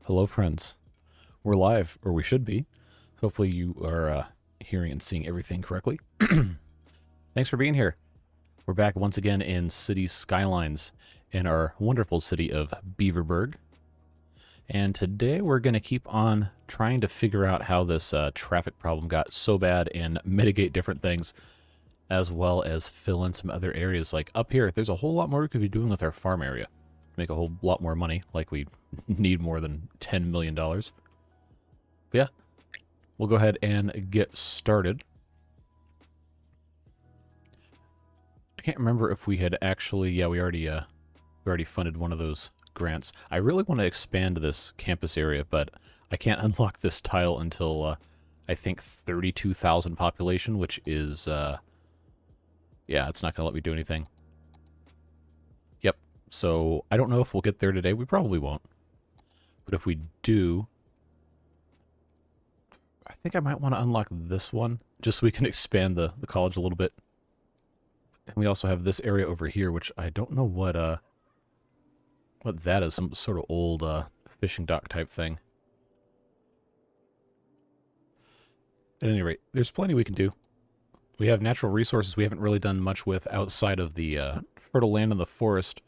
Hello, friends. We're live, or we should be. Hopefully you are hearing and seeing everything correctly. Thanks for being here. We're back once again in City Skylines in our wonderful city of Beaverburg. And today we're going to keep on trying to figure out how this traffic problem got so bad and mitigate different things, as well as fill in some other areas. Like up here, there's a whole lot more we could be doing with our farm area. Make a whole lot more money, like we need more than $10 million. But yeah, we'll go ahead and get started. I can't remember if we had actually, yeah, we already funded one of those grants. I really want to expand this campus area, but I can't unlock this tile until I think 32,000 population, which is yeah, it's not going to let me do anything. Yep. So I don't know if we'll get there today. We probably won't. But if we do, I think I might want to unlock this one just so we can expand the college a little bit. And we also have this area over here, which I don't know what that is. Some sort of old fishing dock type thing. At any rate, there's plenty we can do. We have natural resources we haven't really done much with outside of the fertile land in the forest.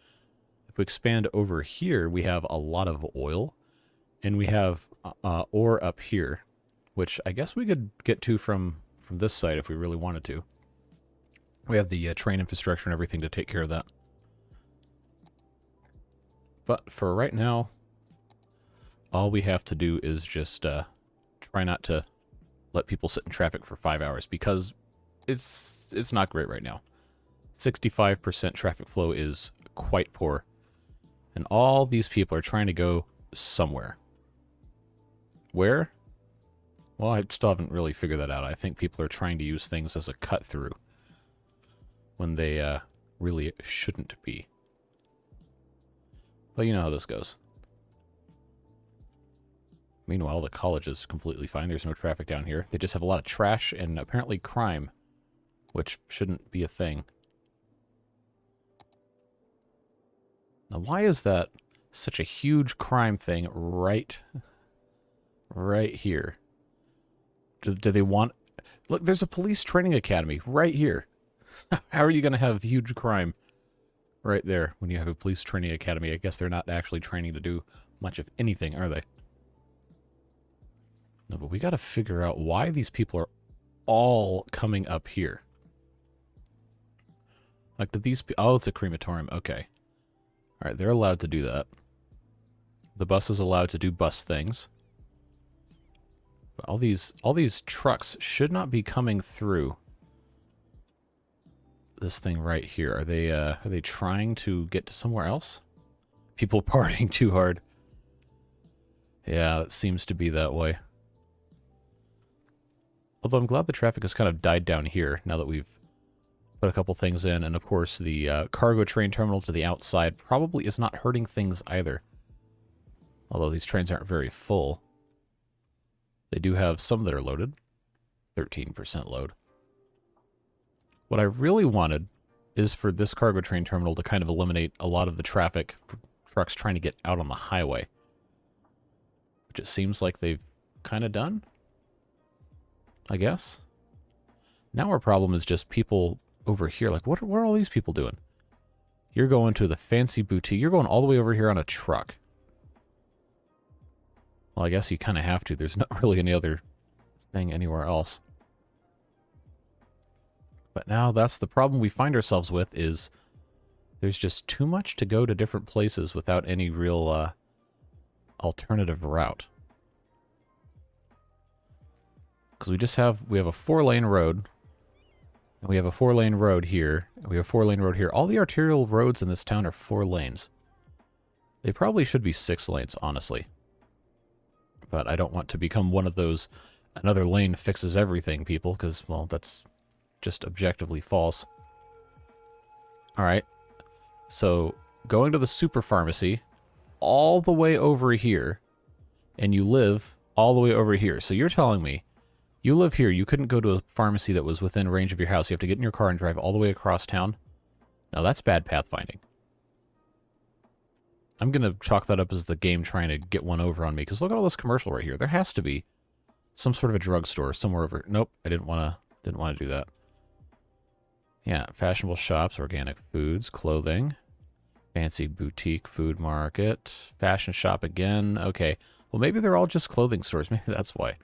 If we expand over here, we have a lot of oil. And we have ore up here, which I guess we could get to from this side if we really wanted to. We have the train infrastructure and everything to take care of that. But for right now, all we have to do is just try not to let people sit in traffic for 5 hours, because it's not great right now. 65% traffic flow is quite poor. And all these people are trying to go somewhere. Where? Well, I still haven't really figured that out. I think people are trying to use things as a cut-through when they really shouldn't be. But you know how this goes. Meanwhile, the college is completely fine. There's no traffic down here. They just have a lot of trash and apparently crime, which shouldn't be a thing. Now, why is that such a huge crime thing right here? Do they want... Look, there's a police training academy right here. How are you going to have huge crime right there when you have a police training academy? I guess they're not actually training to do much of anything, are they? No, but we got to figure out why these people are all coming up here. Like, did these... Oh, it's a crematorium. Okay. Alright, they're allowed to do that. The bus is allowed to do bus things. But all these trucks should not be coming through this thing right here. Are they trying to get to somewhere else? People partying too hard. Yeah, it seems to be that way. Although I'm glad the traffic has kind of died down here now that we've put a couple things in. And of course, the cargo train terminal to the outside probably is not hurting things either. Although these trains aren't very full. They do have some that are loaded. 13% load. What I really wanted is for this cargo train terminal to kind of eliminate a lot of the traffic for trucks trying to get out on the highway. Which it seems like they've kind of done, I guess. Now our problem is just people over here. Like, what are all these people doing? You're going to the fancy boutique. You're going all the way over here on a truck. Well, I guess you kind of have to. There's not really any other thing anywhere else. But now that's the problem we find ourselves with, is there's just too much to go to different places without any real alternative route. Because we have a 4-lane road, and we have a 4-lane road here, and we have a 4-lane road here. All the arterial roads in this town are 4 lanes. They probably should be 6 lanes, honestly. But I don't want to become one of those another lane fixes everything people, because, well, that's just objectively false. Alright, so going to the super pharmacy all the way over here, and you live all the way over here. So you're telling me you live here, you couldn't go to a pharmacy that was within range of your house. You have to get in your car and drive all the way across town? Now that's bad pathfinding. I'm going to chalk that up as the game trying to get one over on me, because look at all this commercial right here. There has to be some sort of a drugstore somewhere over. Nope, I didn't want to do that. Yeah, fashionable shops, organic foods, clothing, fancy boutique food market, fashion shop again. Okay, well maybe they're all just clothing stores. Maybe that's why.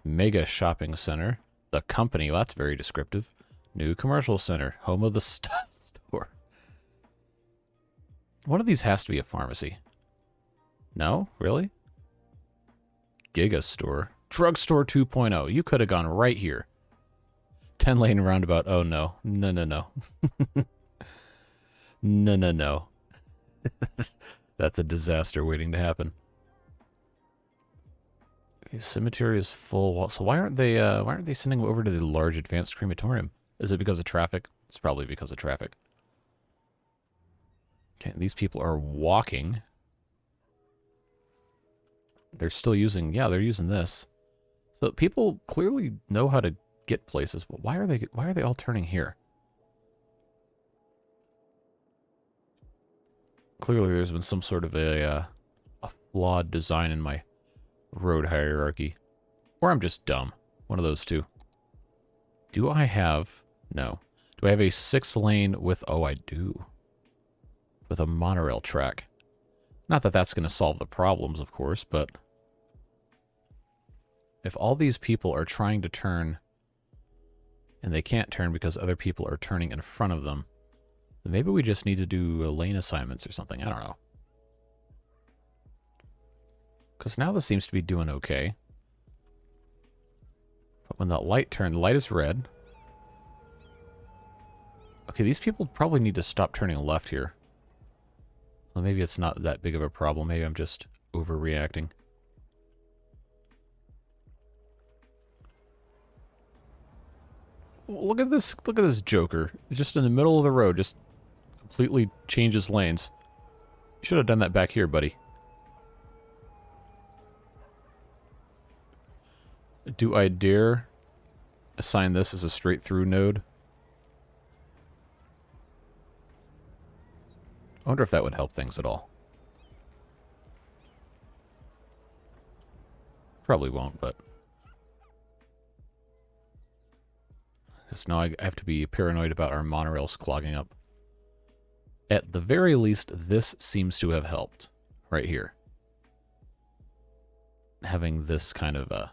Mega shopping center, the company. Well, that's very descriptive. New commercial center, home of the stuff store. One of these has to be a pharmacy. No? Really? Giga store. Drugstore 2.0. You could have gone right here. 10-lane roundabout. Oh, no. No, no, no. No, no, no. That's a disaster waiting to happen. Okay, cemetery is full. So why aren't they sending over to the large advanced crematorium? Is it because of traffic? It's probably because of traffic. Okay, these people are walking. They're still using, yeah, they're using this. So people clearly know how to get places. But why are they all turning here? Clearly there's been some sort of a flawed design in my road hierarchy. Or I'm just dumb. One of those two. Do I have... No. Do I have a 6-lane with... Oh, I do. With a monorail track. Not that that's going to solve the problems, of course, but... If all these people are trying to turn... and they can't turn because other people are turning in front of them, then maybe we just need to do lane assignments or something. I don't know. Because now this seems to be doing okay. But when that light turned, the light is red. Okay, these people probably need to stop turning left here. Well, maybe it's not that big of a problem. Maybe I'm just overreacting. Look at this joker. Just in the middle of the road, just completely changes lanes. You should have done that back here, buddy. Do I dare assign this as a straight through node? I wonder if that would help things at all. Probably won't, but... Because now I have to be paranoid about our monorails clogging up. At the very least, this seems to have helped. Right here. Having this kind of a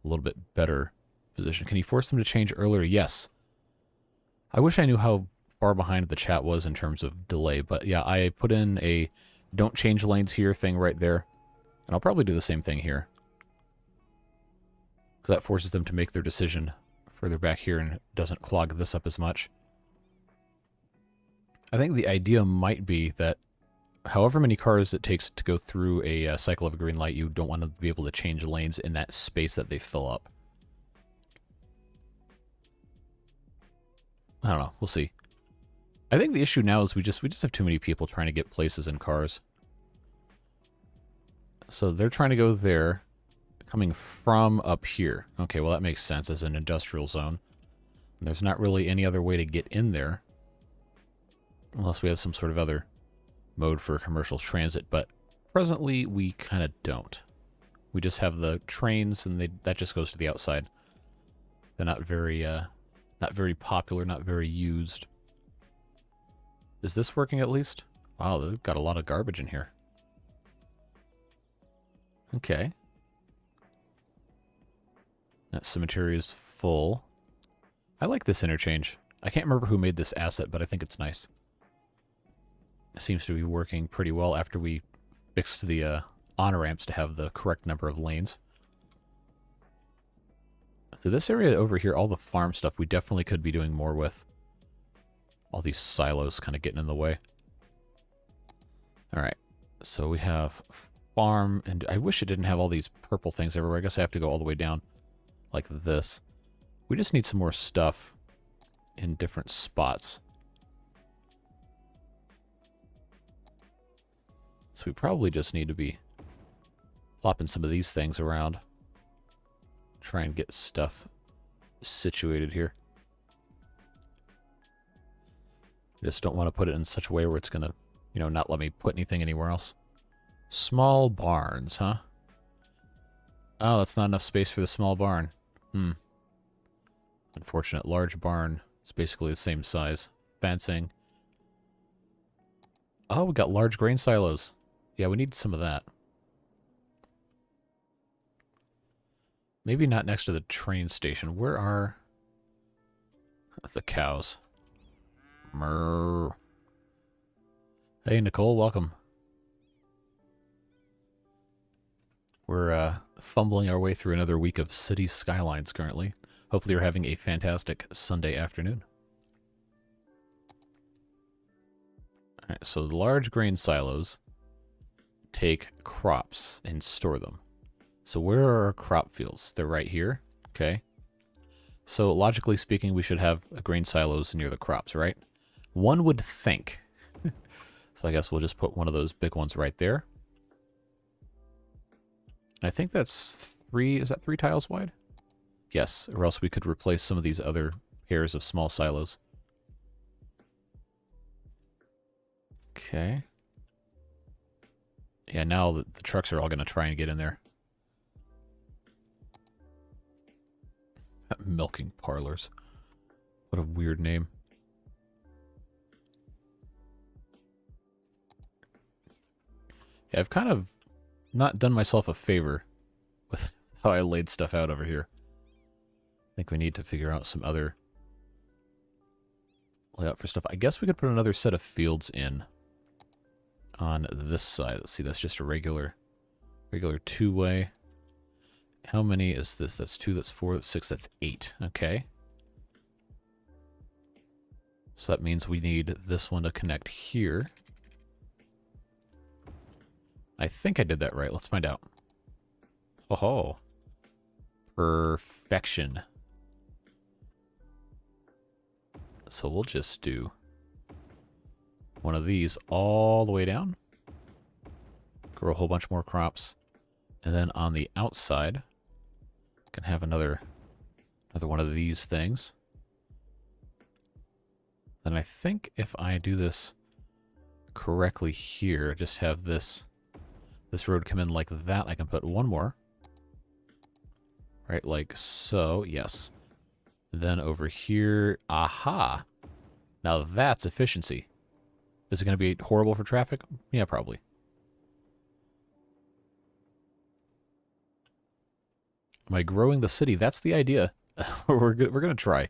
little bit better position. Can you force them to change earlier? Yes. I wish I knew how far behind the chat was in terms of delay, but yeah, I put in a don't change lanes here thing right there. And I'll probably do the same thing here. Because that forces them to make their decision further back here and doesn't clog this up as much. I think the idea might be that however many cars it takes to go through a cycle of a green light, you don't want to be able to change lanes in that space that they fill up. I don't know. We'll see. I think the issue now is we just have too many people trying to get places in cars. So they're trying to go there, coming from up here. Okay, well that makes sense as an industrial zone. And there's not really any other way to get in there. Unless we have some sort of other mode for commercial transit, but presently we kind of don't. We just have the trains, and that just goes to the outside. They're not very popular, not very used. Is this working at least? Wow, they've got a lot of garbage in here. Okay. That cemetery is full. I like this interchange. I can't remember who made this asset, but I think it's nice. It seems to be working pretty well after we fixed the on-ramps to have the correct number of lanes. So this area over here, all the farm stuff, we definitely could be doing more with. All these silos kind of getting in the way. Alright, so we have farm, and I wish it didn't have all these purple things everywhere. I guess I have to go all the way down like this. We just need some more stuff in different spots. So we probably just need to be plopping some of these things around. Try and get stuff situated here. Just don't want to put it in such a way where it's going to, you know, not let me put anything anywhere else. Small barns, huh? Oh, that's not enough space for the small barn. Unfortunate. Large barn. It's basically the same size. Fencing. Oh, we got large grain silos. Yeah, we need some of that. Maybe not next to the train station. Where are the cows? Mrrr. Hey, Nicole, welcome. We're fumbling our way through another week of City Skylines currently. Hopefully you're having a fantastic Sunday afternoon. Alright, so the large grain silos take crops and store them. So where are our crop fields? They're right here. Okay. So logically speaking, we should have grain silos near the crops, right? One would think. So I guess we'll just put one of those big ones right there. I think that's is that 3 tiles wide? Yes, or else we could replace some of these other pairs of small silos. Okay. Yeah, now the trucks are all going to try and get in there. Milking parlors. What a weird name. Yeah, I've kind of not done myself a favor with how I laid stuff out over here. I think we need to figure out some other layout for stuff. I guess we could put another set of fields in on this side. Let's see, that's just a regular 2-way. How many is this? That's 2, that's 4, that's 6, that's 8. Okay. So that means we need this one to connect here. I think I did that right. Let's find out. Oh, perfection. So we'll just do one of these all the way down. Grow a whole bunch more crops. And then on the outside, can have another one of these things. Then I think if I do this correctly here, just have this road come in like that, I can put one more. Right, like so, yes. Then over here, aha! Now that's efficiency. Is it going to be horrible for traffic? Yeah, probably. Am I growing the city? That's the idea. We're going to try.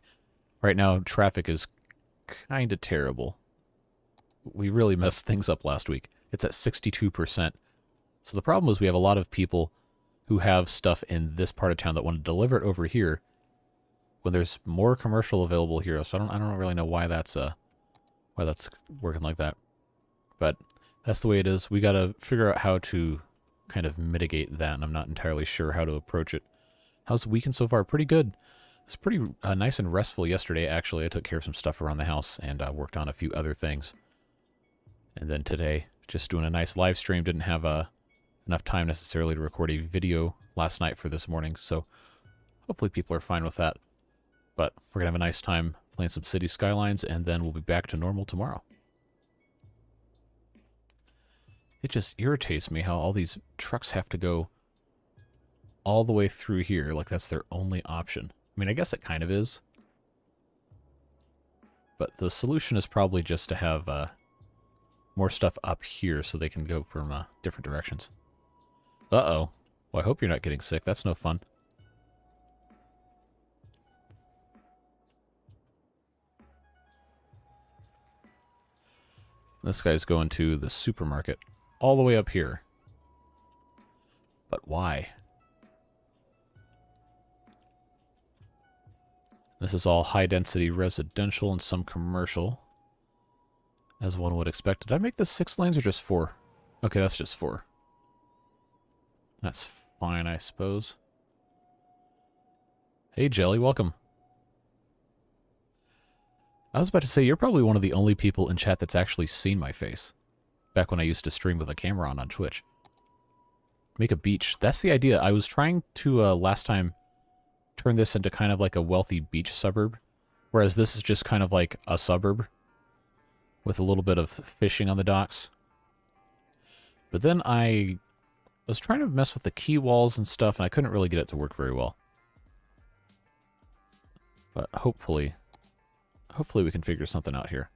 Right now, traffic is kind of terrible. We really messed things up last week. It's at 62%. So the problem is we have a lot of people who have stuff in this part of town that want to deliver it over here when there's more commercial available here. So I don't really know why that's working like that. But that's the way it is. We got to figure out how to kind of mitigate that, and I'm not entirely sure how to approach it. How's the weekend so far? Pretty good. It's pretty nice and restful yesterday, actually. I took care of some stuff around the house and worked on a few other things. And then today, just doing a nice live stream. Didn't have enough time necessarily to record a video last night for this morning, so hopefully people are fine with that. But we're going to have a nice time playing some City Skylines, and then we'll be back to normal tomorrow. It just irritates me how all these trucks have to go all the way through here, like that's their only option. I mean, I guess it kind of is. But the solution is probably just to have more stuff up here so they can go from different directions. Uh-oh. Well, I hope you're not getting sick. That's no fun. This guy's going to the supermarket all the way up here. But why? This is all high-density residential and some commercial, as one would expect. Did I make this 6 lanes or just 4? Okay, that's just 4. That's fine, I suppose. Hey, Jelly, welcome. I was about to say, you're probably one of the only people in chat that's actually seen my face. Back when I used to stream with a camera on Twitch. Make a beach. That's the idea. I was trying to, last time, turn this into kind of like a wealthy beach suburb. Whereas this is just kind of like a suburb with a little bit of fishing on the docks. But then I was trying to mess with the key walls and stuff, and I couldn't really get it to work very well. But hopefully we can figure something out here.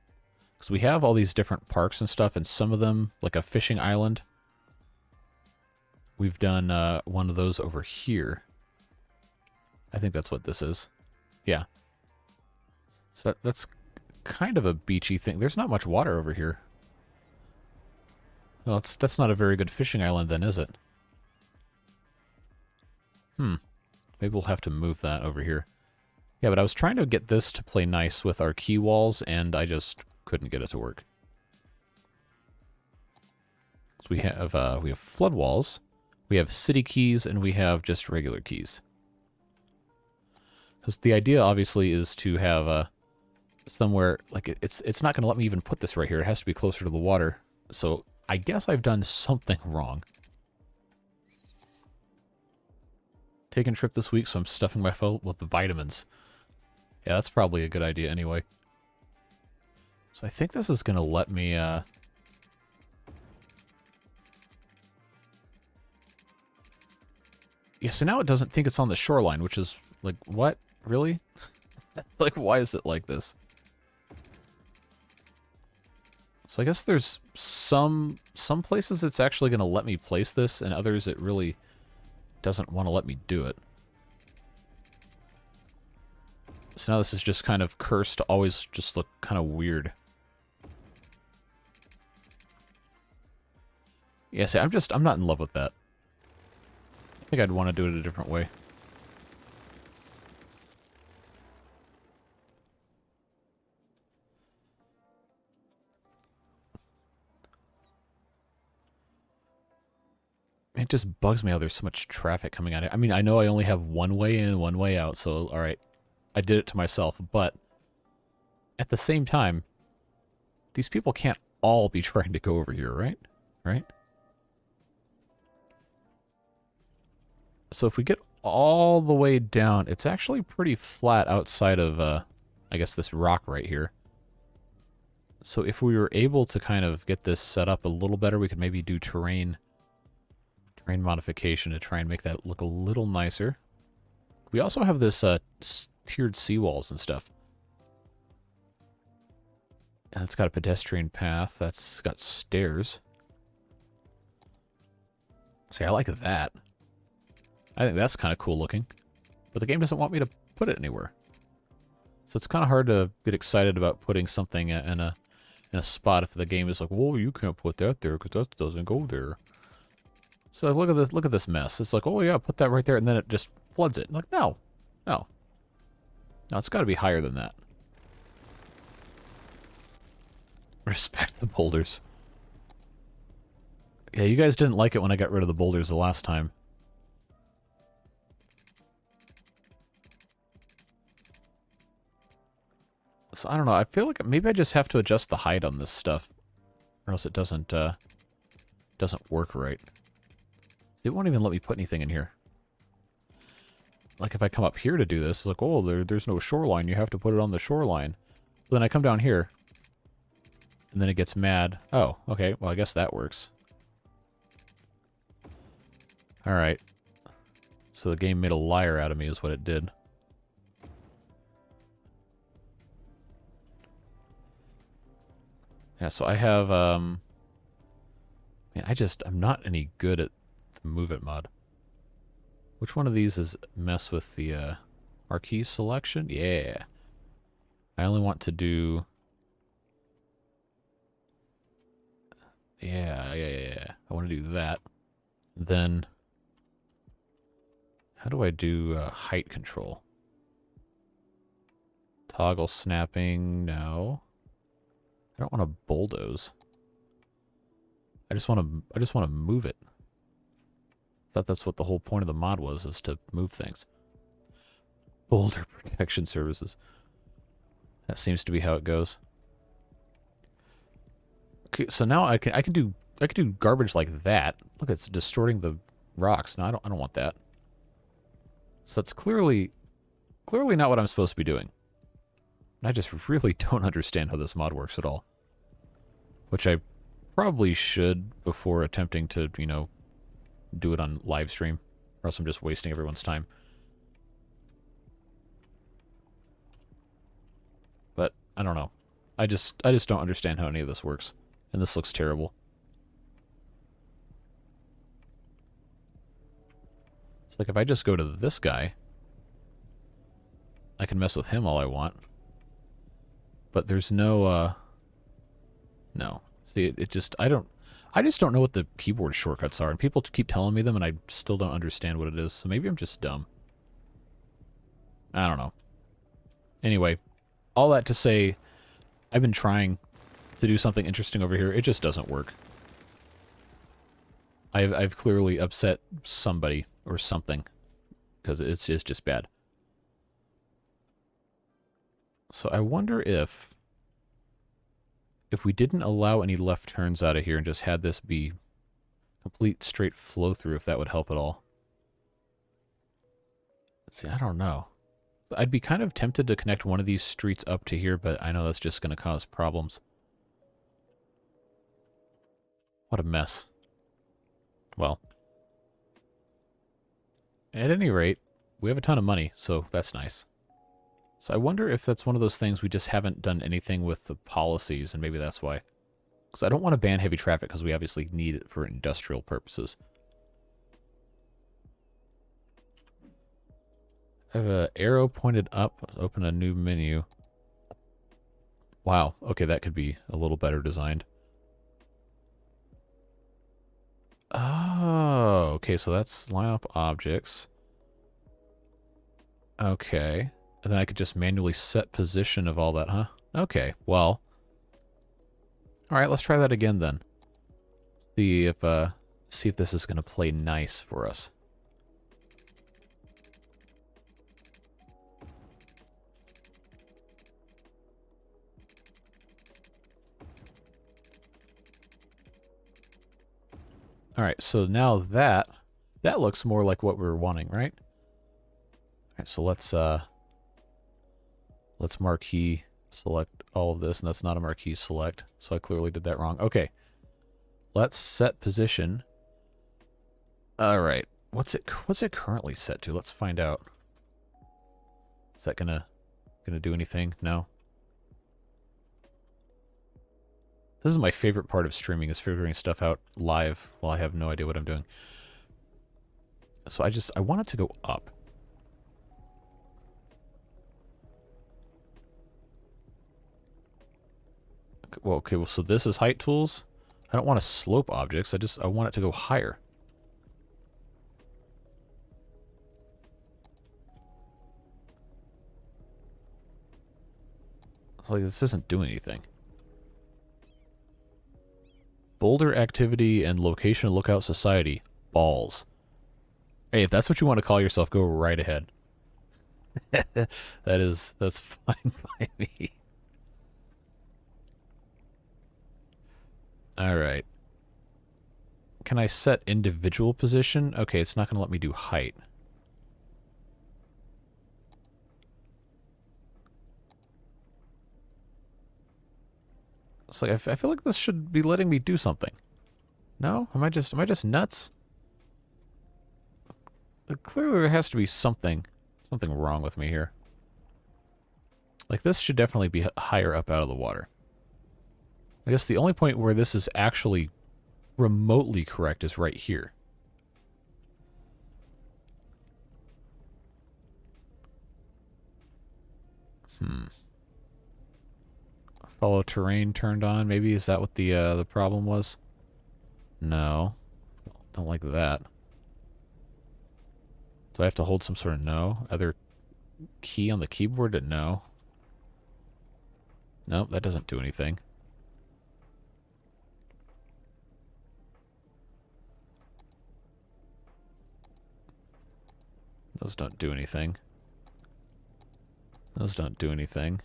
Because we have all these different parks and stuff, and some of them, like a fishing island, we've done one of those over here. I think that's what this is. Yeah. So that's kind of a beachy thing. There's not much water over here. Well, that's not a very good fishing island then, is it? Maybe we'll have to move that over here. Yeah, but I was trying to get this to play nice with our key walls, and I just couldn't get it to work. So we have flood walls, we have city keys, and we have just regular keys. Because the idea, obviously, is to have somewhere, like, it's not going to let me even put this right here. It has to be closer to the water. So I guess I've done something wrong. Taking a trip this week, so I'm stuffing my phone with the vitamins. Yeah, that's probably a good idea anyway. So I think this is going to let me... Yeah, so now it doesn't think it's on the shoreline, which is, like, what? Really? Like, why is it like this? So I guess there's some places it's actually going to let me place this, and others it really doesn't want to let me do it. So now this is just kind of cursed to always just look kind of weird. Yeah, see, I'm not in love with that. I think I'd want to do it a different way. It just bugs me how there's so much traffic coming at it. I mean, I know I only have one way in, one way out, so alright. I did it to myself, but at the same time, these people can't all be trying to go over here, right? Right? So if we get all the way down, it's actually pretty flat outside of, I guess, this rock right here. So if we were able to kind of get this set up a little better, we could maybe do terrain modification to try and make that look a little nicer. We also have this tiered seawalls and stuff. And it's got a pedestrian path. That's got stairs. See, I like that. I think that's kind of cool looking. But the game doesn't want me to put it anywhere. So it's kind of hard to get excited about putting something in a spot if the game is like, whoa, you can't put that there because that doesn't go there. So look at this mess. It's like, oh yeah, put that right there, and then it just floods it. Like, no. No, it's got to be higher than that. Respect the boulders. Yeah, you guys didn't like it when I got rid of the boulders the last time. So I don't know. I feel like maybe I just have to adjust the height on this stuff, or else it doesn't work right. It won't even let me put anything in here. Like if I come up here to do this, it's like, oh, there's no shoreline. You have to put it on the shoreline. But then I come down here, and then it gets mad. Oh, okay. Well, I guess that works. All right. So the game made a liar out of me is what it did. Yeah, so I have, man, I'm not any good at the Move It mod. Which one of these is mess with the marquee selection? Yeah. I only want to do... Yeah. I want to do that. Then, how do I do height control? Toggle snapping, no. I don't want to bulldoze. I just want to move it. I thought that's what the whole point of the mod was, is to move things. Boulder protection services. That seems to be how it goes. Okay, so now I can do garbage like that. Look, it's distorting the rocks. No, I don't want that. So that's clearly not what I'm supposed to be doing. I just really don't understand how this mod works at all. Which I probably should before attempting to, you know, do it on live stream, or else I'm just wasting everyone's time. But I don't know. I just don't understand how any of this works, and this looks terrible. It's like if I just go to this guy, I can mess with him all I want. But there's no, no. See, it just, I just don't know what the keyboard shortcuts are, and people keep telling me them, and I still don't understand what it is, so maybe I'm just dumb. I don't know. Anyway, all that to say, I've been trying to do something interesting over here. It just doesn't work. I've clearly upset somebody or something, because it's just bad. So I wonder if we didn't allow any left turns out of here and just had this be complete straight flow through, if that would help at all. See, I don't know. I'd be kind of tempted to connect one of these streets up to here, but I know that's just going to cause problems. What a mess. Well, at any rate, we have a ton of money, so that's nice. So I wonder if that's one of those things we just haven't done anything with the policies, and maybe that's why. Because I don't want to ban heavy traffic, because we obviously need it for industrial purposes. I have an arrow pointed up, open a new menu. Wow, okay, that could be a little better designed. Oh, okay, so that's line up objects. Okay. And then I could just manually set position of all that, huh? Okay, well. Alright, let's try that again then. See if this is going to play nice for us. Alright, so now that looks more like what we were wanting, right? Alright, so let's marquee select all of this, and that's not a marquee select, so I clearly did that wrong. Okay. Let's set position. Alright. What's it currently set to? Let's find out. Is that gonna do anything? No. This is my favorite part of streaming, is figuring stuff out live while I have no idea what I'm doing. So I want it to go up. Okay, well, so this is height tools. I don't want to slope objects. I want it to go higher. It's like, this isn't doing anything. Boulder Activity and Location Lookout Society. Balls. Hey, if that's what you want to call yourself, go right ahead. That's fine by me. Alright. Can I set individual position? Okay, it's not going to let me do height. It's like, I feel like this should be letting me do something. No? Am I just nuts? Clearly there has to be something wrong with me here. Like, this should definitely be higher up out of the water. I guess the only point where this is actually remotely correct is right here. Follow terrain turned on. Maybe is that what the problem was? No. Don't like that. Do I have to hold some sort of no? Other key on the keyboard to no? Nope, that doesn't do anything. Those don't do anything. Those don't do anything.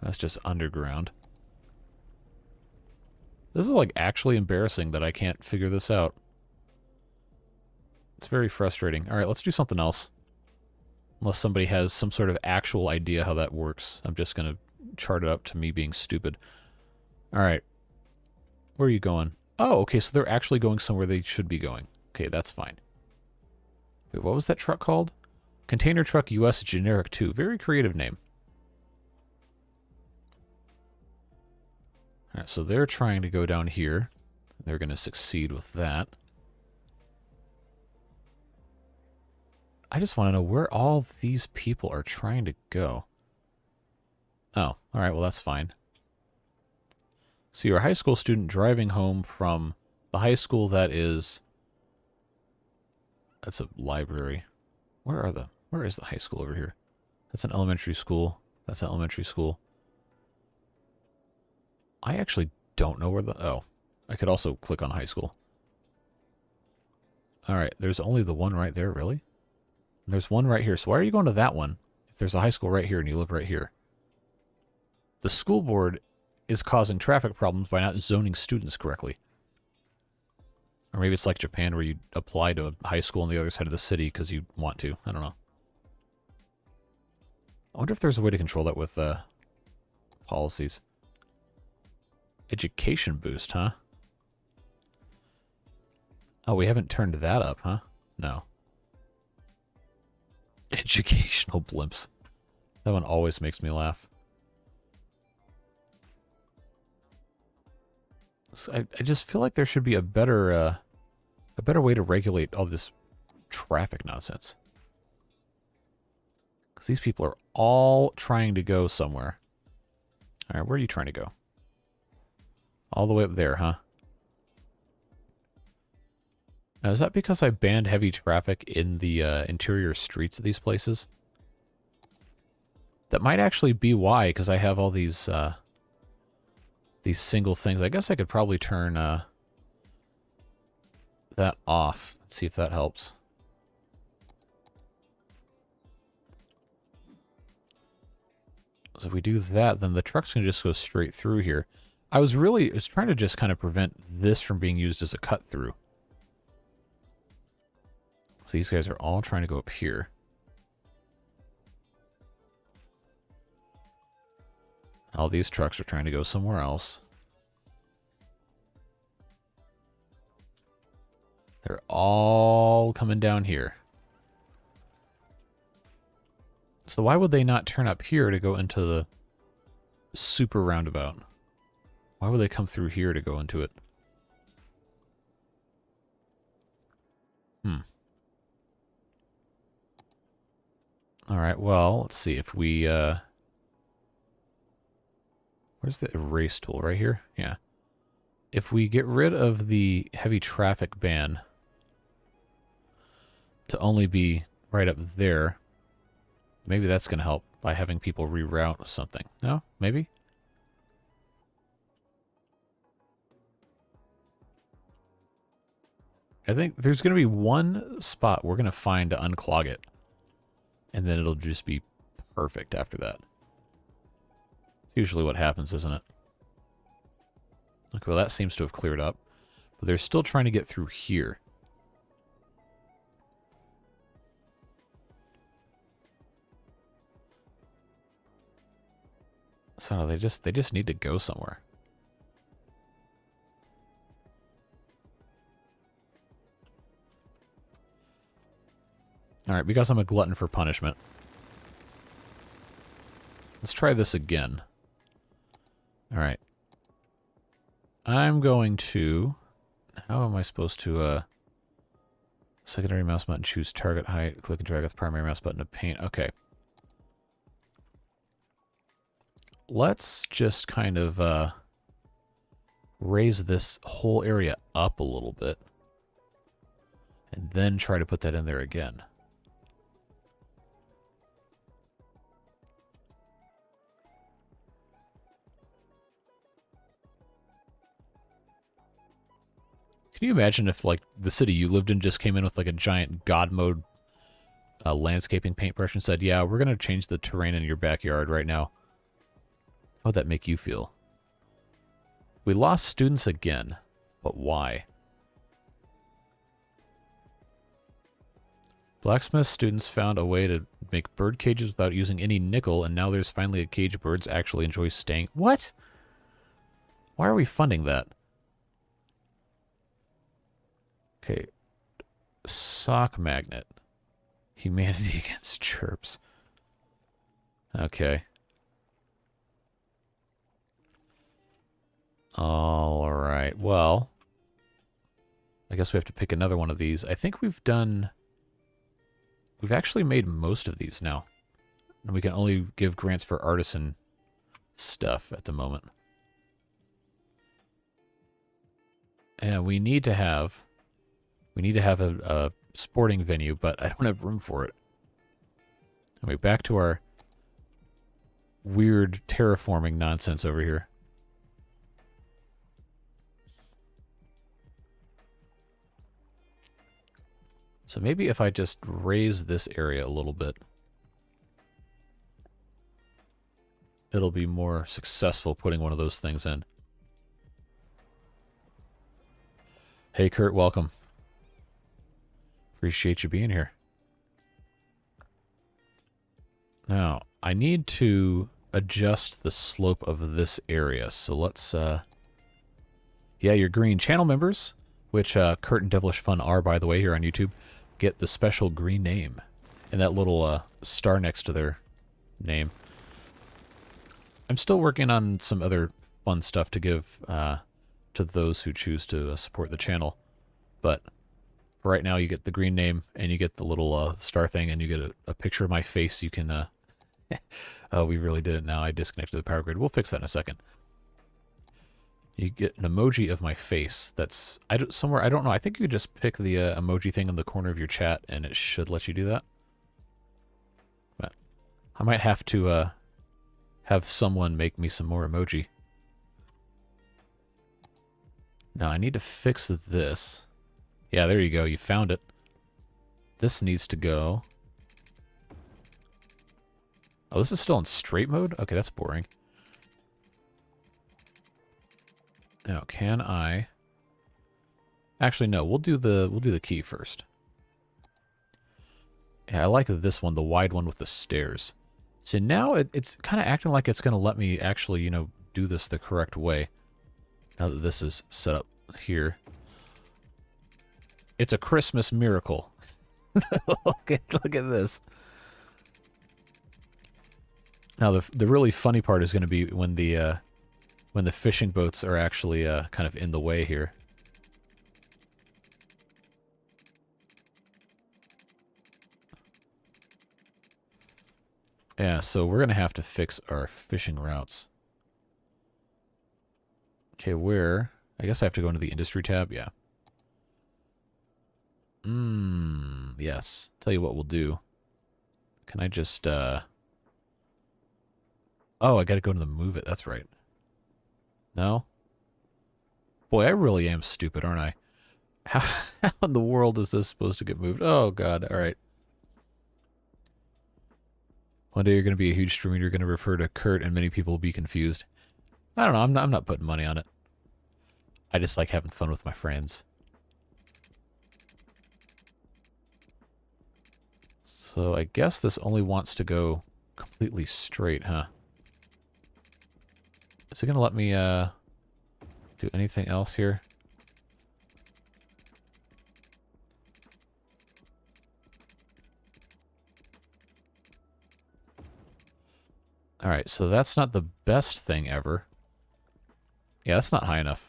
That's just underground. This is like actually embarrassing that I can't figure this out. It's very frustrating. Alright, let's do something else. Unless somebody has some sort of actual idea how that works. I'm just going to chart it up to me being stupid. Alright. Where are you going? Oh, okay, so they're actually going somewhere they should be going. Okay, that's fine. Wait, what was that truck called? Container Truck US Generic 2. Very creative name. Alright, so they're trying to go down here. They're going to succeed with that. I just want to know where all these people are trying to go. Oh, alright, well that's fine. So you're a high school student driving home from the high school that is... That's a library. Where is the high school over here? That's an elementary school. That's an elementary school. I actually don't know where the... Oh, I could also click on high school. Alright, there's only the one right there, really? And there's one right here. So why are you going to that one if there's a high school right here and you live right here? The school board is causing traffic problems by not zoning students correctly. Or maybe it's like Japan where you apply to a high school on the other side of the city because you want to. I don't know. I wonder if there's a way to control that with policies. Education boost, huh? Oh, we haven't turned that up, huh? No. Educational blimps. That one always makes me laugh. So I just feel like there should be a better way to regulate all this traffic nonsense. Because these people are all trying to go somewhere. Alright, where are you trying to go? All the way up there, huh? Now, is that because I banned heavy traffic in the interior streets of these places? That might actually be why, because I have all these single things. I guess I could probably turn that off. Let's see if that helps. So if we do that, then the truck's going to just go straight through here. I was trying to just kind of prevent this from being used as a cut through. So these guys are all trying to go up here. All these trucks are trying to go somewhere else. They're all coming down here. So why would they not turn up here to go into the super roundabout? Why would they come through here to go into it? Alright, well, let's see if we, where's the erase tool? Right here? Yeah. If we get rid of the heavy traffic ban to only be right up there, maybe that's going to help by having people reroute something. No? Maybe? I think there's going to be one spot we're going to find to unclog it. And then it'll just be perfect after that. It's usually what happens, isn't it? Okay, well that seems to have cleared up. But they're still trying to get through here. So they just need to go somewhere. Alright, because I'm a glutton for punishment. Let's try this again. Alright. I'm going to... How am I supposed to, secondary mouse button, choose target height, click and drag with primary mouse button to paint. Okay. Let's just kind of, raise this whole area up a little bit. And then try to put that in there again. Can you imagine if, like, the city you lived in just came in with, like, a giant God mode landscaping paintbrush and said, yeah, we're going to change the terrain in your backyard right now? How would that make you feel? We lost students again, but why? Blacksmith students found a way to make bird cages without using any nickel, and now there's finally a cage birds actually enjoy staying. What? Why are we funding that? Okay. Sock magnet. Humanity against chirps. Okay. All right. Well, I guess we have to pick another one of these. I think we've actually made most of these now. And we can only give grants for artisan stuff at the moment. And we need to have a sporting venue, but I don't have room for it. Anyway, back to our weird terraforming nonsense over here. So maybe if I just raise this area a little bit, it'll be more successful putting one of those things in. Hey, Kurt, welcome. Appreciate you being here. Now, I need to adjust the slope of this area. So let's, yeah, your green channel members, which Kurt and Devilish Fun are, by the way, here on YouTube, get the special green name and that little star next to their name. I'm still working on some other fun stuff to give to those who choose to support the channel. But for right now, you get the green name, and you get the little star thing, and you get a picture of my face. You can... oh, we really did it now. I disconnected the power grid. We'll fix that in a second. You get an emoji of my face. That's somewhere, I don't know. I think you could just pick the emoji thing in the corner of your chat, and it should let you do that. But I might have to have someone make me some more emoji. Now, I need to fix this. Yeah, there you go. You found it. This needs to go. Oh, this is still in straight mode? Okay, that's boring. Now, can I... Actually, no. We'll do the key first. Yeah, I like this one, the wide one with the stairs. So now it's kind of acting like it's going to let me actually, you know, do this the correct way. Now that this is set up here. It's a Christmas miracle. look at this. Now the really funny part is going to be when the fishing boats are actually kind of in the way here. Yeah, so we're going to have to fix our fishing routes. Okay, where? I guess I have to go into the industry tab, yeah. Yes. Tell you what we'll do. Can I just, Oh, I gotta go to the move it, that's right. No? Boy, I really am stupid, aren't I? How in the world is this supposed to get moved? Oh, God, alright. One day you're gonna be a huge streamer, you're gonna refer to Kurt, and many people will be confused. I don't know, I'm not putting money on it. I just like having fun with my friends. So I guess this only wants to go completely straight, huh? Is it going to let me do anything else here? Alright, so that's not the best thing ever. Yeah, that's not high enough.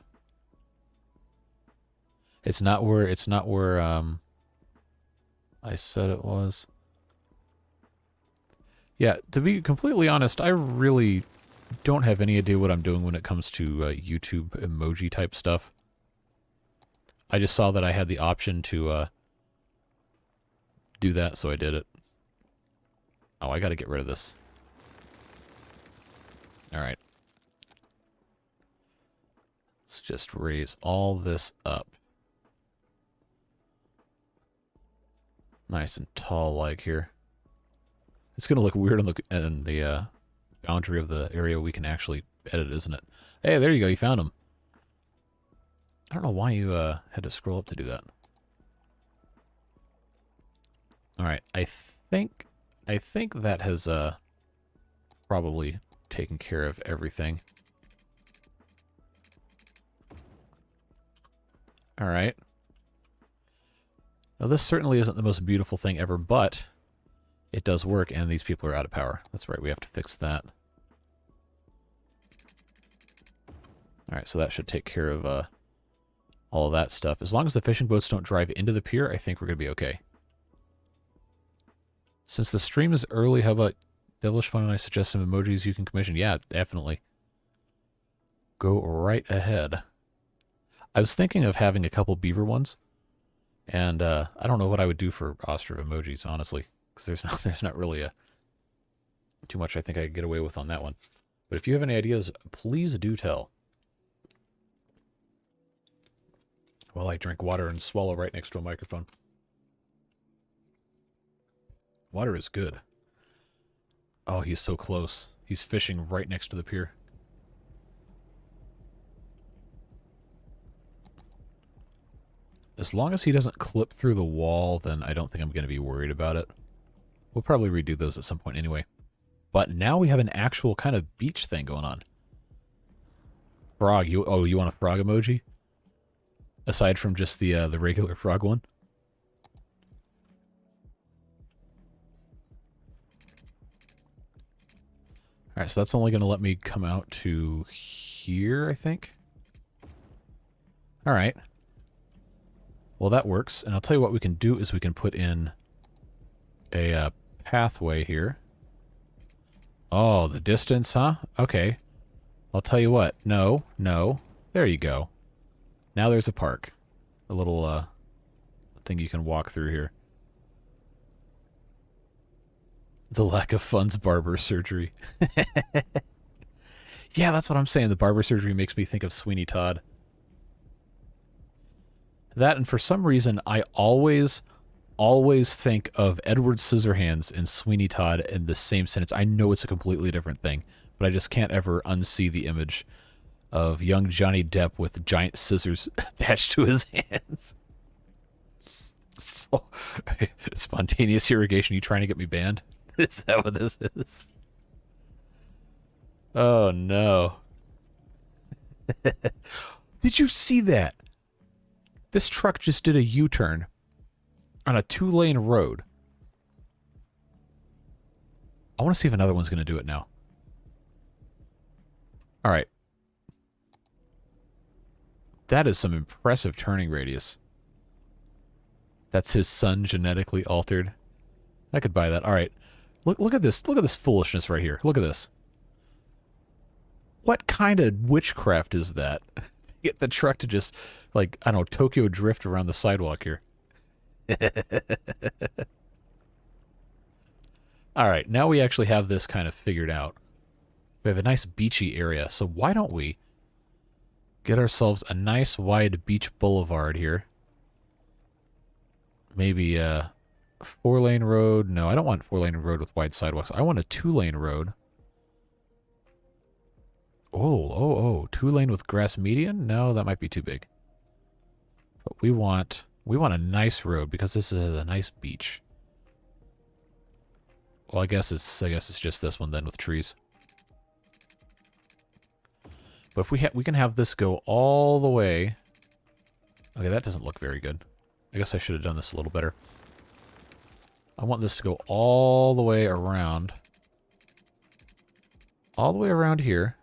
It's not where I said it was. Yeah, to be completely honest, I really don't have any idea what I'm doing when it comes to YouTube emoji type stuff. I just saw that I had the option to do that, so I did it. Oh, I gotta get rid of this. Alright. Let's just raise all this up. Nice and tall like here. It's going to look weird in the boundary of the area we can actually edit, isn't it? Hey, there you go. You found them. I don't know why you had to scroll up to do that. All right. I think that has probably taken care of everything. All right. Now, this certainly isn't the most beautiful thing ever, but it does work, and these people are out of power. That's right, we have to fix that. All right, so that should take care of all of that stuff. As long as the fishing boats don't drive into the pier, I think we're going to be okay. Since the stream is early, how about Devilish Fun and I suggest some emojis you can commission? Yeah, definitely. Go right ahead. I was thinking of having a couple beaver ones, and I don't know what I would do for ostrich emojis, honestly, because there's not really too much I think I could get away with on that one. But if you have any ideas, please do tell. While I drink water and swallow right next to a microphone. Water is good. Oh, he's so close. He's fishing right next to the pier. As long as he doesn't clip through the wall, then I don't think I'm going to be worried about it. We'll probably redo those at some point anyway. But now we have an actual kind of beach thing going on. Frog. You want a frog emoji? Aside from just the regular frog one? Alright, so that's only going to let me come out to here, I think. Alright. Well, that works. And I'll tell you what we can do is we can put in a pathway here. Oh, the distance, huh? Okay. I'll tell you what. No, no. There you go. Now there's a park. A little thing you can walk through here. The lack of funds barber surgery. Yeah, that's what I'm saying. The barber surgery makes me think of Sweeney Todd. That, and for some reason, I always think of Edward Scissorhands and Sweeney Todd in the same sentence. I know it's a completely different thing, but I just can't ever unsee the image of young Johnny Depp with giant scissors attached to his hands. So, spontaneous irrigation, you trying to get me banned? Is that what this is? Oh, no. Did you see that? This truck just did a U-turn on a 2-lane road. I want to see if another one's going to do it now. All right. That is some impressive turning radius. That's his son genetically altered. I could buy that. All right. Look at this. Look at this foolishness right here. Look at this. What kind of witchcraft is that? Get the truck to just, like, I don't know, Tokyo drift around the sidewalk here. All right, now we actually have this kind of figured out. We have a nice beachy area, so why don't we get ourselves a nice wide beach boulevard here? Maybe a 4-lane road. No, I don't want 4-lane road with wide sidewalks. I want a 2-lane road. Oh, 2-lane with grass median? No, that might be too big. But we want a nice road because this is a nice beach. Well, I guess it's just this one then with trees. But if we can have this go all the way. Okay, that doesn't look very good. I guess I should have done this a little better. I want this to go all the way around. All the way around here.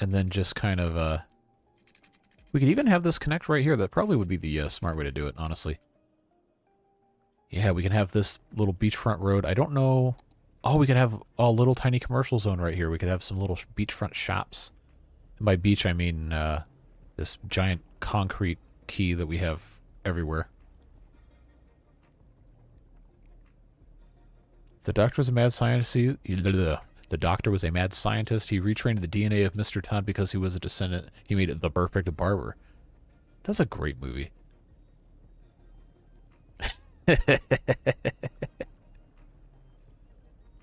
And then just kind of, we could even have this connect right here. That probably would be the smart way to do it, honestly. Yeah, we can have this little beachfront road. I don't know. Oh, we could have a little tiny commercial zone right here. We could have some little beachfront shops. And by beach, I mean this giant concrete quay that we have everywhere. The doctor was a mad scientist. The doctor was a mad scientist. He retrained the DNA of Mr. Todd because he was a descendant. He made it the perfect barber. That's a great movie.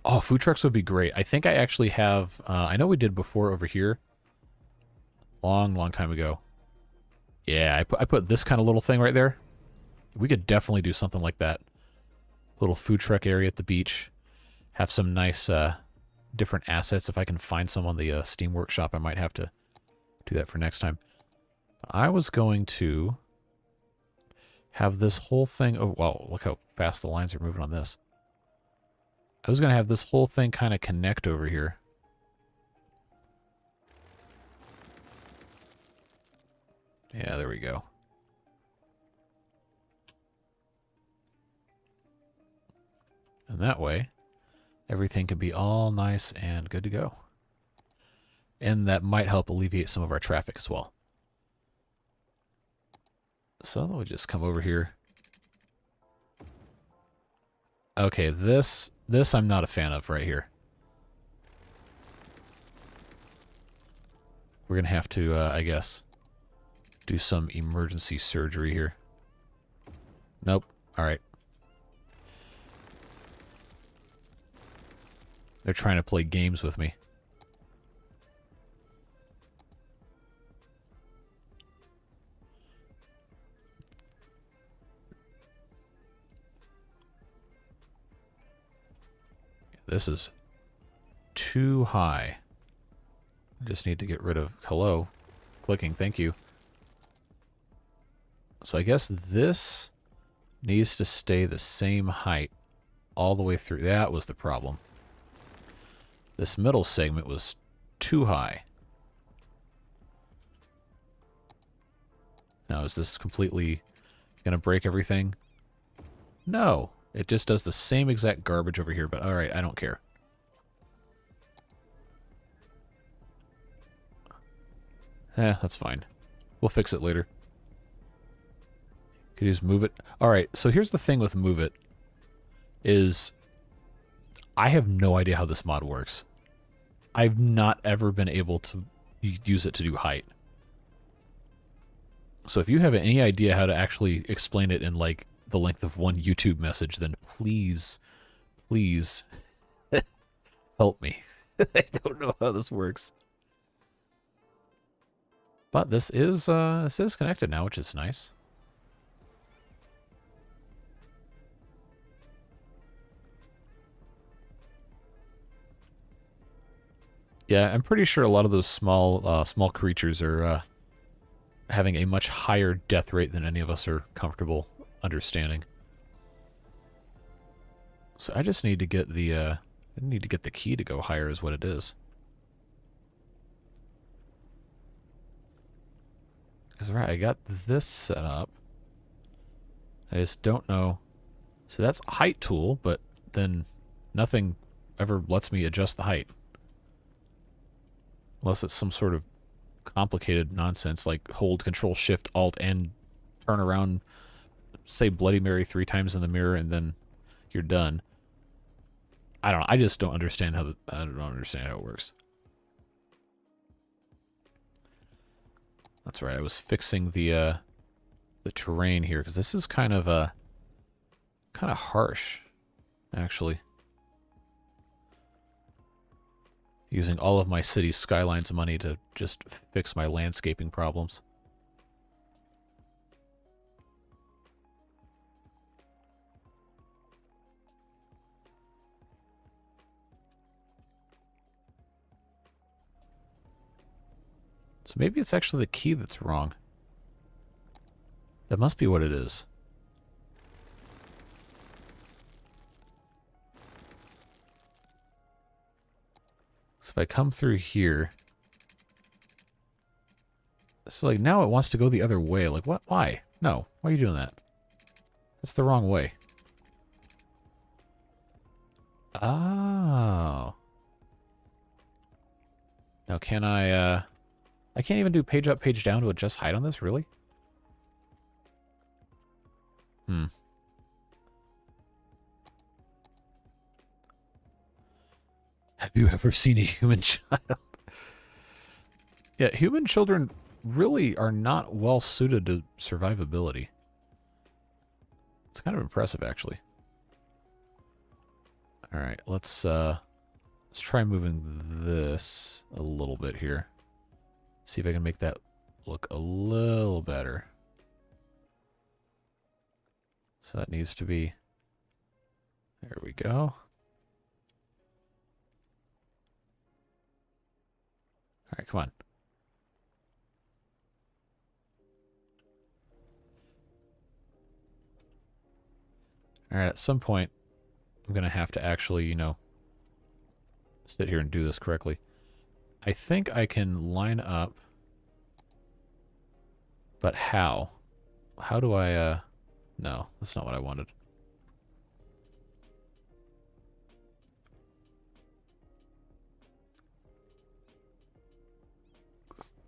Oh, food trucks would be great. I think I actually have... I know we did before over here. Long time ago. Yeah, I put this kind of little thing right there. We could definitely do something like that. Little food truck area at the beach. Have some nice... different assets. If I can find some on the Steam Workshop, I might have to do that for next time. I was going to have this whole thing... Oh, wow, look how fast the lines are moving on this. I was going to have this whole thing kind of connect over here. Yeah, there we go. And that way, everything can be all nice and good to go. And that might help alleviate some of our traffic as well. So we'll just come over here. Okay, this I'm not a fan of right here. We're going to have to, I guess, do some emergency surgery here. Nope. All right. They're trying to play games with me. This is too high. I just need to get rid of... Hello. Clicking, thank you. So I guess this needs to stay the same height all the way through. That was the problem. This middle segment was too high. Now, is this completely going to break everything? No. It just does the same exact garbage over here, but alright, I don't care. That's fine. We'll fix it later. Could you just move it? Alright, so here's the thing with move it. Is I have no idea how this mod works. I've not ever been able to use it to do height. So if you have any idea how to actually explain it in, like, the length of one YouTube message, then please, please help me. I don't know how this works. But this is connected now, which is nice. Yeah, I'm pretty sure a lot of those small creatures are having a much higher death rate than any of us are comfortable understanding. So I just need to get the I need to get the key to go higher is what it is. Because right, I got this set up. I just don't know. So that's a height tool, but then nothing ever lets me adjust the height. Unless it's some sort of complicated nonsense like hold Control Shift Alt and turn around, say Bloody Mary 3 times in the mirror, and then you're done. I don't know. I just don't understand how I don't understand how it works. That's right. I was fixing the terrain here because this is kind of harsh, actually. Using all of my city's Skylines money to just fix my landscaping problems. So maybe it's actually the key that's wrong. That must be what it is. So if I come through here... So like now it wants to go the other way. Like what? Why? No. Why are you doing that? That's the wrong way. Oh. Now can I can't even do page up, page down to adjust height on this, really? Have you ever seen a human child? Yeah, human children really are not well suited to survivability. It's kind of impressive, actually. Alright, let's try moving this a little bit here. See if I can make that look a little better. So that needs to be... There we go. Alright, come on. Alright, at some point, I'm going to have to actually, you know, sit here and do this correctly. I think I can line up, but how? How do I, no, that's not what I wanted.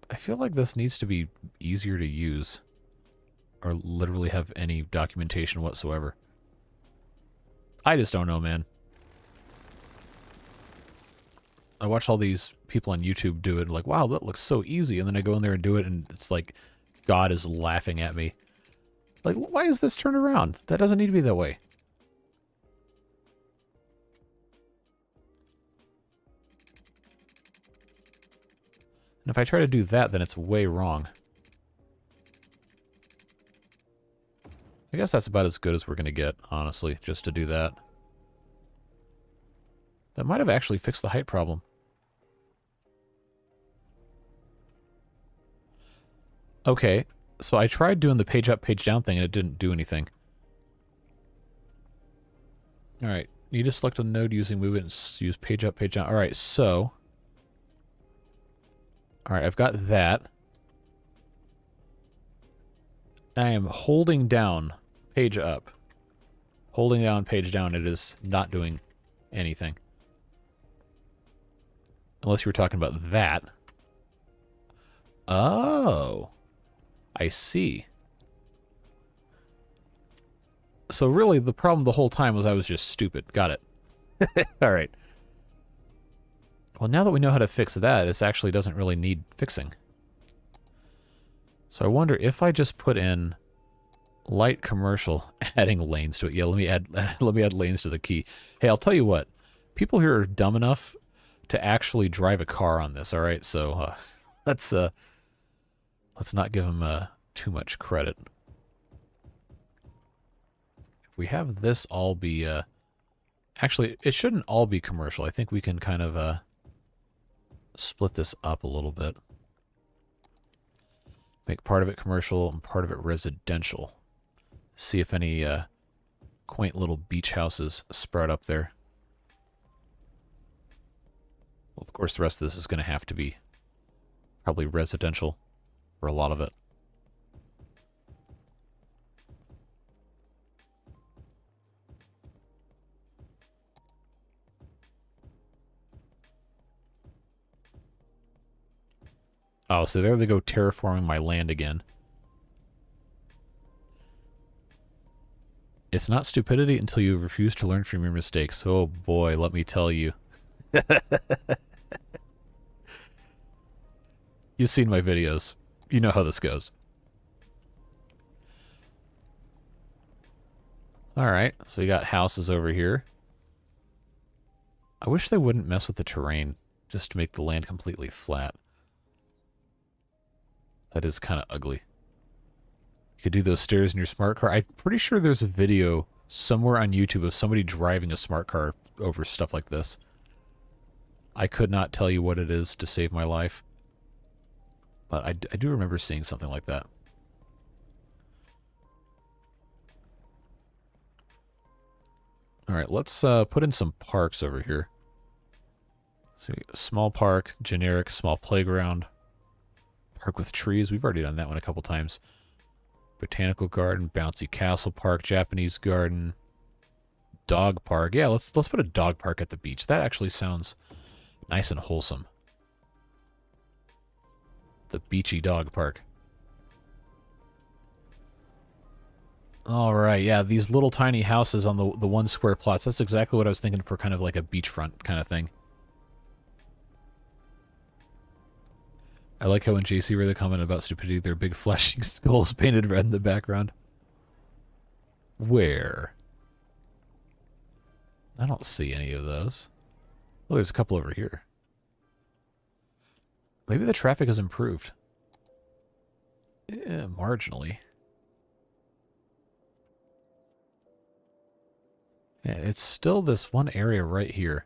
I feel like this needs to be easier to use, or literally have any documentation whatsoever. I just don't know, man. I watch all these people on YouTube do it, and like, wow, that looks so easy. And then I go in there and do it, and it's like God is laughing at me. Like, why is this turned around? That doesn't need to be that way. And if I try to do that, then it's way wrong. I guess that's about as good as we're going to get, honestly, just to do that. That might have actually fixed the height problem. Okay, so I tried doing the page up, page down thing, and it didn't do anything. Alright, you just select a node using movement and use page up, page down. Alright, so... Alright, I've got that. I am holding down page up. Holding down page down, it is not doing anything. Unless you were talking about that. Oh. I see. So really, the problem the whole time was I was just stupid. Got it. Alright. Well, now that we know how to fix that, this actually doesn't really need fixing. So I wonder if I just put in light commercial, adding lanes to it. Yeah, let me add lanes to the key. Hey, I'll tell you what. People here are dumb enough to actually drive a car on this, alright? So, let's not give them too much credit. If we have this all be... actually, it shouldn't all be commercial. I think we can kind of split this up a little bit. Make part of it commercial and part of it residential. See if any quaint little beach houses sprout up there. Well, of course, the rest of this is going to have to be probably residential for a lot of it. Oh, so there they go terraforming my land again. It's not stupidity until you refuse to learn from your mistakes. Oh boy, let me tell you. You've seen my videos. You know how this goes. Alright, so we got houses over here. I wish they wouldn't mess with the terrain, just to make the land completely flat. That is kind of ugly. You could do those stairs in your smart car. I'm pretty sure there's a video somewhere on YouTube of somebody driving a smart car over stuff like this. I could not tell you what it is to save my life. But I do remember seeing something like that. Alright, let's put in some parks over here. So a small park, generic, small playground. Park with trees. We've already done that one a couple times. Botanical garden, bouncy castle park, Japanese garden, dog park. Yeah, let's put a dog park at the beach. That actually sounds nice and wholesome. The beachy dog park. All right, yeah, these little tiny houses on the 1 square plots. That's exactly what I was thinking for kind of like a beachfront kind of thing. I like how when JC read the comment about stupidity, there are big flashing skulls painted red in the background. Where? I don't see any of those. Oh, there's a couple over here. Maybe the traffic has improved. Yeah, marginally. Yeah, it's still this one area right here.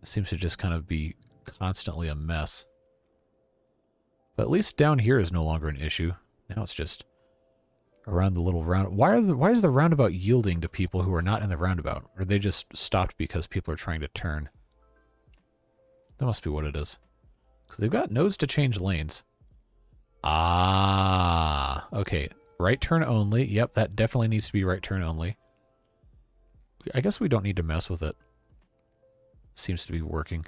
It seems to just kind of be constantly a mess. But at least down here is no longer an issue. Now it's just around the little round. Why is the roundabout yielding to people who are not in the roundabout? Or they just stopped because people are trying to turn? That must be what it is. Because they've got nodes to change lanes. Ah, okay. Right turn only. Yep, that definitely needs to be right turn only. I guess we don't need to mess with it. Seems to be working.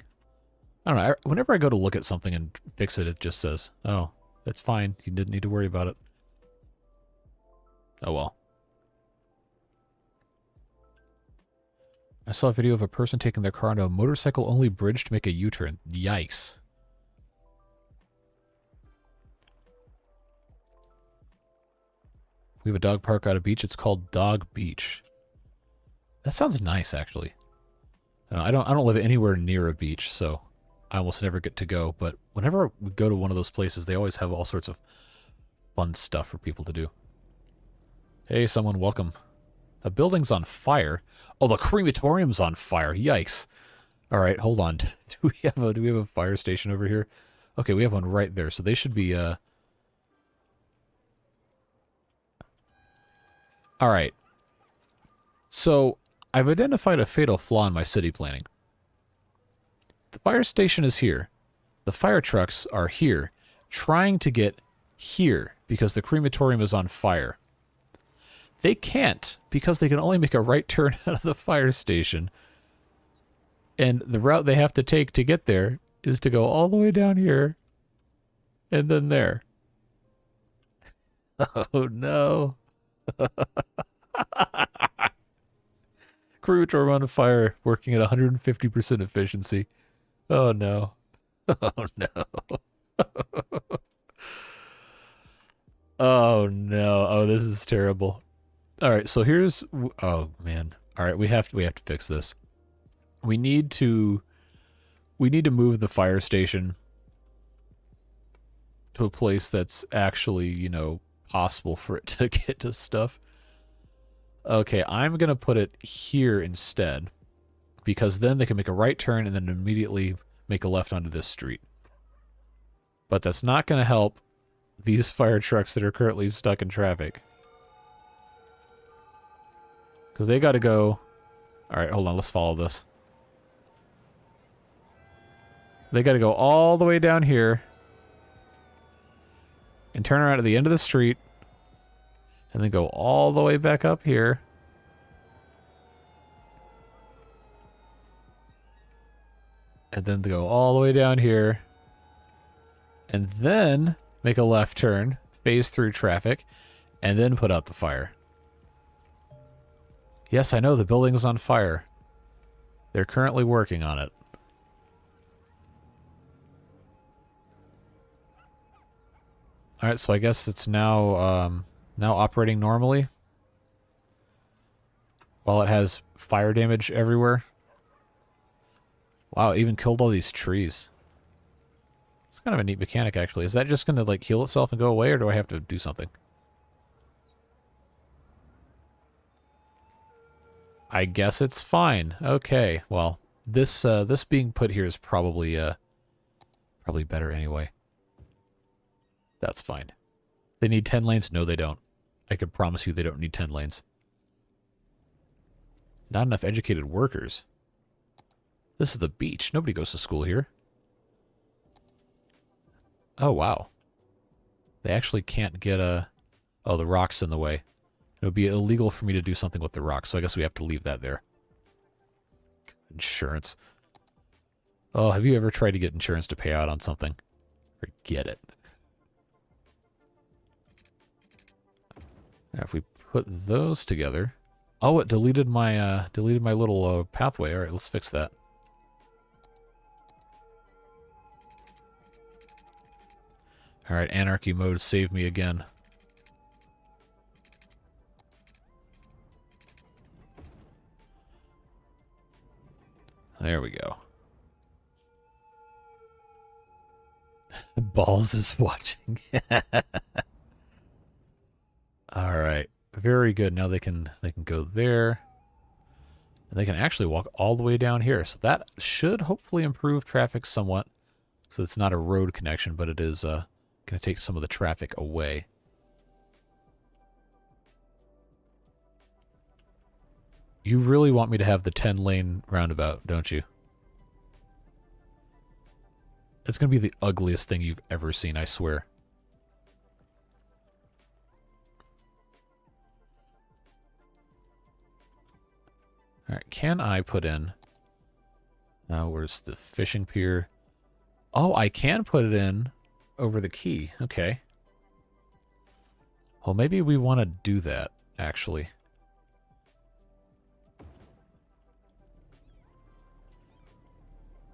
I don't know. Whenever I go to look at something and fix it, it just says, oh, it's fine. You didn't need to worry about it. Oh well. I saw a video of a person taking their car onto a motorcycle-only bridge to make a U-turn. Yikes. We have a dog park at a beach. It's called Dog Beach. That sounds nice, actually. I don't live anywhere near a beach, so I almost never get to go. But whenever we go to one of those places, they always have all sorts of fun stuff for people to do. Hey, someone, welcome. The building's on fire. Oh, the crematorium's on fire. Yikes. All right, hold on. Do we have a fire station over here? Okay, we have one right there. So they should be All right. So I've identified a fatal flaw in my city planning. The fire station is here. The fire trucks are here, trying to get here because the crematorium is on fire. They can't because they can only make a right turn out of the fire station. And the route they have to take to get there is to go all the way down here and then there. Oh no. Crematorium on fire, working at 150% efficiency. Oh no. Oh no. Oh no. Oh, this is terrible. All right, so here's... Oh, man. All right, we have to fix this. We need to move the fire station to a place that's actually, you know, possible for it to get to stuff. Okay, I'm going to put it here instead, because then they can make a right turn and then immediately make a left onto this street. But that's not going to help these fire trucks that are currently stuck in traffic. Because they got to go... Alright, hold on, let's follow this. They got to go all the way down here and turn around at the end of the street and then go all the way back up here. And then go all the way down here. And then make a left turn, phase through traffic, and then put out the fire. Yes, I know the building is on fire. They're currently working on it. Alright, so I guess it's now now operating normally. While it has fire damage everywhere. Wow, it even killed all these trees. It's kind of a neat mechanic, actually. Is that just going to, like, heal itself and go away, or do I have to do something? I guess it's fine. Okay, well, this this being put here is probably better anyway. That's fine. They need 10 lanes? No, they don't. I can promise you they don't need 10 lanes. Not enough educated workers. This is the beach. Nobody goes to school here. Oh, wow. They actually can't get a... Oh, the rock's in the way. It would be illegal for me to do something with the rock, so I guess we have to leave that there. Insurance. Oh, have you ever tried to get insurance to pay out on something? Forget it. Now, if we put those together... Oh, it deleted my little pathway. All right, let's fix that. All right, anarchy mode saved me again. There we go. Balls is watching. All right. Very good. Now they can go there. And they can actually walk all the way down here. So that should hopefully improve traffic somewhat. So it's not a road connection, but it is going to take some of the traffic away. You really want me to have the 10-lane roundabout, don't you? It's going to be the ugliest thing you've ever seen, I swear. Alright, can I put in... where's the fishing pier? Oh, I can put it in over the quay. Okay. Well, maybe we want to do that, actually.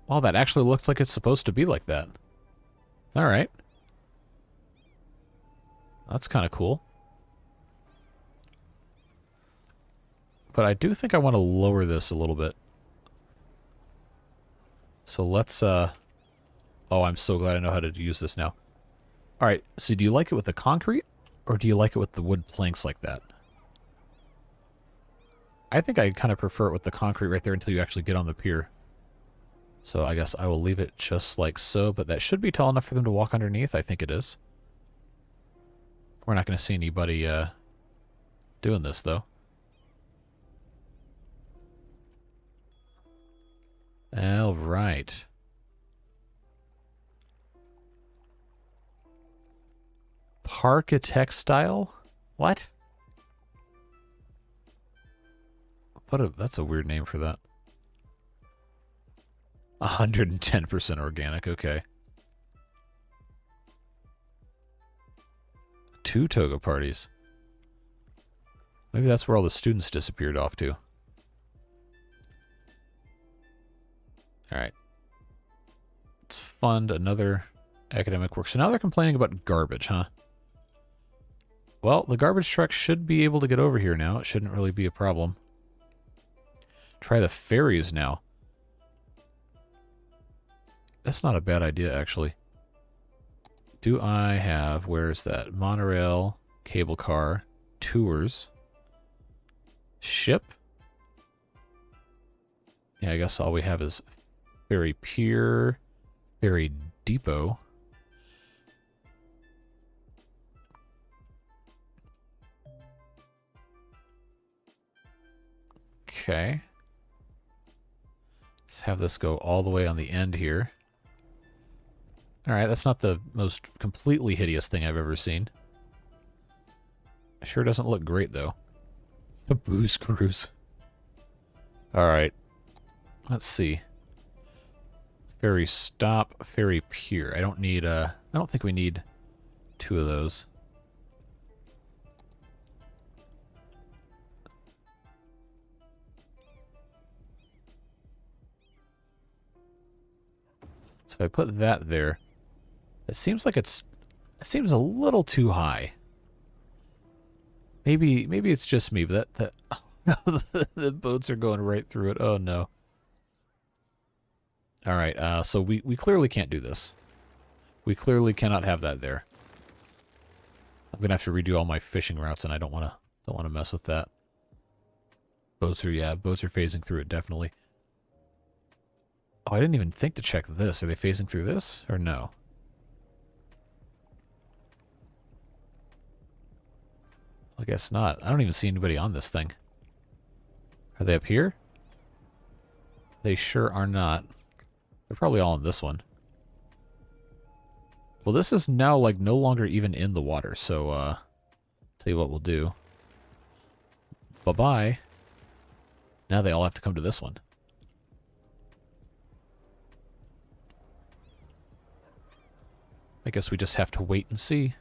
Well, that actually looks like it's supposed to be like that. Alright. That's kind of cool. But I do think I want to lower this a little bit. So let's, Oh, I'm so glad I know how to use this now. Alright, so do you like it with the concrete? Or do you like it with the wood planks like that? I think I kind of prefer it with the concrete right there until you actually get on the pier. So I guess I will leave it just like so, but that should be tall enough for them to walk underneath. I think it is. We're not going to see anybody doing this, though. All right. Parkitect style? What? That's a weird name for that. 110% organic, okay. 2 toga parties. Maybe that's where all the students disappeared off to. Alright. Let's fund another academic work. So now they're complaining about garbage, huh? Well, the garbage truck should be able to get over here now. It shouldn't really be a problem. Try the ferries now. That's not a bad idea, actually. Do I have... Where's that? Monorail, cable car, tours, ship? Yeah, I guess all we have is ferry pier, ferry depot. Okay. Let's have this go all the way on the end here. Alright, that's not the most completely hideous thing I've ever seen. It sure doesn't look great, though. A booze cruise. Alright. Let's see. Ferry stop, ferry pier. I don't need, I don't think we need 2 of those. So if I put that there, it seems like it seems a little too high. Maybe it's just me, but that oh, no, the boats are going right through it. Oh no. All right, so we clearly can't do this. We clearly cannot have that there. I'm gonna have to redo all my fishing routes, and I don't wanna mess with that. Boats are phasing through it definitely. Oh, I didn't even think to check this. Are they phasing through this or no? I guess not. I don't even see anybody on this thing. Are they up here? They sure are not. They're probably all on this one. Well, this is now, like, no longer even in the water, so, tell you what we'll do. Bye-bye. Now they all have to come to this one. I guess we just have to wait and see.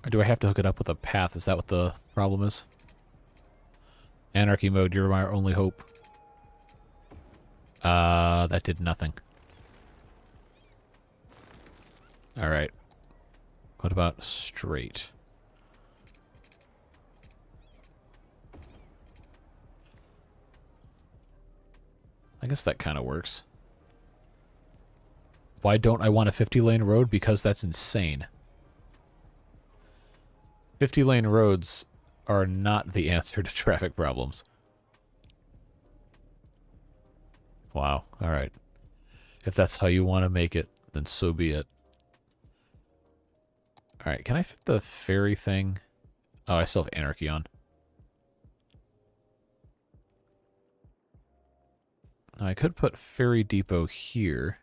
Or do I have to hook it up with a path? Is that what the problem is? Anarchy mode, you're my only hope. That did nothing. Alright. What about straight? I guess that kind of works. Why don't I want a 50-lane road? Because that's insane. 50-lane roads are not the answer to traffic problems. Wow. Alright. If that's how you want to make it, then so be it. Alright, can I fit the ferry thing? Oh, I still have anarchy on. Now I could put ferry depot here.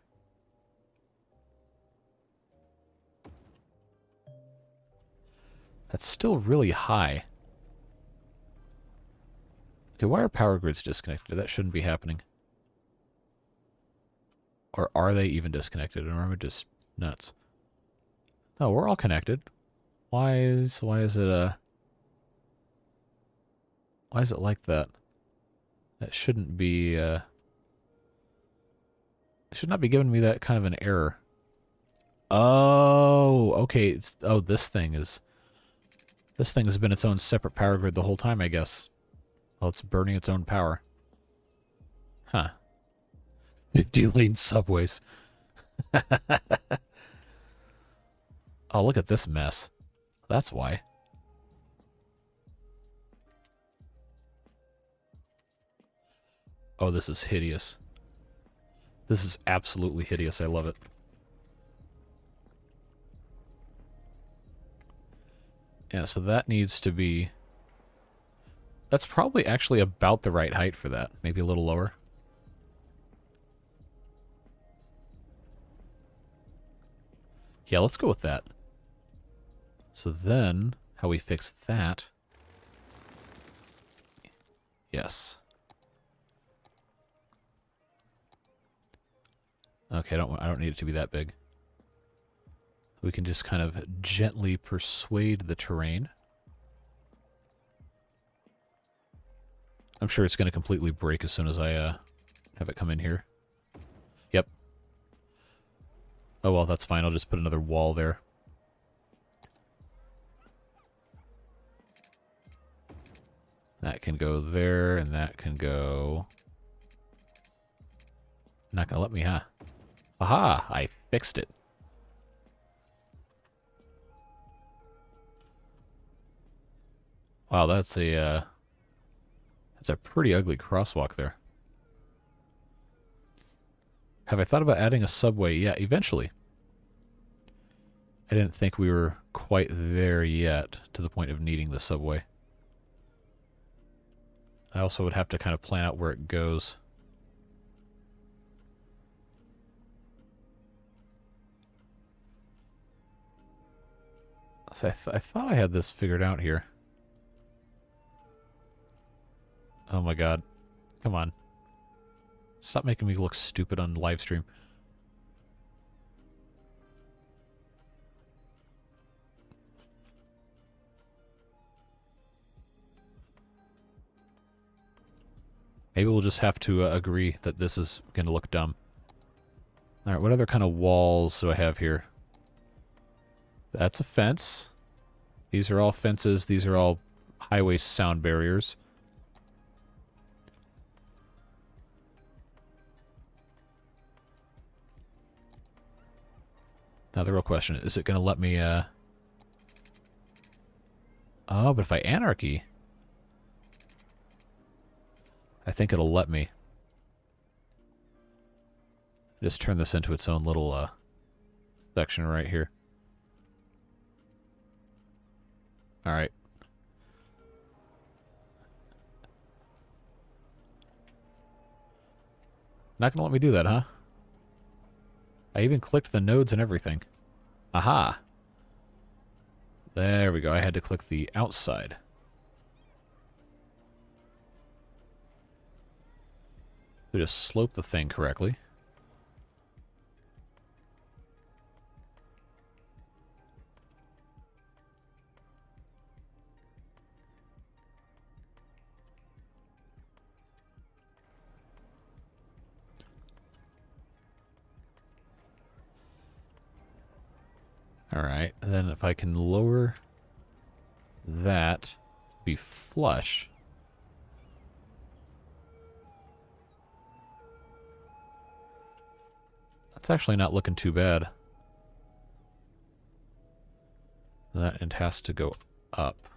That's still really high. Okay, why are power grids disconnected? That shouldn't be happening. Or are they even disconnected? Or am I just nuts? No, we're all connected. Why is it like that? That shouldn't be it should not be giving me that kind of an error. Oh, okay. This thing has been its own separate power grid the whole time, I guess. Well, it's burning its own power. Huh. 50-lane subways. Oh, look at this mess. That's why. Oh, this is hideous. This is absolutely hideous. I love it. Yeah, so that needs to be... That's probably actually about the right height for that. Maybe a little lower. Yeah, let's go with that. So then, how we fix that... Yes. Okay, I don't need it to be that big. We can just kind of gently persuade the terrain. I'm sure it's going to completely break as soon as I have it come in here. Yep. Oh well, that's fine. I'll just put another wall there. That can go there, and that can go... Not gonna let me, huh? Aha! I fixed it. Wow, that's a pretty ugly crosswalk there. Have I thought about adding a subway? Yeah, eventually. I didn't think we were quite there yet, to the point of needing the subway. I also would have to kind of plan out where it goes. So I thought I had this figured out here. Oh my god. Come on. Stop making me look stupid on live stream. Maybe we'll just have to agree that this is going to look dumb. Alright, what other kind of walls do I have here? That's a fence. These are all fences. These are all highway sound barriers. Now the real question is it going to let me, Oh, but if I anarchy... I think it'll let me. Just turn this into its own little, section right here. Alright. Not gonna let me do that, huh? I even clicked the nodes and everything. Aha! There we go. I had to click the outside. So just slope the thing correctly. Alright, and then if I can lower that to be flush. That's actually not looking too bad. That end has to go up.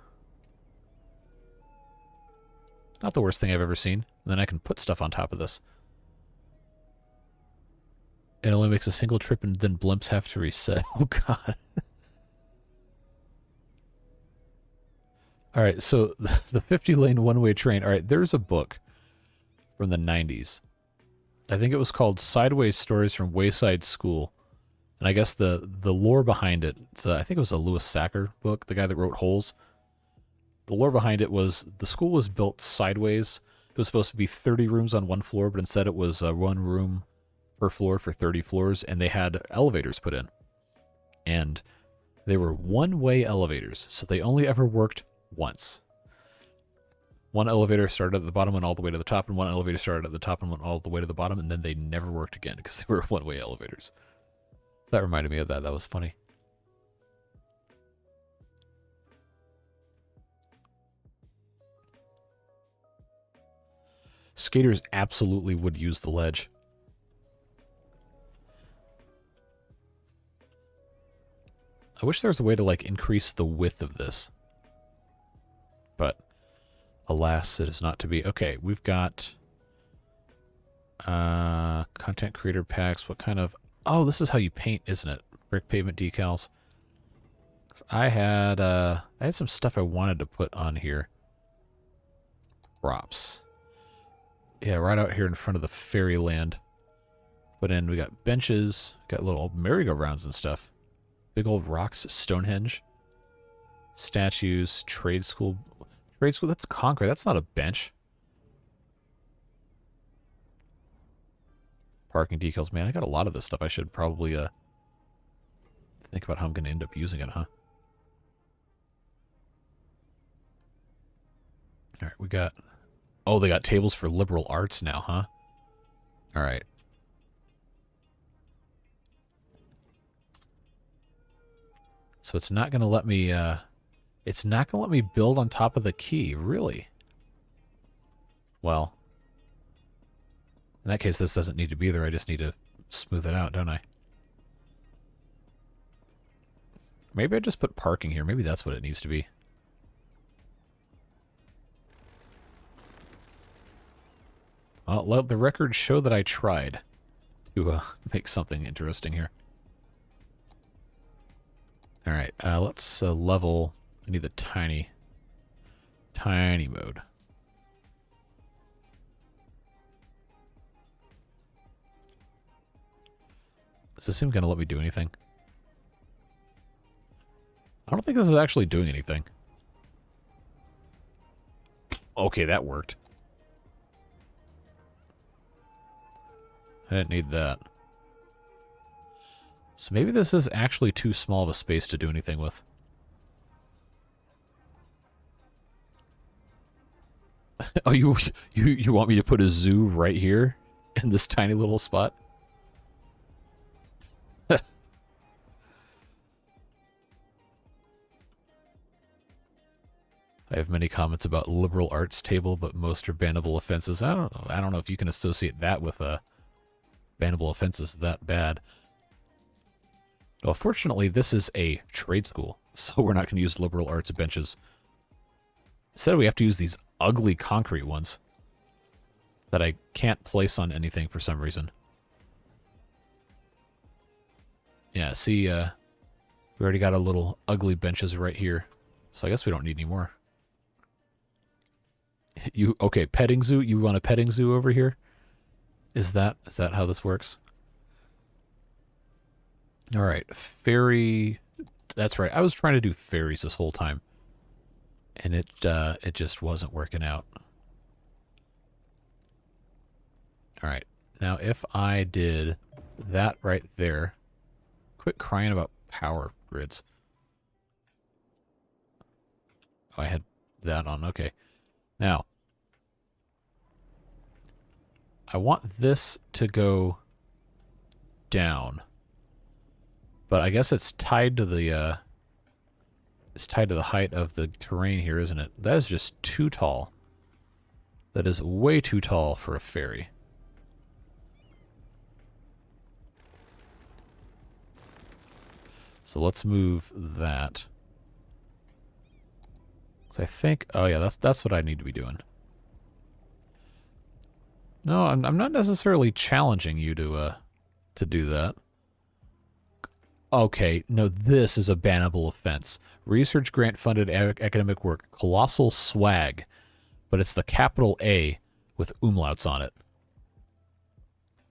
Not the worst thing I've ever seen. And then I can put stuff on top of this. It only makes a single trip and then blimps have to reset. Oh god. Alright, so the 50-lane one-way train. Alright, there's a book from the 90s I think it was called Sideways Stories from Wayside School. And I guess the lore behind it, I think it was a Lewis Sacker book, the guy that wrote Holes. The lore behind it was the school was built sideways. It was supposed to be 30 rooms on one floor, but instead it was one room per floor for 30 floors, and they had elevators put in. And they were one-way elevators, so they only ever worked once. One elevator started at the bottom, went all the way to the top, and one elevator started at the top and went all the way to the bottom, and then they never worked again because they were one-way elevators. That reminded me of that. That was funny. Skaters absolutely would use the ledge. I wish there was a way to, like, increase the width of this. But, alas, it is not to be. Okay, we've got content creator packs. What kind of... Oh, this is how you paint, isn't it? Brick pavement decals. I had some stuff I wanted to put on here. Props. Yeah, right out here in front of the fairyland. But then we got benches, got little merry-go-rounds and stuff. Big old rocks, Stonehenge. Statues, trade school. Trade school, that's concrete. That's not a bench. Parking decals. Man, I got a lot of this stuff. I should probably think about how I'm going to end up using it, huh? All right, we got... Oh, they got tables for liberal arts now, huh? All right. So it's not going to let me, it's not going to let me build on top of the key, really? Well, in that case, this doesn't need to be there. I just need to smooth it out, don't I? Maybe I just put parking here. Maybe that's what it needs to be. Well, let the record show that I tried to make something interesting here. All right, let's level. I need the tiny mode. Is this even going to let me do anything? I don't think this is actually doing anything. Okay, that worked. I didn't need that. So maybe this is actually too small of a space to do anything with. Oh, you want me to put a zoo right here in this tiny little spot? I have many comments about liberal arts table, but most are bannable offenses. I don't know if you can associate that with bannable offenses that bad. Well, fortunately, this is a trade school, so we're not going to use liberal arts benches. Instead, we have to use these ugly concrete ones that I can't place on anything for some reason. Yeah, see, we already got a little ugly benches right here, so I guess we don't need any more. Okay, petting zoo? You want a petting zoo over here? Is that how this works? All right, ferry. That's right. I was trying to do ferries this whole time, and it just wasn't working out. All right, now if I did that right there, quit crying about power grids. Oh, I had that on. Okay, now I want this to go down. But I guess it's tied to the height of the terrain here, isn't it? That is just too tall. That is way too tall for a ferry. So let's move that. So I think, oh yeah, that's what I need to be doing. No, I'm not necessarily challenging you to do that. Okay, no, this is a bannable offense. Research grant-funded academic work. Colossal swag. But it's the capital A with umlauts on it.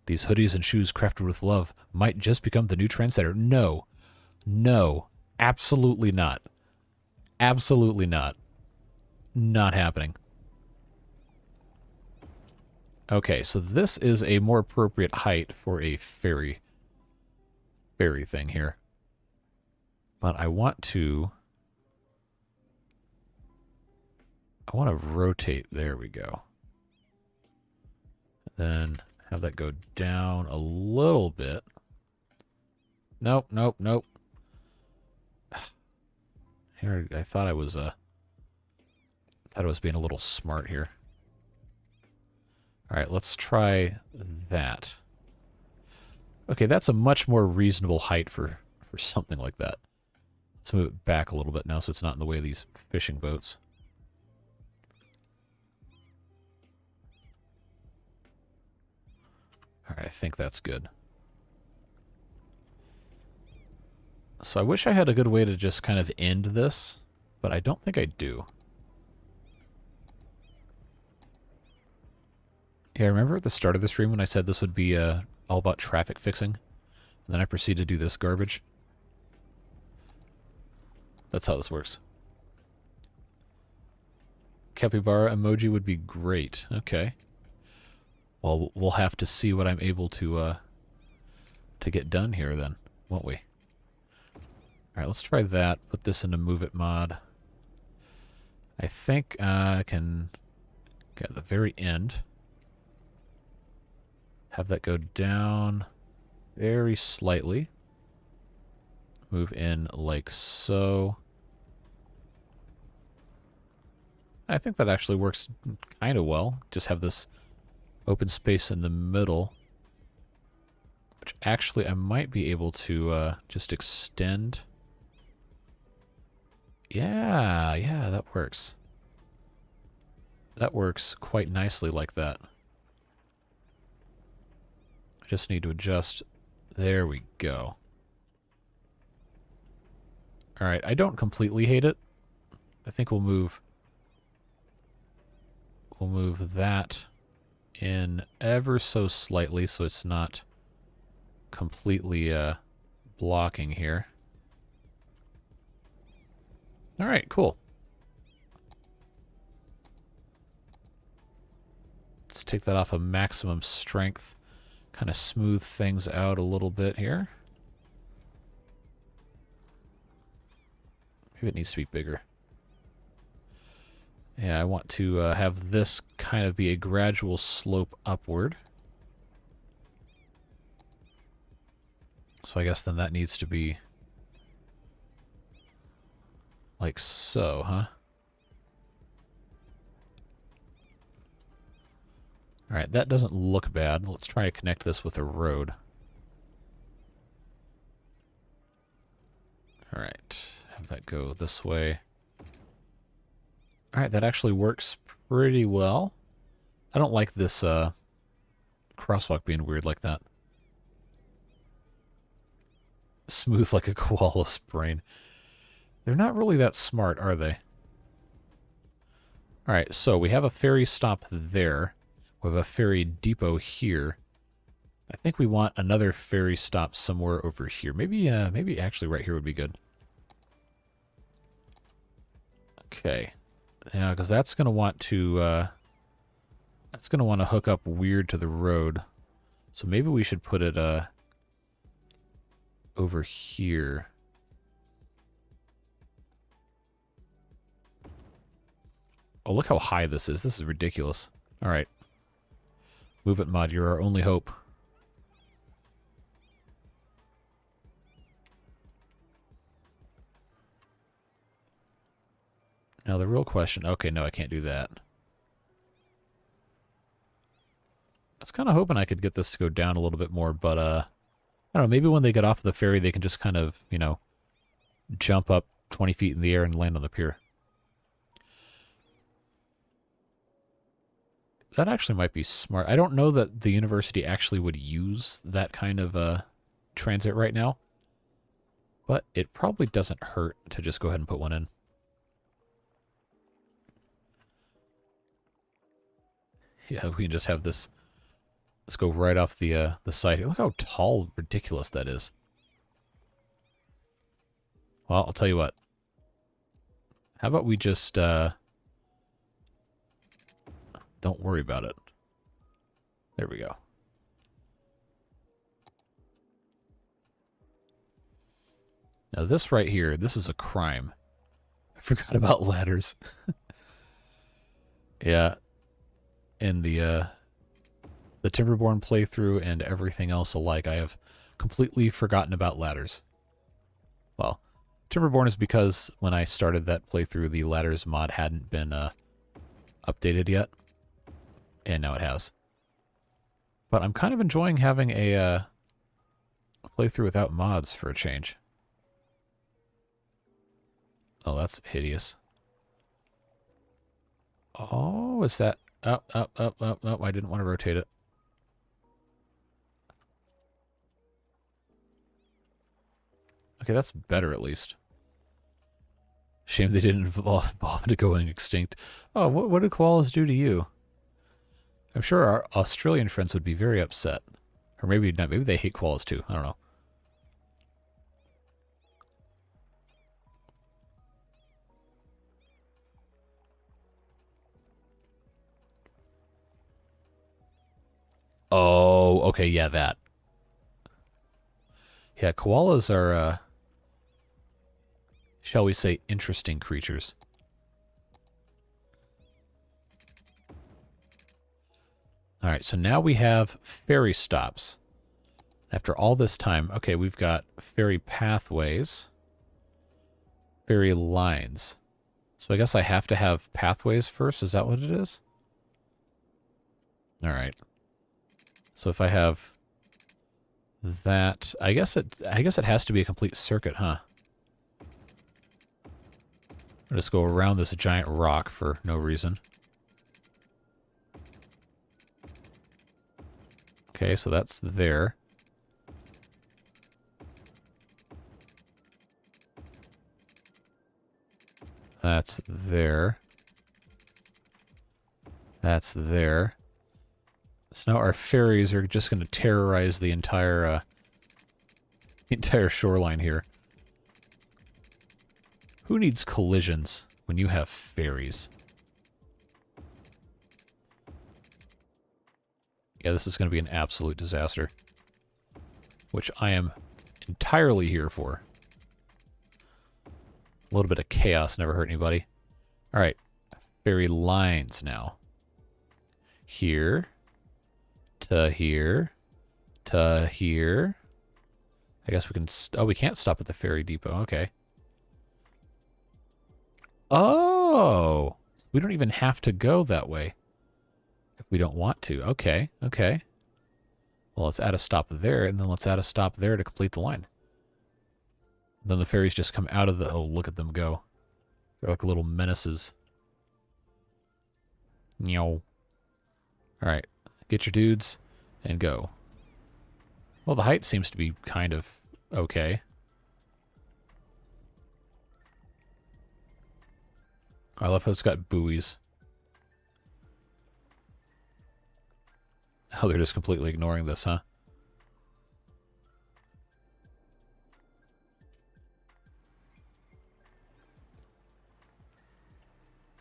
These hoodies and shoes crafted with love might just become the new trendsetter. No. No. Absolutely not. Absolutely not. Not happening. Okay, so this is a more appropriate height for a fairy thing here. But I want to rotate. There we go. Then have that go down a little bit. Nope, nope, nope. Here, I thought I was being a little smart here. All right, let's try that. Okay, that's a much more reasonable height for something like that. Let's move it back a little bit now so it's not in the way of these fishing boats. All right, I think that's good. So I wish I had a good way to just kind of end this, but I don't think I do. Yeah, remember at the start of the stream when I said this would be all about traffic fixing? And then I proceed to do this garbage? That's how this works. Capybara emoji would be great. Okay. Well, we'll have to see what I'm able to get done here then, won't we? Alright, let's try that. Put this into Move It mod. I think I can get at the very end. Have that go down very slightly. Move in like so. I think that actually works kind of well. Just have this open space in the middle. Which actually I might be able to just extend. Yeah, that works. That works quite nicely like that. I just need to adjust. There we go. Alright, I don't completely hate it. I think we'll move that in ever so slightly so it's not completely blocking here. Alright, cool. Let's take that off of maximum strength. Kind of smooth things out a little bit here. Maybe it needs to be bigger. Yeah, I want to have this kind of be a gradual slope upward. So I guess then that needs to be like so, huh? Alright, that doesn't look bad. Let's try to connect this with a road. Alright, have that go this way. Alright, that actually works pretty well. I don't like this crosswalk being weird like that. Smooth like a koala's brain. They're not really that smart, are they? Alright, so we have a ferry stop there. We have a ferry depot here. I think we want another ferry stop somewhere over here. Maybe actually right here would be good. Okay. Yeah, because that's going to want to hook up weird to the road. So maybe we should put it over here. Oh, look how high this is. This is ridiculous. All right. Move it, mod. You're our only hope. Now the real question... Okay, no, I can't do that. I was kind of hoping I could get this to go down a little bit more, but, I don't know, maybe when they get off the ferry, they can just kind of, you know, jump up 20 feet in the air and land on the pier. That actually might be smart. I don't know that the university actually would use that kind of transit right now, but it probably doesn't hurt to just go ahead and put one in. Yeah, we can just have this Let's go right off the side here. Look how tall, ridiculous that is. Well, I'll tell you what. How about we just, don't worry about it. There we go. Now this right here, this is a crime. I forgot about ladders. Yeah. In the Timberborn playthrough and everything else alike, I have completely forgotten about ladders. Well, Timberborn is because when I started that playthrough, the ladders mod hadn't been updated yet. And now it has. But I'm kind of enjoying having a playthrough without mods for a change. Oh, that's hideous. Oh, is that... Up, up, up, up, up. I didn't want to rotate it. Okay, that's better at least. Shame they didn't evolve into going extinct. Oh, what do koalas do to you? I'm sure our Australian friends would be very upset. Or maybe not. Maybe they hate koalas too. I don't know. Oh, okay, yeah, that. Yeah, koalas are, shall we say, interesting creatures. Alright, so now we have ferry stops. After all this time, okay, we've got ferry pathways, ferry lines. So I guess I have to have pathways first, is that what it is? Alright. So if I have that, I guess it has to be a complete circuit, huh? I'll just go around this giant rock for no reason. Okay, so that's there. That's there. That's there. So now our ferries are just going to terrorize the entire shoreline here. Who needs collisions when you have ferries? Yeah, this is going to be an absolute disaster. Which I am entirely here for. A little bit of chaos never hurt anybody. Alright, ferry lines now. Here. To here. To here. I guess we can... oh, we can't stop at the ferry depot. Okay. Oh! We don't even have to go that way. If we don't want to. Okay, okay. Well, let's add a stop there, and then let's add a stop there to complete the line. Then the ferries just come out of the... oh, look at them go. They're like little menaces. Meow. Alright. Get your dudes and go. Well, the height seems to be kind of okay. I love how it's got buoys. Oh, they're just completely ignoring this, huh?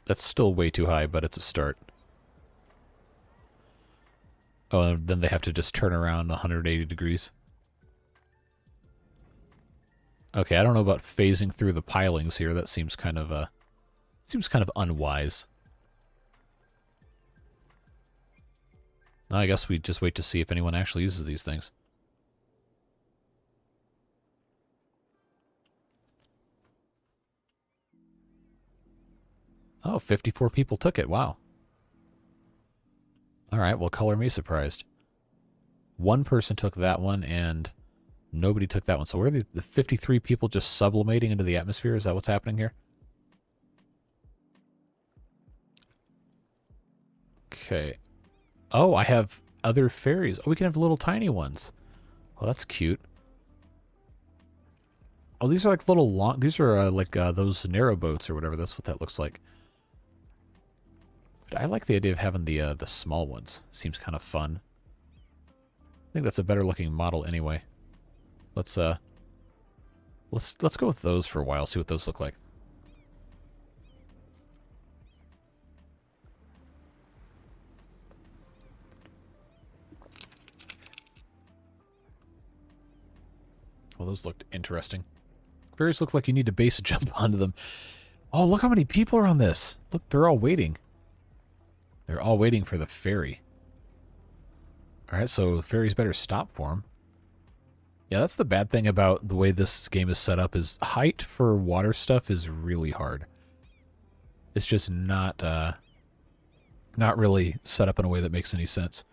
That's still way too high, but it's a start. Oh, and then they have to just turn around 180 degrees. Okay, I don't know about phasing through the pilings here. That seems kind of unwise. I guess we just wait to see if anyone actually uses these things. Oh, 54 people took it. Wow. Alright, well, color me surprised. One person took that one, and nobody took that one. So where are the 53 people just sublimating into the atmosphere? Is that what's happening here? Okay. Oh, I have other ferries. Oh, we can have little tiny ones. Oh, that's cute. Oh, these are like little long... these are like those narrow boats or whatever. That's what that looks like. But I like the idea of having the small ones. Seems kind of fun. think that's a better looking model anyway. Let's go with those for a while, see what those look like. Well, those looked interesting. Ferries look like you need to base jump onto them. Oh, look how many people are on this. Look, they're all waiting. They're all waiting for the ferry. Alright, so the ferries better stop for them. Yeah, that's the bad thing about the way this game is set up, is height for water stuff is really hard. It's just not really set up in a way that makes any sense.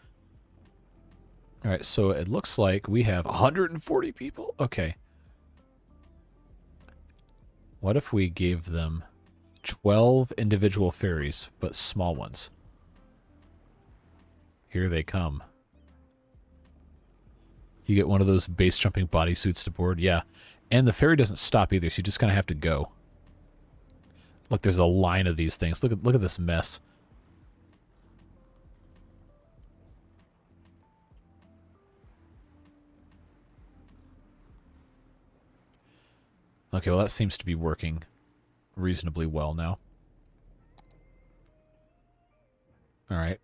Alright, so it looks like we have 140 people? Okay. What if we gave them 12 individual ferries, but small ones? Here they come. You get one of those base jumping bodysuits to board. Yeah. And the ferry doesn't stop either, so you just kind of have to go. Look, there's a line of these things. Look at this mess. Okay, well that seems to be working reasonably well now. Alright.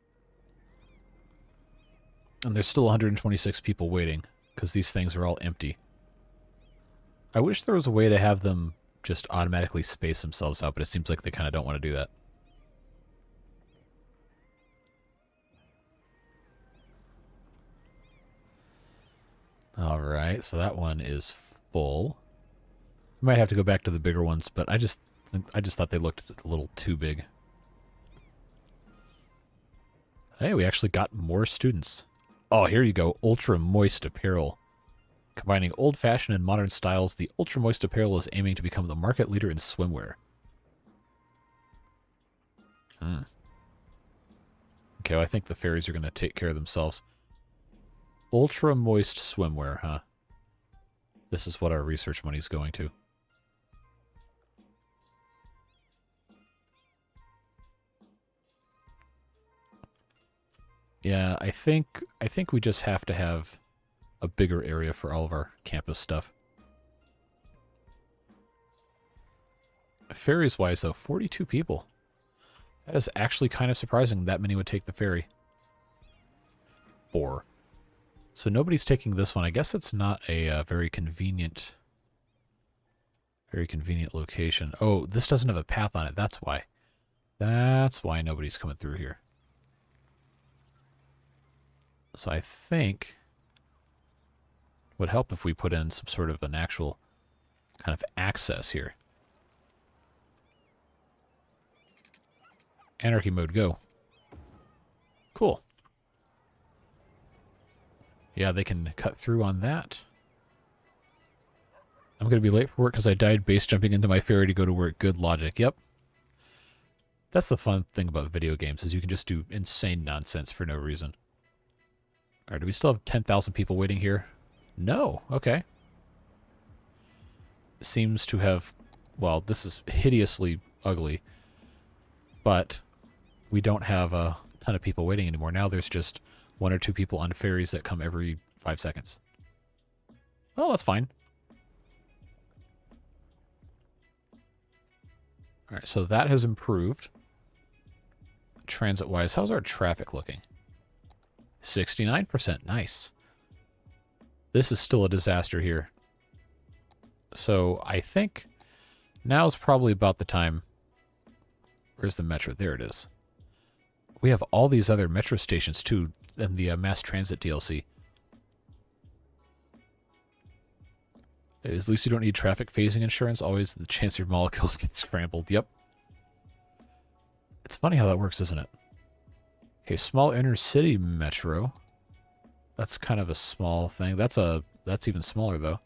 And there's still 126 people waiting, because these things are all empty. I wish there was a way to have them just automatically space themselves out, but it seems like they kind of don't want to do that. Alright, so that one is full. We might have to go back to the bigger ones, but I just thought they looked a little too big. Hey, we actually got more students. Oh, here you go. Ultra moist apparel. Combining old-fashioned and modern styles, the ultra moist apparel is aiming to become the market leader in swimwear. Okay, well, I think the fairies are going to take care of themselves. Ultra moist swimwear, huh? This is what our research money is going to. Yeah, I think we just have to have a bigger area for all of our campus stuff. Ferries-wise, though, 42 people. That is actually kind of surprising that many would take the ferry. 4. So nobody's taking this one. I guess it's not a very convenient location. Oh, this doesn't have a path on it. That's why. That's why nobody's coming through here. So I think it would help if we put in some sort of an actual kind of access here. Anarchy mode, go. Cool. Yeah, they can cut through on that. I'm going to be late for work because I died base jumping into my ferry to go to work. Good logic. Yep. That's the fun thing about video games, is you can just do insane nonsense for no reason. Alright, do we still have 10,000 people waiting here? No. Okay. Seems to have... Well, this is hideously ugly. But we don't have a ton of people waiting anymore. Now there's just 1 or 2 people on ferries that come every 5 seconds. Well, that's fine. Alright, so that has improved. Transit-wise, how's our traffic looking? 69%. Nice. This is still a disaster here. So I think now's probably about the time. Where's the metro? There it is. We have all these other metro stations too in the mass transit DLC. At least you don't need traffic phasing insurance. Always the chance your molecules get scrambled. Yep. It's funny how that works, isn't it? Okay, small inner city metro. That's kind of a small thing. That's even smaller though.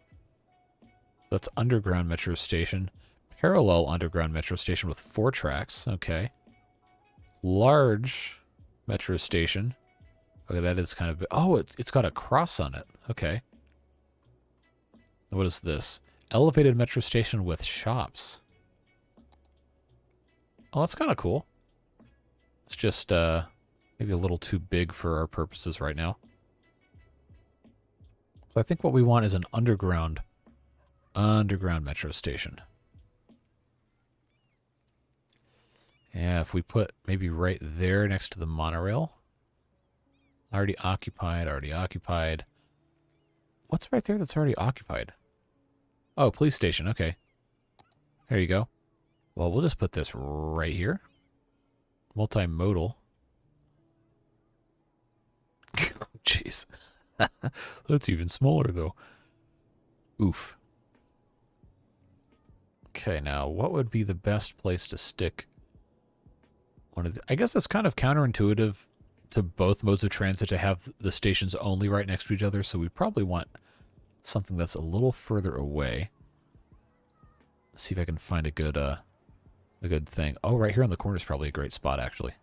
That's underground metro station. Parallel underground metro station with 4 tracks. Okay. Large metro station. Okay, that is kind of... Oh, it's got a cross on it. Okay. What is this? Elevated metro station with shops. Oh, that's kind of cool. It's just maybe a little too big for our purposes right now. So I think what we want is an underground metro station. Yeah, if we put maybe right there next to the monorail. Already occupied, already occupied. What's right there that's already occupied? Oh, police station, okay. There you go. Well, we'll just put this right here. Multimodal. Jeez. That's even smaller, though. Oof. Okay, now, what would be the best place to stick one of the... I guess that's kind of counterintuitive to both modes of transit to have the stations only right next to each other, so we probably want something that's a little further away. Let's see if I can find a good thing. Oh, right here on the corner is probably a great spot, actually.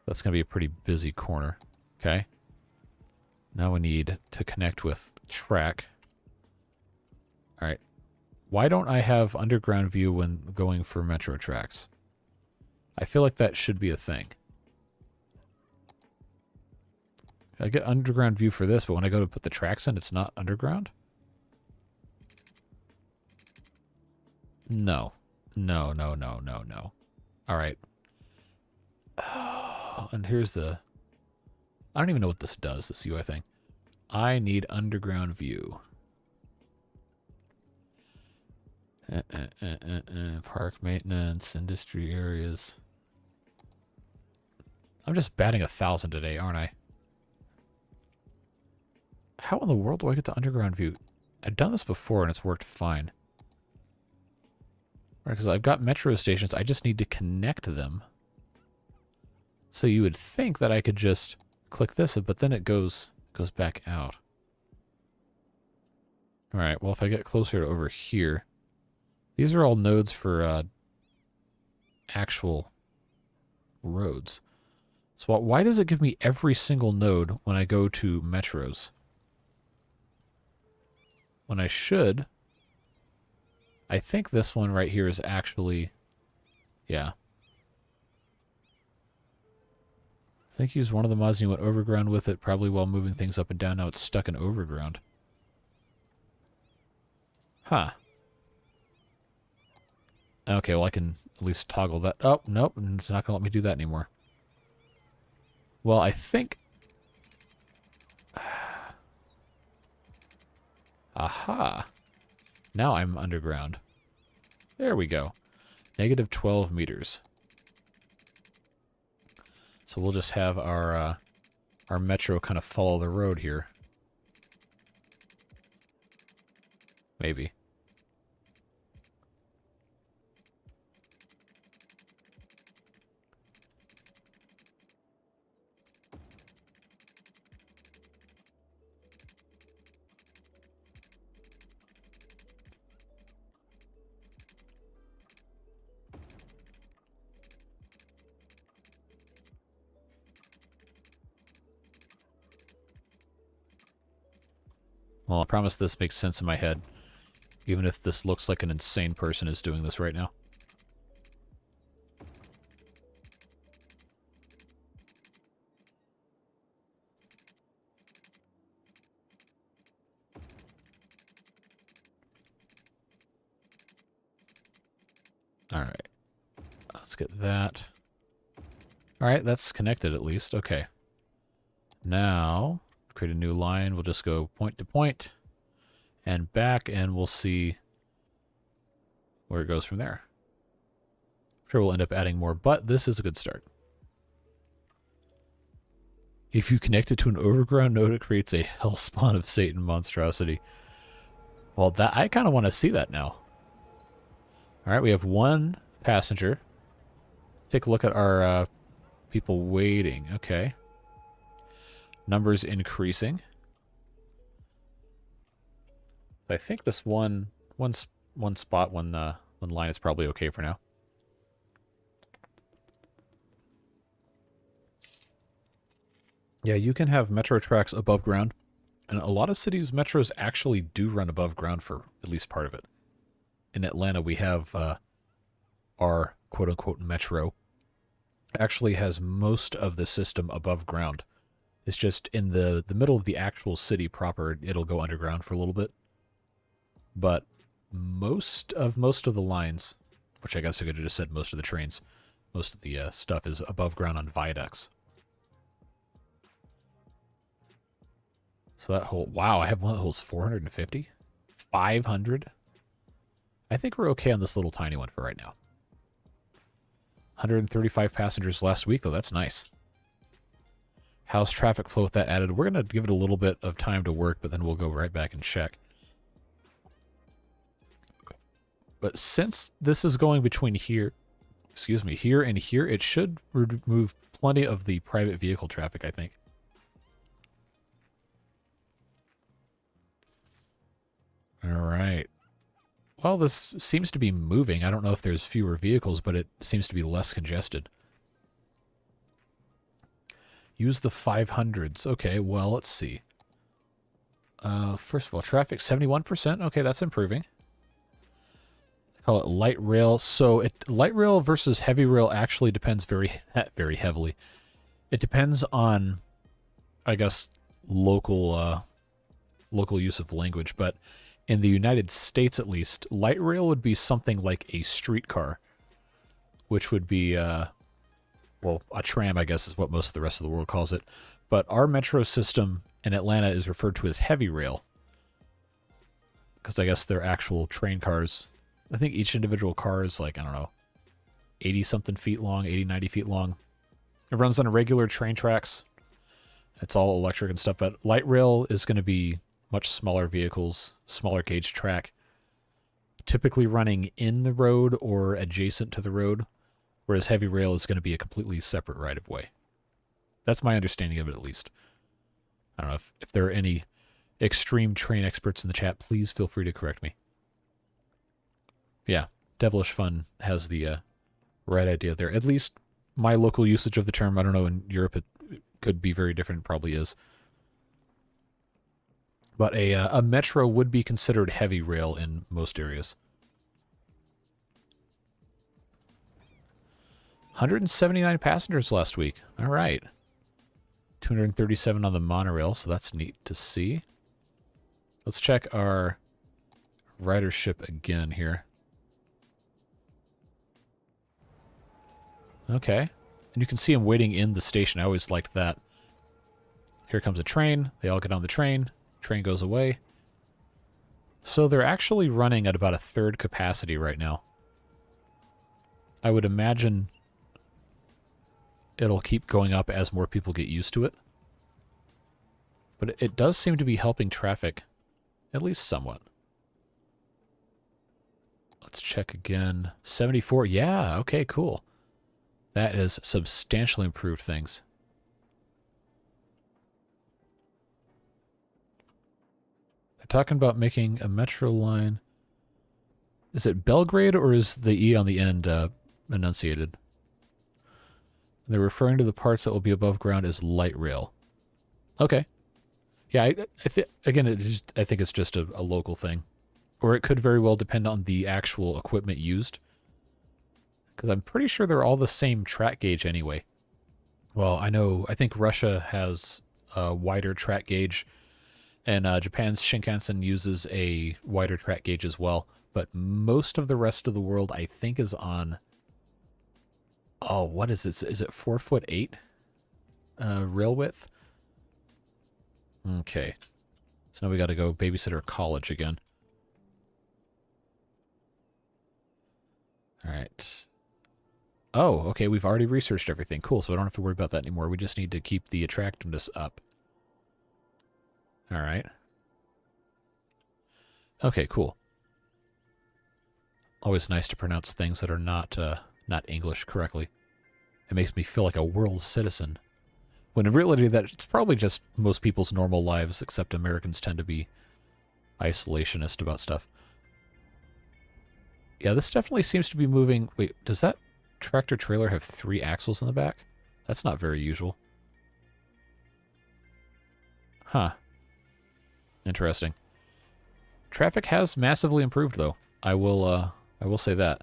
That's going to be a pretty busy corner. Okay. Now we need to connect with track. All right. Why don't I have underground view when going for metro tracks? I feel like that should be a thing. I get underground view for this, but when I go to put the tracks in, it's not underground? No. No, no, no, no, no. All right. Oh, and here's the... I don't even know what this does, this UI thing. I need underground view. Park maintenance, industry areas. I'm just batting 1,000 today, aren't I? How in the world do I get the underground view? I've done this before and it's worked fine. Right, because I've got metro stations, I just need to connect them. So you would think that I could just click this, but then it goes back out. Alright, well if I get closer to over here, these are all nodes for actual roads. So why does it give me every single node when I go to metros? When I should... I think this one right here is actually... Yeah. I think he used one of the mods and he went overground with it, probably while moving things up and down. Now it's stuck in overground. Huh. Okay, well I can at least toggle that. Oh, nope, it's not going to let me do that anymore. Well, I think... Aha. Now I'm underground. There we go. Negative 12 meters. So we'll just have our metro kind of follow the road here. Maybe. Well, I promise this makes sense in my head, even if this looks like an insane person is doing this right now. Alright. Let's get that. Alright, that's connected at least. Okay. Now... create a new line. We'll just go point to point and back, and we'll see where it goes from there. I'm sure we'll end up adding more, but this is a good start. If you connect it to an overground node, it creates a hellspawn of Satan monstrosity. Well, that I kind of want to see that now. All right, we have one passenger. Take a look at our people waiting. Okay. Numbers increasing. I think this one spot, one line is probably okay for now. Yeah, you can have metro tracks above ground, and a lot of cities' metros actually do run above ground for at least part of it. In Atlanta, we have our quote-unquote metro actually has most of the system above ground. It's just in the middle of the actual city proper, it'll go underground for a little bit. But most of the lines, which I guess I could have just said most of the trains, most of the stuff is above ground on viaducts. So that whole, wow, I have one that holds 450? 500? I think we're okay on this little tiny one for right now. 135 passengers last week, though. That's nice. How's traffic flow with that added? We're going to give it a little bit of time to work, but then we'll go right back and check. But since this is going between here, excuse me, here and here, it should remove plenty of the private vehicle traffic, I think. All right. Well, this seems to be moving. I don't know if there's fewer vehicles, but it seems to be less congested. Use the 500s. Okay, well, let's see. First of all, traffic 71%. Okay, that's improving. They call it light rail. So light rail versus heavy rail actually depends very heavily. It depends on, I guess, local use of language, but in the United States, at least, light rail would be something like a streetcar, which would be, well, a tram, I guess, is what most of the rest of the world calls it. But our metro system in Atlanta is referred to as heavy rail, because I guess they're actual train cars. I think each individual car is like, I don't know, 80-something feet long, 80, 90 feet long. It runs on regular train tracks. It's all electric and stuff, but light rail is going to be much smaller vehicles, smaller gauge track, typically running in the road or adjacent to the road, whereas heavy rail is going to be a completely separate right-of-way. That's my understanding of it, at least. I don't know if there are any extreme train experts in the chat. Please feel free to correct me. Yeah, Devilish Fun has the right idea there. At least my local usage of the term. I don't know, in Europe it could be very different. It probably is. But a metro would be considered heavy rail in most areas. 179 passengers last week. All right. 237 on the monorail, so that's neat to see. Let's check our ridership again here. Okay. And you can see them waiting in the station. I always liked that. Here comes a train. They all get on the train. Train goes away. So they're actually running at about a third capacity right now. I would imagine it'll keep going up as more people get used to it. But it does seem to be helping traffic, at least somewhat. Let's check again. 74. Yeah, okay, cool. That has substantially improved things. They're talking about making a metro line. Is it Belgrade or is the E on the end enunciated? They're referring to the parts that will be above ground as light rail. Okay. Yeah, again, I think it's just a local thing. Or it could very well depend on the actual equipment used. Because I'm pretty sure they're all the same track gauge anyway. Well, I think Russia has a wider track gauge. And Japan's Shinkansen uses a wider track gauge as well. But most of the rest of the world, I think, is on... Oh, what is this? Is it 4'8" rail width? Okay. So now we got to go babysitter college again. All right. Oh, okay. We've already researched everything. Cool. So I don't have to worry about that anymore. We just need to keep the attractiveness up. All right. Okay, cool. Always nice to pronounce things that are not English correctly. It makes me feel like a world citizen. When in reality, it's probably just most people's normal lives, except Americans tend to be isolationist about stuff. Yeah, this definitely seems to be moving... Wait, does that tractor trailer have 3 axles in the back? That's not very usual. Huh. Interesting. Traffic has massively improved, though. I will say that.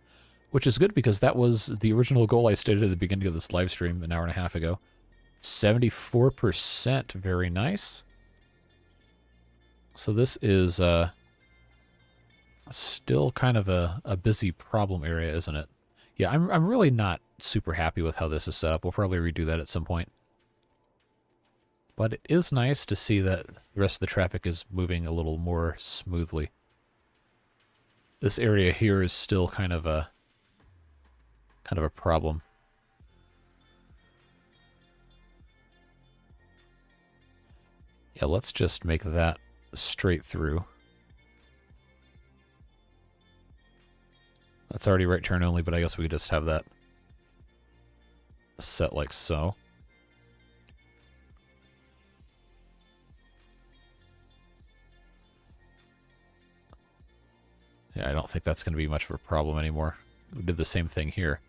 Which is good, because that was the original goal I stated at the beginning of this live stream an hour and a half ago. 74%. Very nice. So this is still kind of a busy problem area, isn't it? Yeah, I'm really not super happy with how this is set up. We'll probably redo that at some point. But it is nice to see that the rest of the traffic is moving a little more smoothly. This area here is still kind of a problem. Yeah, let's just make that straight through. That's already right turn only, but I guess we could just have that set like so. Yeah, I don't think that's going to be much of a problem anymore. We did the same thing here.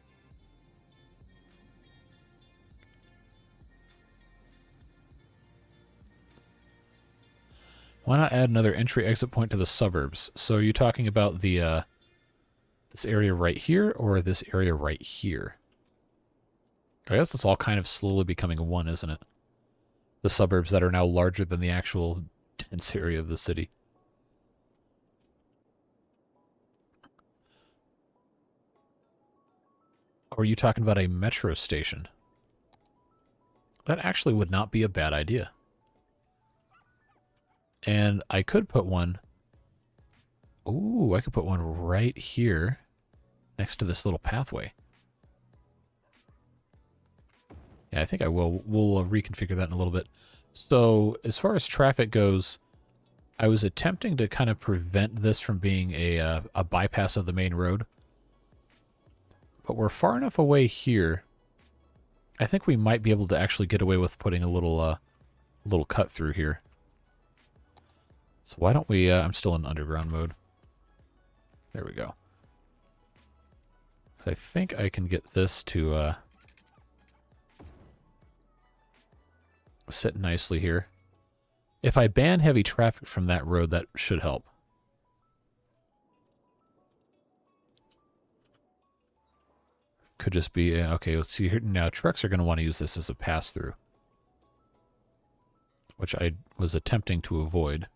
Why not add another entry-exit point to the suburbs? So are you talking about the this area right here or this area right here? I guess it's all kind of slowly becoming one, isn't it? The suburbs that are now larger than the actual dense area of the city. Or are you talking about a metro station? That actually would not be a bad idea. And I could put one... Ooh, I could put one right here next to this little pathway. Yeah, I think I will. We'll reconfigure that in a little bit. So, as far as traffic goes, I was attempting to kind of prevent this from being a bypass of the main road. But we're far enough away here. I think we might be able to actually get away with putting a little cut through here. So why don't we... I'm still in underground mode. There we go. So I think I can get this to sit nicely here. If I ban heavy traffic from that road, that should help. Could just be... okay, let's see here. Now, trucks are going to want to use this as a pass-through, which I was attempting to avoid.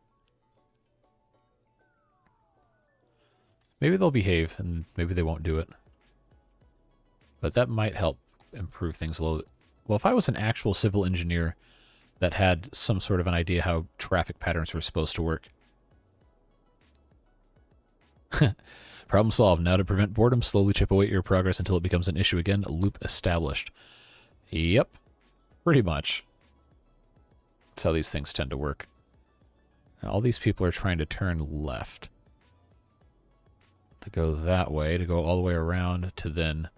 Maybe they'll behave, and maybe they won't do it. But that might help improve things a little bit. Well, if I was an actual civil engineer that had some sort of an idea how traffic patterns were supposed to work. Problem solved. Now to prevent boredom, slowly chip away at your progress until it becomes an issue again. Loop established. Yep. Pretty much. That's how these things tend to work. Now, all these people are trying to turn left. To go that way, to go all the way around, to then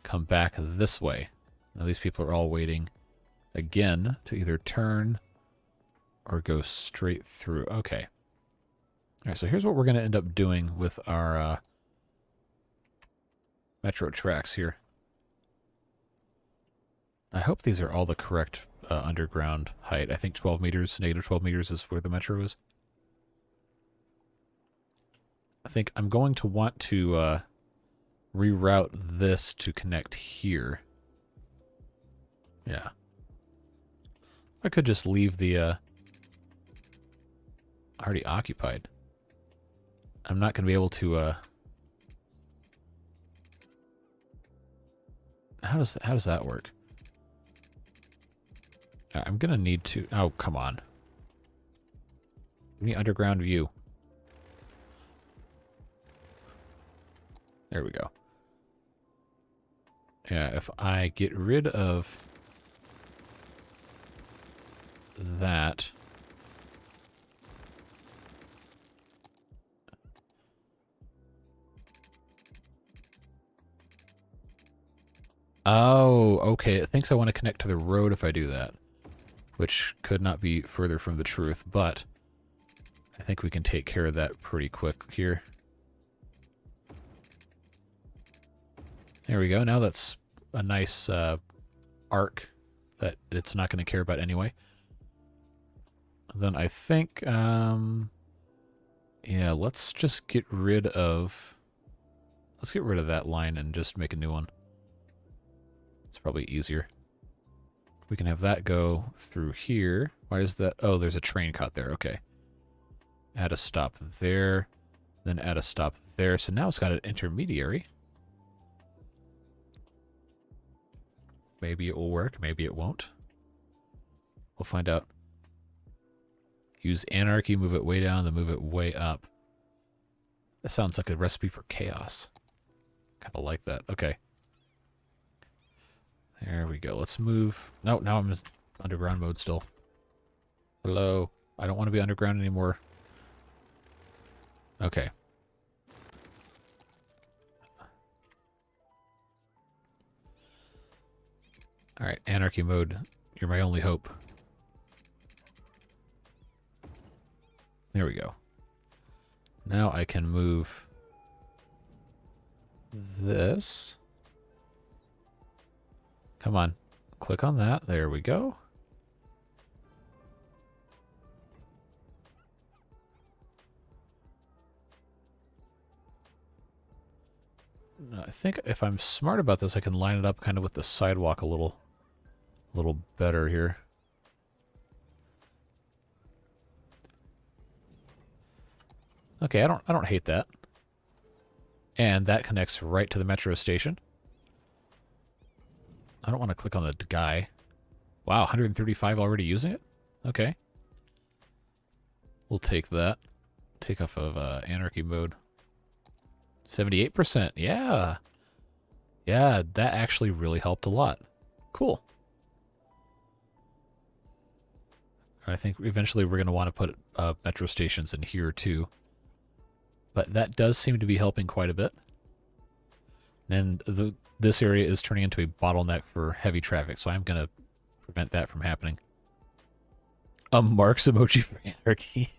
come back this way. Now these people are all waiting again to either turn or go straight through. Okay. Alright, so here's what we're going to end up doing with our metro tracks here. I hope these are all the correct underground height. I think 12 meters, negative 12 meters is where the metro is. I think I'm going to want to reroute this to connect here. Yeah. I could just leave the already occupied. I'm not going to be able to how does that work? I'm going to need to... Oh, come on. Give me underground view. There we go. Yeah, if I get rid of that... Oh, okay. It thinks I want to connect to the road if I do that, which could not be further from the truth, but I think we can take care of that pretty quick here. There we go. Now that's a nice arc that it's not going to care about anyway. Then I think, yeah, let's just get rid of... Let's get rid of that line and just make a new one. It's probably easier. We can have that go through here. Why is that? Oh, there's a train cut there. Okay. Add a stop there. Then add a stop there. So now it's got an intermediary. Maybe it will work. Maybe it won't. We'll find out. Use anarchy, move it way down, then move it way up. That sounds like a recipe for chaos. Kind of like that. Okay. There we go. Let's move. No, now I'm in underground mode still. Hello. I don't want to be underground anymore. Okay. Alright, anarchy mode. You're my only hope. There we go. Now I can move this. Come on. Click on that. There we go. I think if I'm smart about this, I can line it up kind of with the sidewalk a little better here. Okay, I don't hate that. And that connects right to the metro station. I don't want to click on the guy. Wow, 135 already using it? Okay. We'll take that. Take off of anarchy mode. 78%. Yeah. Yeah, that actually really helped a lot. Cool. I think eventually we're going to want to put metro stations in here too. But that does seem to be helping quite a bit. And this area is turning into a bottleneck for heavy traffic, so I'm going to prevent that from happening. A Marx emoji for anarchy.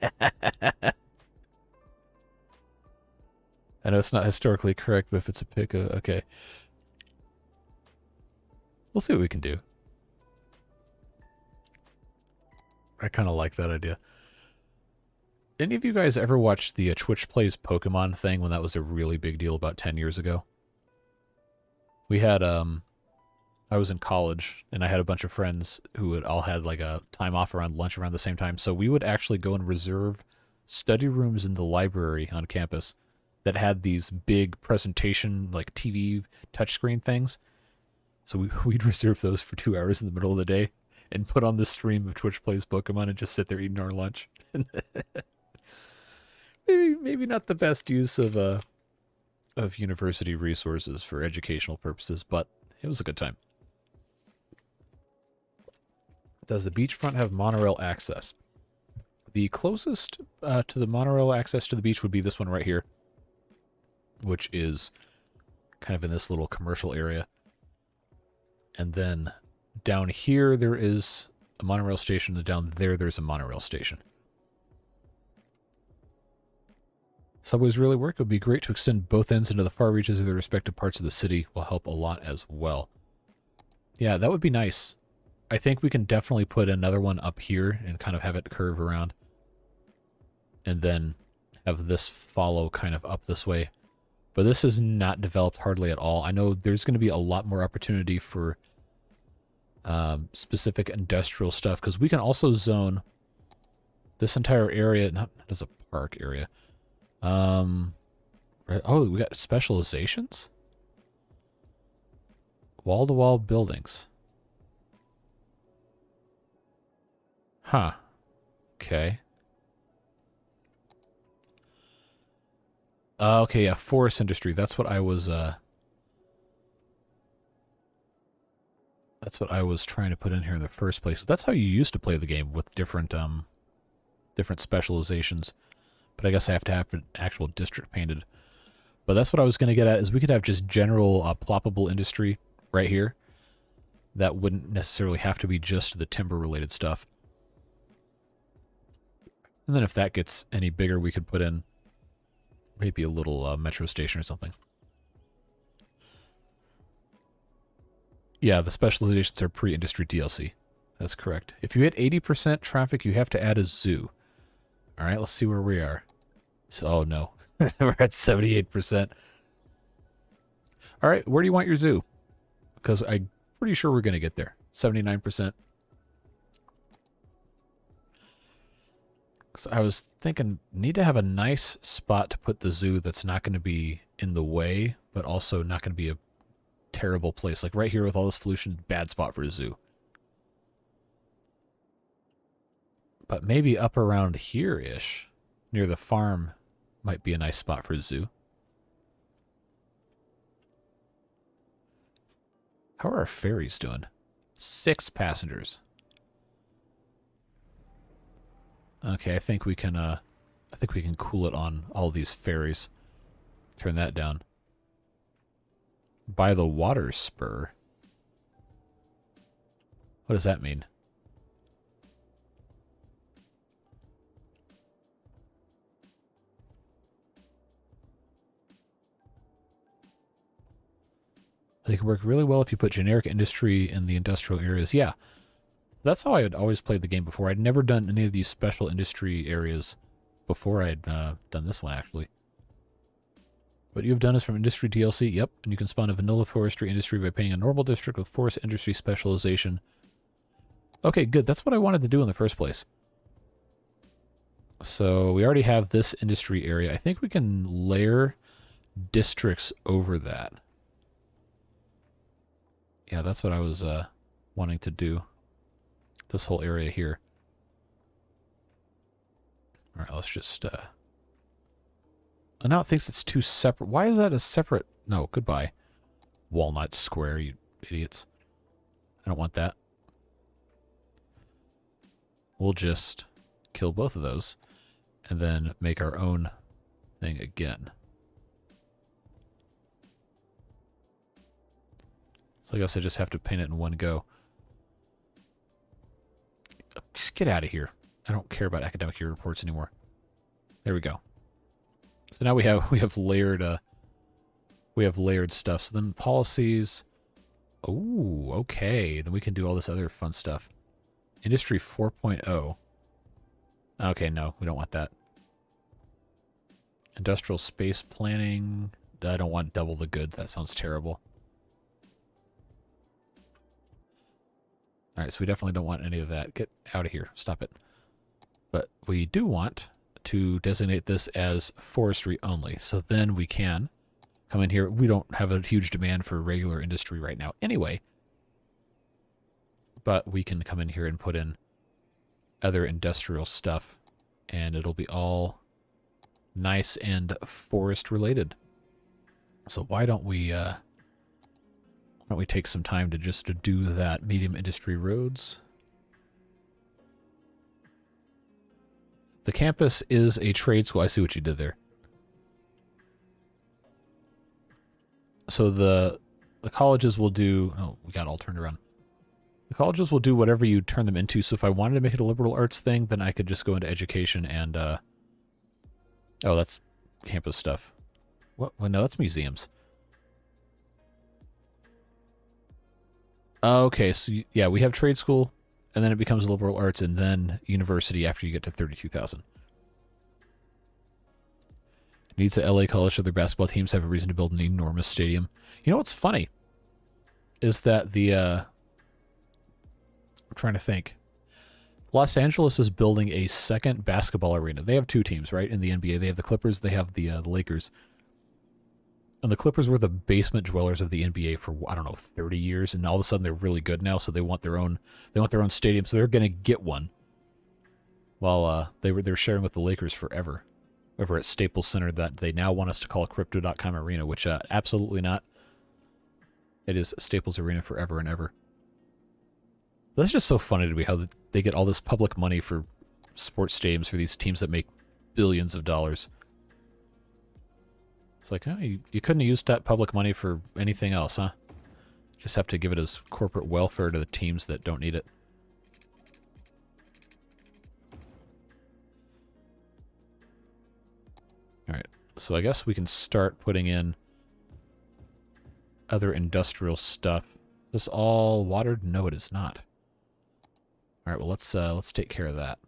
I know it's not historically correct, but if it's a pick, okay. We'll see what we can do. I kind of like that idea. Any of you guys ever watch the Twitch Plays Pokemon thing when that was a really big deal about 10 years ago? We had, I was in college, and I had a bunch of friends who had all had like a time off around lunch around the same time, so we would actually go and reserve study rooms in the library on campus that had these big presentation, like TV touchscreen things. So we'd reserve those for 2 hours in the middle of the day and put on the stream of Twitch Plays Pokemon and just sit there eating our lunch. maybe not the best use of university resources for educational purposes, but it was a good time. Does the beachfront have monorail access? The closest to the monorail access to the beach would be this one right here, which is kind of in this little commercial area. And then down here there is a monorail station, and down there there's a monorail station. Subways really work. It would be great to extend both ends into the far reaches of the respective parts of the city. Will help a lot as well. Yeah, that would be nice. I think we can definitely put another one up here and kind of have it curve around. And then have this follow kind of up this way. But this is not developed hardly at all. I know there's going to be a lot more opportunity for specific industrial stuff, because we can also zone this entire area, not as a park area. Oh, we got specializations? Wall-to-wall buildings. Huh. Okay. Okay, yeah, forest industry. That's what I was trying to put in here in the first place. That's how you used to play the game, with different specializations. But I guess I have to have an actual district painted. But that's what I was going to get at, is we could have just general ploppable industry right here. That wouldn't necessarily have to be just the timber-related stuff. And then if that gets any bigger, we could put in maybe a little metro station or something. Yeah, the specializations are pre-industry DLC. That's correct. If you hit 80% traffic, you have to add a zoo. All right, let's see where we are. So, oh no, we're at 78%. All right, where do you want your zoo? Because I'm pretty sure we're going to get there. 79%. So I was thinking, need to have a nice spot to put the zoo that's not going to be in the way, but also not going to be a terrible place. Like right here with all this pollution, bad spot for a zoo. But maybe up around here-ish, near the farm, might be a nice spot for a zoo. How are our ferries doing? 6 passengers. Okay, I think we can cool it on all these ferries. Turn that down. By the water spur. What does that mean? They can work really well if you put generic industry in the industrial areas. Yeah, that's how I had always played the game before. I'd never done any of these special industry areas before I'd done this one, actually. What you've done is from industry DLC, yep, and you can spawn a vanilla forestry industry by paying a normal district with forest industry specialization. Okay, good. That's what I wanted to do in the first place. So we already have this industry area. I think we can layer districts over that. Yeah, that's what I was wanting to do. This whole area here. All right, let's just... Oh, now it thinks it's two separate... Why is that a separate... No, goodbye. Walnut Square, you idiots. I don't want that. We'll just kill both of those and then make our own thing again. So I guess I just have to paint it in one go. Just get out of here. I don't care about academic year reports anymore. There we go. So now we have layered stuff. So then policies. Oh, okay. Then we can do all this other fun stuff. Industry 4.0. Okay, no, we don't want that. Industrial space planning. I don't want double the goods. That sounds terrible. All right, so we definitely don't want any of that. Get out of here. Stop it. But we do want to designate this as forestry only. So then we can come in here. We don't have a huge demand for regular industry right now anyway. But we can come in here and put in other industrial stuff. And it'll be all nice and forest related. So why don't we take some time to just to do that? Medium industry roads. The campus is a trade school. I see what you did there. So the colleges will do... Oh, we got all turned around. The colleges will do whatever you turn them into. So if I wanted to make it a liberal arts thing, then I could just go into education and... Oh, that's campus stuff. What? Well, no, that's museums. Okay, so yeah, we have trade school, and then it becomes liberal arts, and then university after you get to 32,000. Needs a LA college so their basketball teams have a reason to build an enormous stadium. You know what's funny? Is that the... I'm trying to think. Los Angeles is building a second basketball arena. They have two teams, right, in the NBA. They have the Clippers, they have the Lakers. And the Clippers were the basement dwellers of the NBA for, I don't know, 30 years, and all of a sudden they're really good now, so they want their own stadium, so they're going to get one. While they're sharing with the Lakers forever over at Staples Center that they now want us to call Crypto.com Arena, which absolutely not. It is Staples Arena forever and ever. That's just so funny to me how they get all this public money for sports stadiums for these teams that make billions of dollars. It's like, oh, you couldn't have used that public money for anything else, huh? Just have to give it as corporate welfare to the teams that don't need it. Alright, so I guess we can start putting in other industrial stuff. Is this all watered? No, it is not. Alright, well let's take care of that.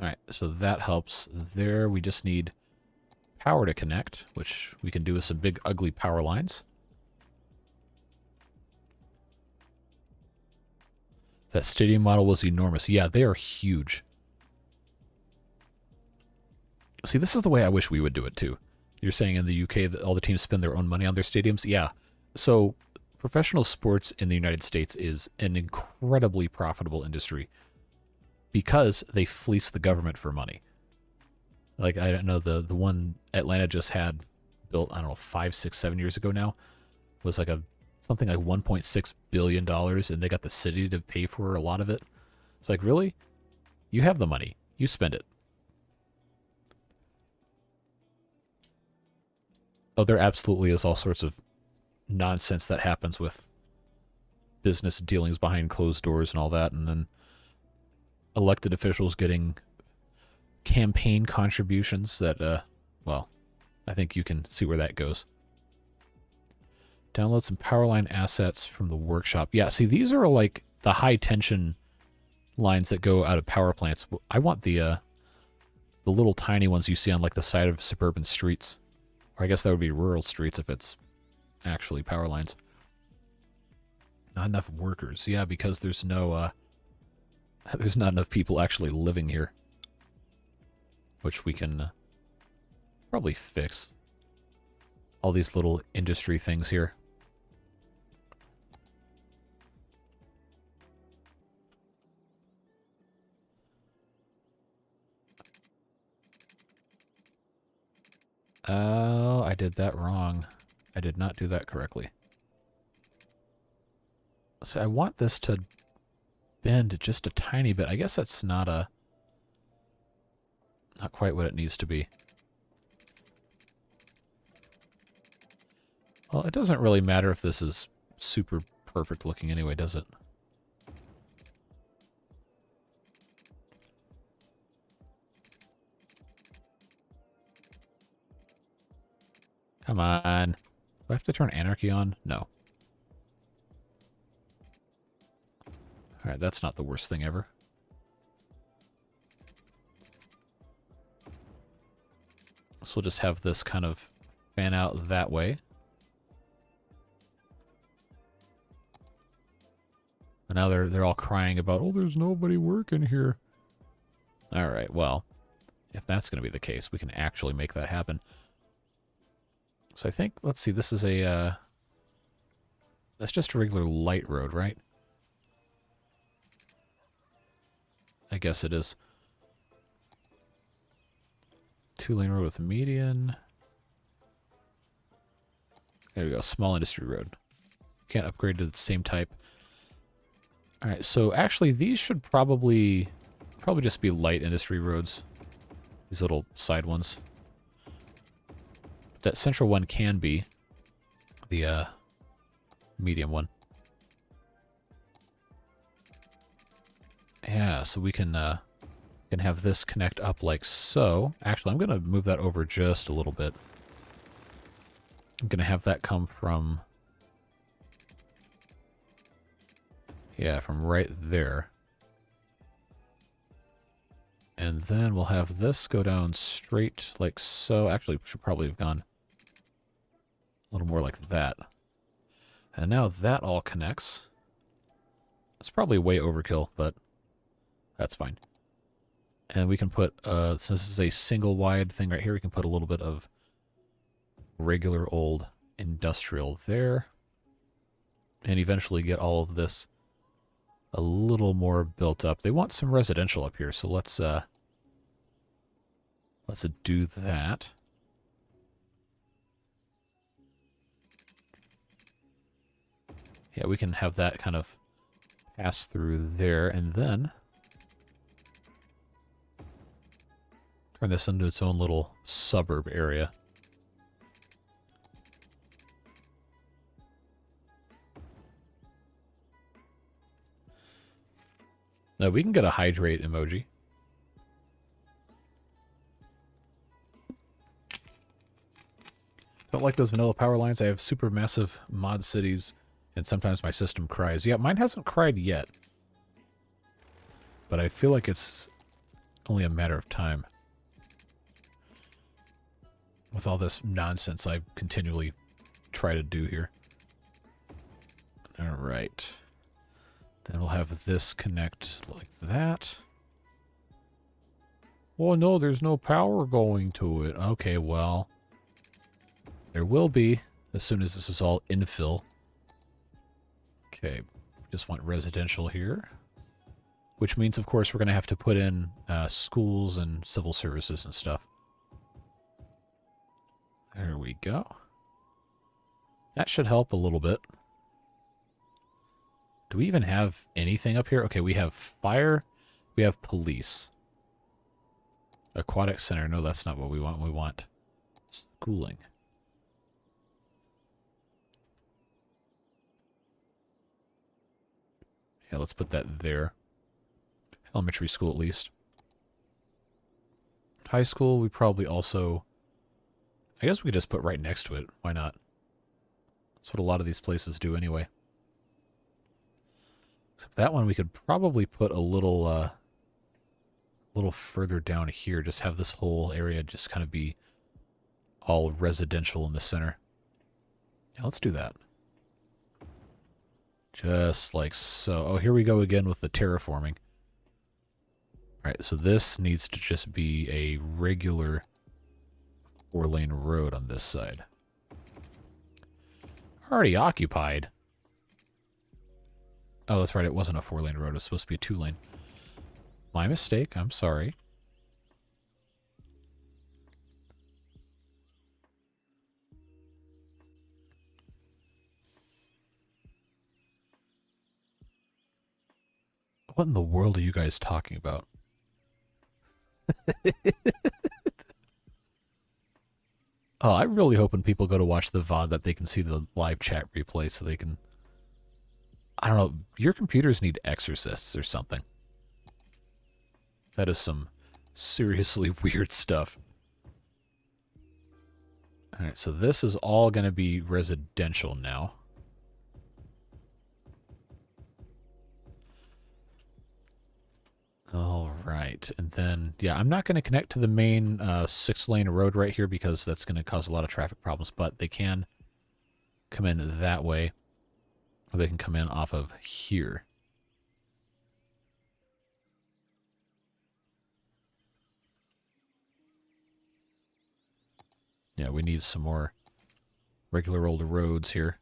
Alright, so that helps there. We just need power to connect, which we can do with some big ugly power lines. That stadium model was enormous. Yeah, they are huge. See, this is the way I wish we would do it too. You're saying in the UK that all the teams spend their own money on their stadiums? Yeah. So professional sports in the United States is an incredibly profitable industry because they fleece the government for money. Like, I don't know, the one Atlanta just had built, I don't know, 5, 6, 7 years ago now, was like something like $1.6 billion, and they got the city to pay for a lot of it. It's like, really? You have the money. You spend it. Oh, there absolutely is all sorts of nonsense that happens with business dealings behind closed doors and all that, and then elected officials getting campaign contributions that, well, I think you can see where that goes. Download some power line assets from the workshop. Yeah, see, these are like the high tension lines that go out of power plants. I want the little tiny ones you see on like the side of suburban streets. Or I guess that would be rural streets if it's actually power lines. Not enough workers. Yeah, because there's no there's not enough people actually living here. Which we can probably fix. All these little industry things here. Oh, I did that wrong. I did not do that correctly. So I want this to bend just a tiny bit. I guess that's not quite what it needs to be. Well, it doesn't really matter if this is super perfect looking anyway, does it? Come on. Do I have to turn anarchy on? No. Alright, that's not the worst thing ever. So we'll just have this kind of fan out that way. And now they're all crying about, oh, there's nobody working here. Alright, well, if that's going to be the case, we can actually make that happen. So I think, let's see, this is a, that's just a regular light road, right? I guess it is. 2-lane road with a median. There we go, small industry road. Can't upgrade to the same type. Alright, so actually these should probably just be light industry roads. These little side ones. That central one can be the medium one. Yeah, so we can have this connect up like so. Actually, I'm going to move that over just a little bit. I'm going to have that come from... yeah, from right there. And then we'll have this go down straight like so. Actually, we should probably have gone a little more like that. And now that all connects. It's probably way overkill, but that's fine. And we can put, since this is a single wide thing right here, we can put a little bit of regular old industrial there. And eventually get all of this a little more built up. They want some residential up here, so let's do that. Yeah, we can have that kind of pass through there, and then turn this into its own little suburb area. Now we can get a hydrate emoji. Don't like those vanilla power lines. I have super massive mod cities, and sometimes my system cries. Yeah, mine hasn't cried yet. But I feel like it's only a matter of time. With all this nonsense I continually try to do here. Alright. Then we'll have this connect like that. Oh no, there's no power going to it. Okay, well, there will be as soon as this is all infill. Okay, just want residential here. Which means, of course, we're going to have to put in schools and civil services and stuff. There we go. That should help a little bit. Do we even have anything up here? Okay, we have fire. We have police. Aquatic center. No, that's not what we want. We want schooling. Yeah, let's put that there. Elementary school, at least. High school, we probably also... I guess we could just put right next to it. Why not? That's what a lot of these places do anyway. Except that one we could probably put a little further down here. Just have this whole area just kind of be all residential in the center. Yeah, let's do that. Just like so. Oh, here we go again with the terraforming. Alright, so this needs to just be a regular 4-lane road on this side. Already occupied. Oh, that's right, it wasn't a 4-lane road. It was supposed to be a 2-lane. My mistake, I'm sorry. What in the world are you guys talking about? Oh, I'm really hoping people go to watch the VOD that they can see the live chat replay so they can... I don't know, your computers need exorcists or something. That is some seriously weird stuff. Alright, so this is all going to be residential now. Alright, and then, yeah, I'm not going to connect to the main 6-lane road right here because that's going to cause a lot of traffic problems, but they can come in that way, or they can come in off of here. Yeah, we need some more regular old roads here.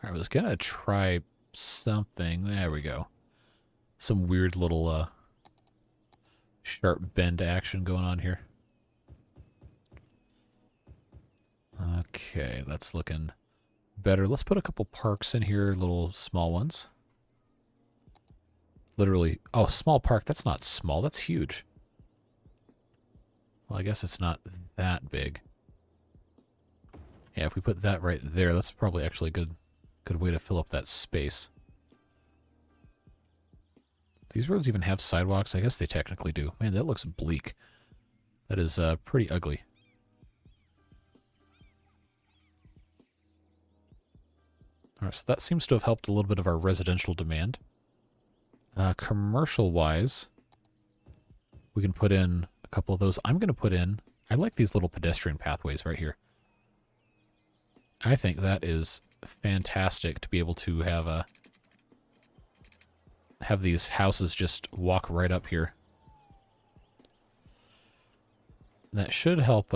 I was gonna try something. There we go. Some weird little sharp bend action going on here. Okay, that's looking better. Let's put a couple parks in here, little small ones. Literally, oh, small park, that's not small, that's huge. Well, I guess it's not that big. Yeah, if we put that right there, that's probably actually a good way to fill up that space. These roads even have sidewalks? I guess they technically do. Man, that looks bleak. That is pretty ugly. Alright, so that seems to have helped a little bit of our residential demand. Commercial-wise, we can put in a couple of those. I'm going to put in... I like these little pedestrian pathways right here. I think that is fantastic to be able to have these houses just walk right up here. That should help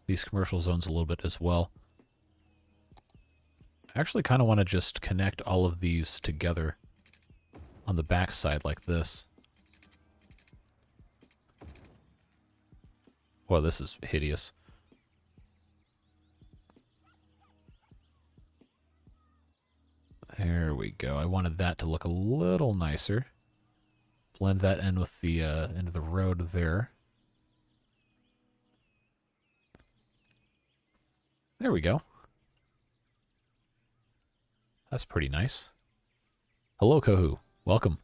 these commercial zones a little bit as well. I actually kind of want to just connect all of these together on the back side like this. Well, this is hideous. There we go. I wanted that to look a little nicer. Blend that in with the into the road there. There we go. That's pretty nice. Hello, Kohu. Welcome.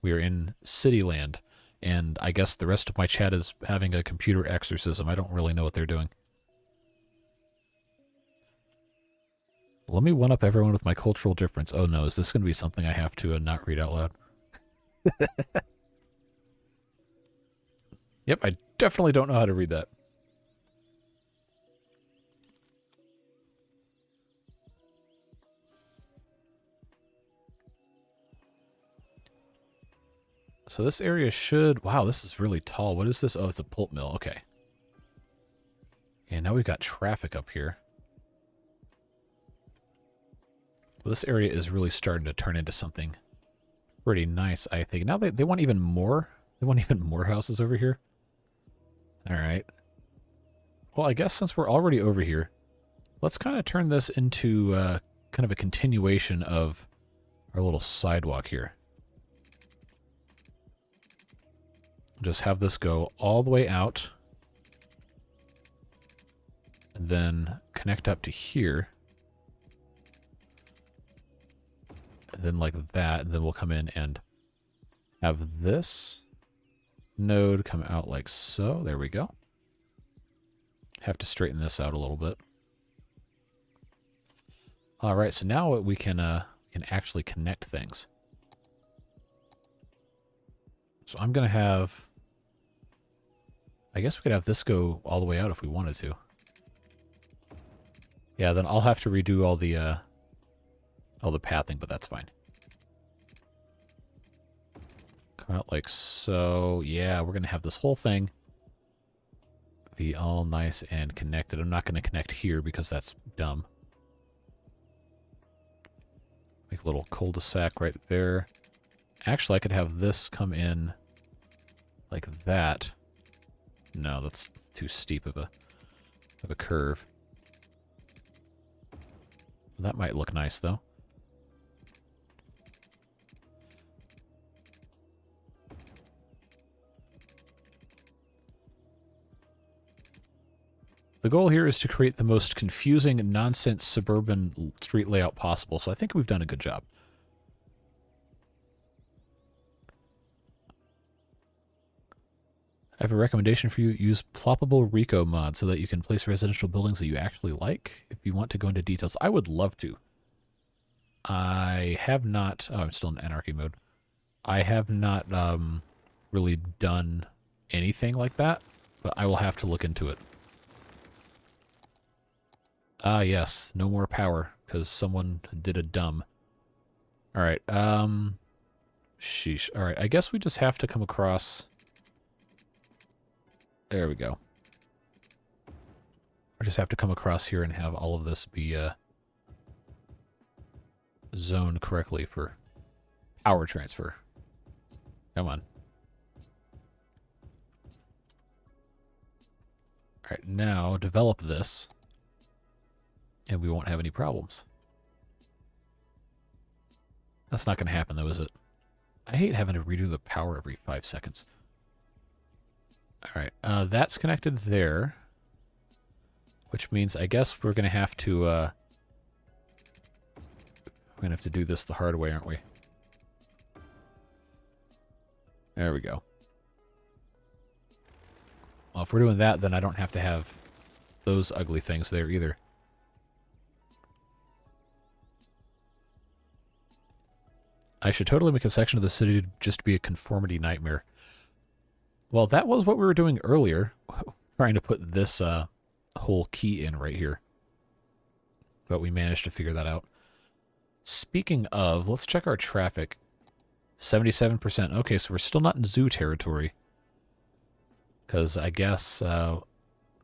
We are in Cityland. and I guess the rest of my chat is having a computer exorcism. I don't really know what they're doing. Let me one-up everyone with my cultural difference. Oh no, is this going to be something I have to not read out loud? Yep, I definitely don't know how to read that. So this area should... Wow, this is really tall. What is this? Oh, it's a pulp mill. Okay. And now we've got traffic up here. Well, this area is really starting to turn into something pretty nice, I think. Now they want even more. They want even more houses over here. All right. Well, I guess since we're already over here, let's kind of turn this into kind of a continuation of our little sidewalk here. Just have this go all the way out. And then connect up to here. And then like that. And then we'll come in and have this node come out like so. There we go. Have to straighten this out a little bit. All right, so now we can actually connect things. So I'm going to have... I guess we could have this go all the way out if we wanted to. Yeah, then I'll have to redo all the pathing, but that's fine. Come out like so. Yeah, we're going to have this whole thing be all nice and connected. I'm not going to connect here because that's dumb. Make a little cul-de-sac right there. Actually, I could have this come in like that. No, that's too steep of a curve. That might look nice, though. The goal here is to create the most confusing, nonsense suburban street layout possible, so I think we've done a good job. I have a recommendation for you. Use ploppable Rico mod so that you can place residential buildings that you actually like. If you want to go into details, I would love to. I have not... Oh, I'm still in anarchy mode. I have not really done anything like that, but I will have to look into it. Ah, yes. No more power, because someone did a dumb. Alright, sheesh. Alright, I guess we just have to come across... There we go. I just have to come across here and have all of this be zoned correctly for power transfer. Come on. Alright, now develop this. And we won't have any problems. That's not going to happen, though, is it? I hate having to redo the power every 5 seconds. Alright, that's connected there. Which means I guess we're going to have to... we're going to have to do this the hard way, aren't we? There we go. Well, if we're doing that, then I don't have to have those ugly things there either. I should totally make a section of the city to just be a conformity nightmare. Well, that was what we were doing earlier. Trying to put this whole key in right here. But we managed to figure that out. Speaking of, let's check our traffic. 77%. Okay, so we're still not in zoo territory. Because I guess... oh,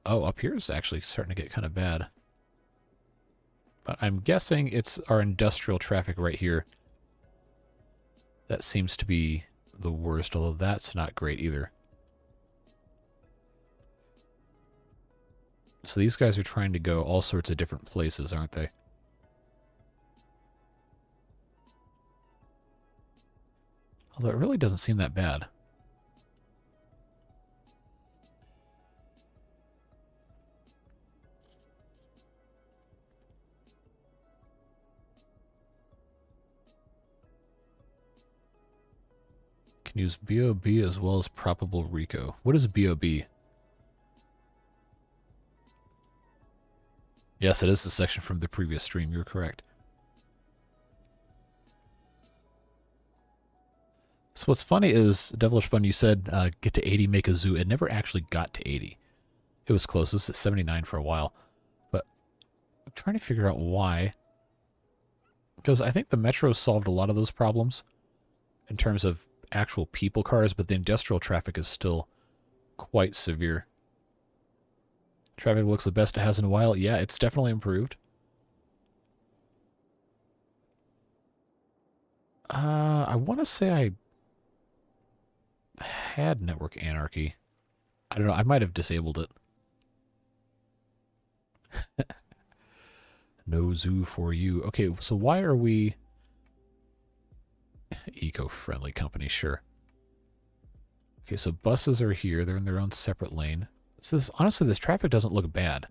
up here is actually starting to get kind of bad. But I'm guessing it's our industrial traffic right here. That seems to be the worst, although that's not great either. So these guys are trying to go all sorts of different places, aren't they? Although it really doesn't seem that bad. Can use BOB as well as probable RICO. What is BOB? Yes, it is the section from the previous stream. You're correct. So what's funny is, Devilish Fun, you said get to 80, make a zoo. It never actually got to 80. It was close. It was at 79 for a while. But I'm trying to figure out why. Because I think the Metro solved a lot of those problems in terms of actual people cars, but the industrial traffic is still quite severe. Traffic looks the best it has in a while. Yeah, it's definitely improved. I want to say I had network anarchy. I don't know. I might have disabled it. No zoo for you. Okay, so why are we... Eco-friendly company, sure. Okay, so buses are here. They're in their own separate lane. So this, honestly, this traffic doesn't look bad.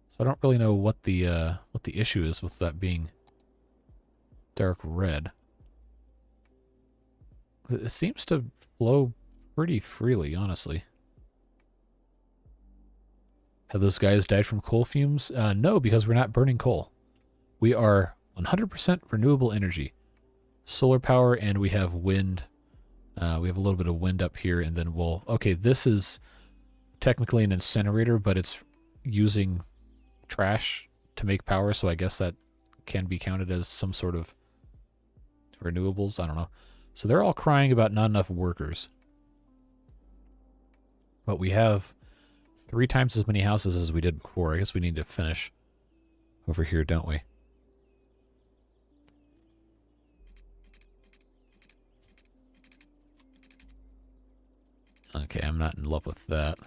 So I don't really know what the issue is with that being dark red. It seems to flow pretty freely, honestly. Have those guys died from coal fumes? No, because we're not burning coal. We are 100% renewable energy. Solar power, and we have wind. We have a little bit of wind up here, and then we'll... Okay, this is technically an incinerator, but it's using trash to make power, so I guess that can be counted as some sort of renewables. I don't know. So they're all crying about not enough workers. But we have 3 times as many houses as we did before. I guess we need to finish over here, don't we? Okay, I'm not in love with that.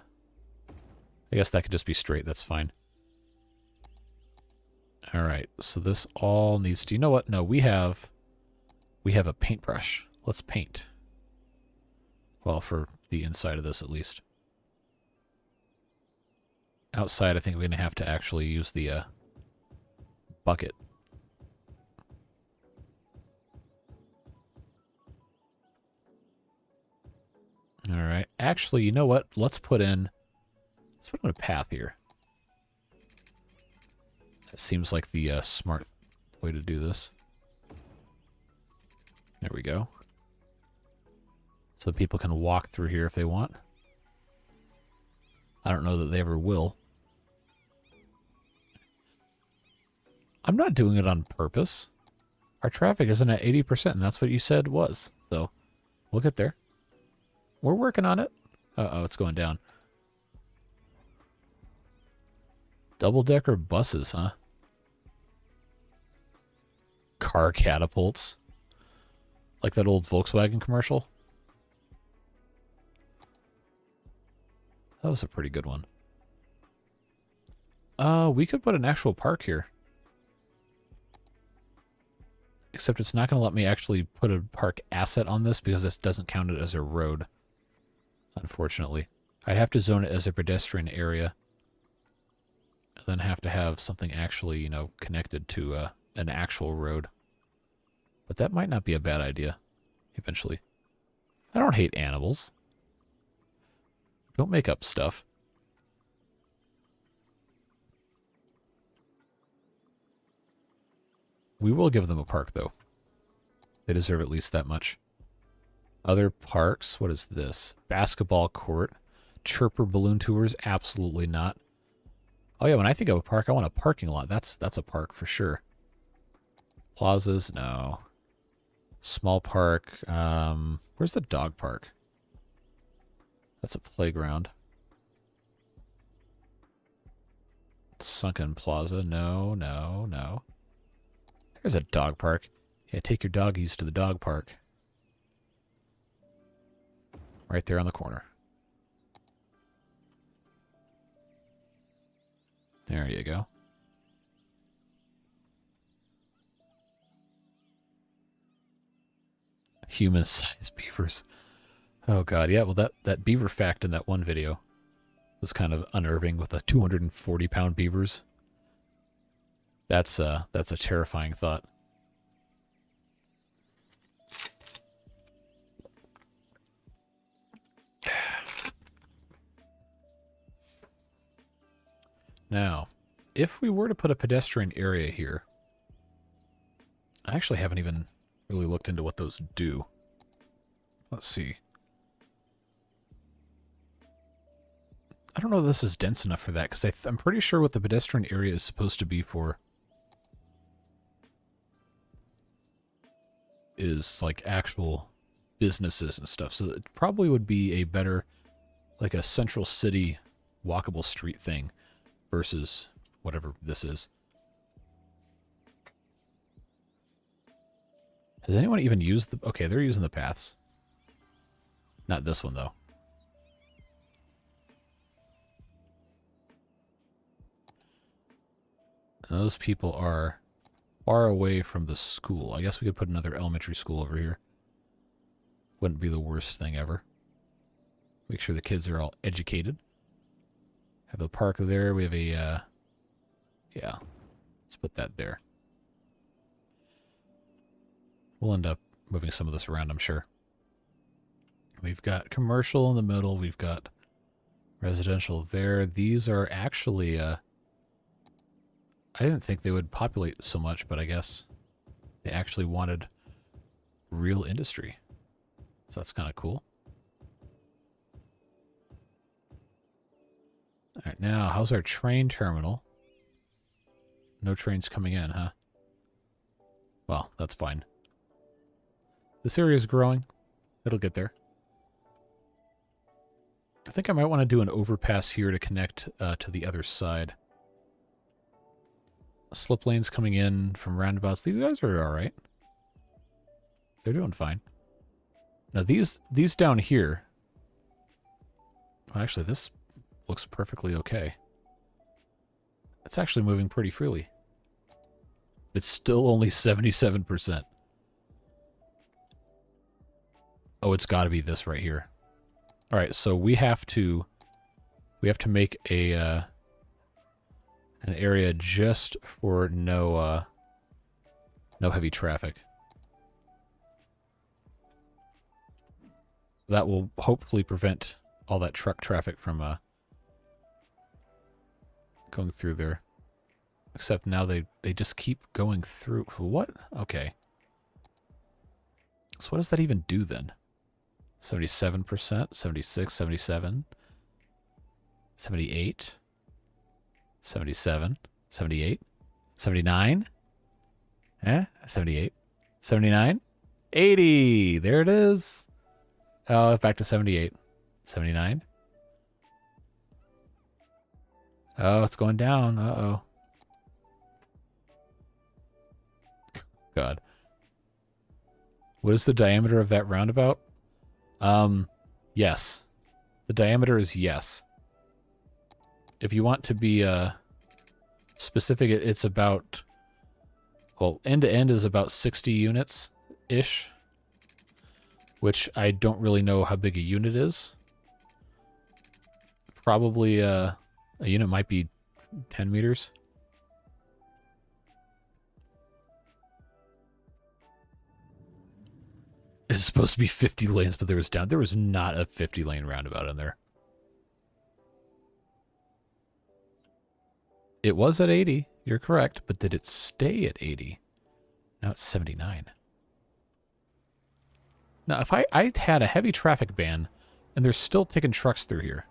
I guess that could just be straight. That's fine. Alright, so this all needs to... You know what? No, we have a paintbrush. Let's paint. Well, for the inside of this, at least. Outside, I think we're going to have to actually use the bucket. Alright. Actually, you know what? Let's put in a path here. That seems like the smart way to do this. There we go. So people can walk through here if they want. I don't know that they ever will. I'm not doing it on purpose. Our traffic isn't at 80%, and that's what you said was. So, we'll get there. We're working on it. Uh-oh, it's going down. Double-decker buses, huh? Car catapults. Like that old Volkswagen commercial. That was a pretty good one. We could put an actual park here. Except it's not going to let me actually put a park asset on this because this doesn't count it as a road. Unfortunately. I'd have to zone it as a pedestrian area. And then have to have something actually, you know, connected to an actual road. But that might not be a bad idea. Eventually. I don't hate animals. Don't make up stuff. We will give them a park, though. They deserve at least that much. Other parks, what is this? Basketball court. Chirper balloon tours, absolutely not. Oh yeah, when I think of a park, I want a parking lot. That's a park for sure. Plazas, no. Small park. Where's the dog park? That's a playground. Sunken Plaza, no, no, no. There's a dog park. Yeah, take your doggies to the dog park. Right there on the corner. There you go. Human-sized beavers. Oh god, yeah, well that beaver fact in that one video was kind of unnerving with the 240-pound beavers. That's a terrifying thought. Now, if we were to put a pedestrian area here, I actually haven't even really looked into what those do. Let's see. I don't know if this is dense enough for that, because I'm pretty sure what the pedestrian area is supposed to be for is like actual businesses and stuff. So it probably would be a better, like a central city walkable street thing versus whatever this is. Has anyone even used the... Okay, they're using the paths. Not this one, though. Those people are far away from the school. I guess we could put another elementary school over here. Wouldn't be the worst thing ever. Make sure the kids are all educated. Have a park there. We have a... yeah. Let's put that there. We'll end up moving some of this around, I'm sure. We've got commercial in the middle. We've got residential there. These are actually... I didn't think they would populate so much, but I guess they actually wanted real industry. So that's kind of cool. All right, now, how's our train terminal? No trains coming in, huh? Well, that's fine. This area is growing. It'll get there. I think I might want to do an overpass here to connect to the other side. Slip lanes coming in from roundabouts. These guys are all right. They're doing fine. Now these down here. Well, actually, this looks perfectly okay. It's actually moving pretty freely. It's still only 77%. Oh, it's got to be this right here. All right, so we have to make a an area just for no heavy traffic. That will hopefully prevent all that truck traffic from going through there. Except now they just keep going through. What? Okay. So what does that even do then? 77%, 76, 77, 78, 77, 78, 79, 78, 79, 80. There it is. Oh, back to 78, 79. Oh, it's going down. Uh-oh. God. What is the diameter of that roundabout? Yes. The diameter is yes. If you want to be specific, it's about, well, end to end is about 60 units-ish, which I don't really know how big a unit is. Probably a unit might be 10 meters. It's supposed to be 50 lanes, but there was not a 50-lane roundabout in there. It was at 80, you're correct, but did it stay at 80? Now it's 79. Now, if I had a heavy traffic ban, and they're still taking trucks through here.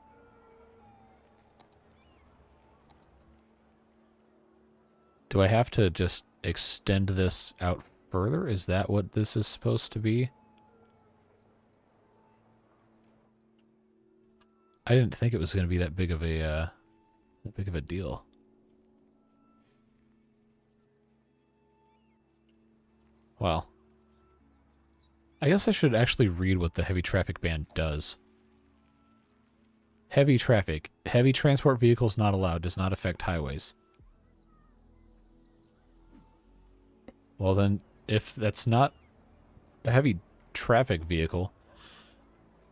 Do I have to just extend this out further? Is that what this is supposed to be? I didn't think it was going to be that big of a deal. Well, I guess I should actually read what the heavy traffic ban does. Heavy traffic. Heavy transport vehicles not allowed. Does not affect highways. Well then, if that's not a heavy traffic vehicle,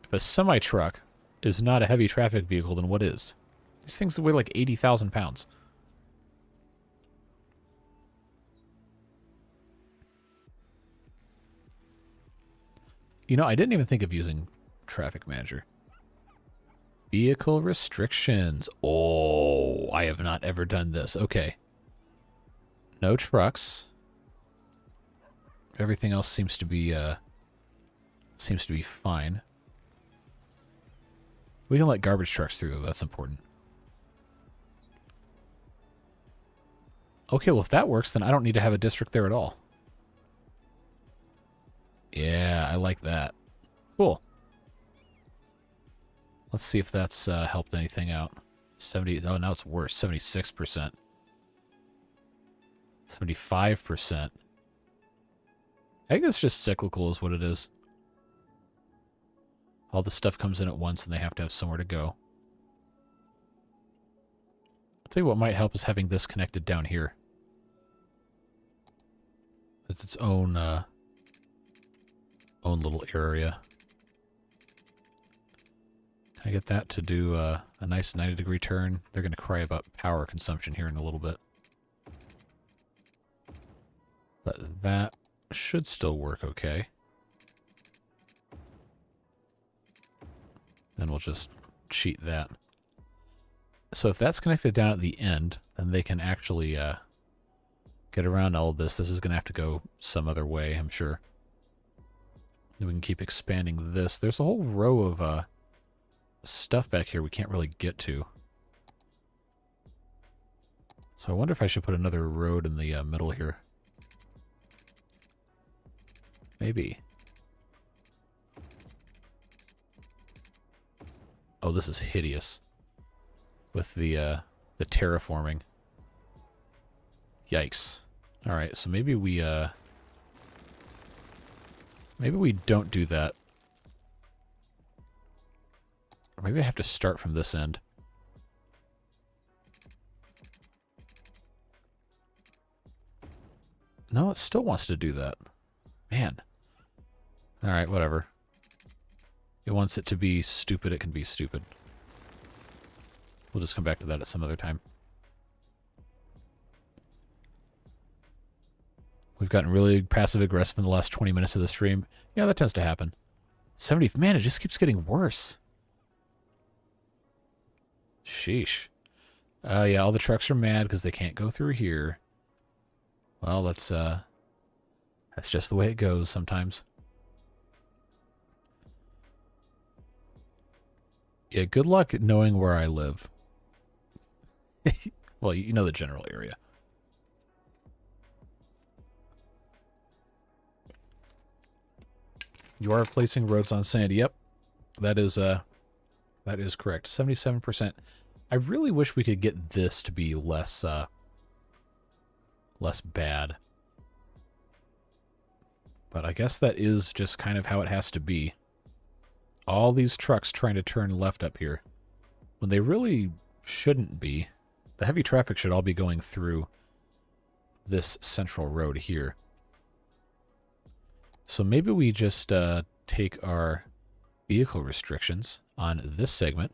if a semi-truck is not a heavy traffic vehicle, then what is? These things weigh like 80,000 pounds. You know, I didn't even think of using Traffic Manager. Vehicle restrictions. Oh, I have not ever done this. Okay. No trucks. Everything else seems to be fine. We can let garbage trucks through, though. That's important. Okay, well, if that works, then I don't need to have a district there at all. Yeah, I like that. Cool. Let's see if that's helped anything out. 70. Oh, now it's worse. 76%. 75%. I think it's just cyclical is what it is. All the stuff comes in at once and they have to have somewhere to go. I'll tell you what might help is having this connected down here. It's its own own little area. Can I get that to do a nice 90-degree turn? They're going to cry about power consumption here in a little bit. But that should still work okay. Then we'll just cheat that. So if that's connected down at the end, then they can actually get around all of this. This is going to have to go some other way, I'm sure. Then we can keep expanding this. There's a whole row of stuff back here we can't really get to. So I wonder if I should put another road in the middle here. Maybe. Oh, this is hideous. With the terraforming. Yikes. Alright, so maybe we don't do that. Or maybe I have to start from this end. No, it still wants to do that. Man. Alright, whatever. It wants it to be stupid, it can be stupid. We'll just come back to that at some other time. We've gotten really passive-aggressive in the last 20 minutes of the stream. Yeah, that tends to happen. 70... Man, it just keeps getting worse. Sheesh. Yeah, all the trucks are mad because they can't go through here. Well, that's just the way it goes sometimes. Yeah, good luck knowing where I live. Well, you know the general area. You are placing roads on sand. Yep. That is correct. 77%. I really wish we could get this to be less bad. But I guess that is just kind of how it has to be. All these trucks trying to turn left up here, when they really shouldn't be. The heavy traffic should all be going through this central road here. So maybe we just take our vehicle restrictions on this segment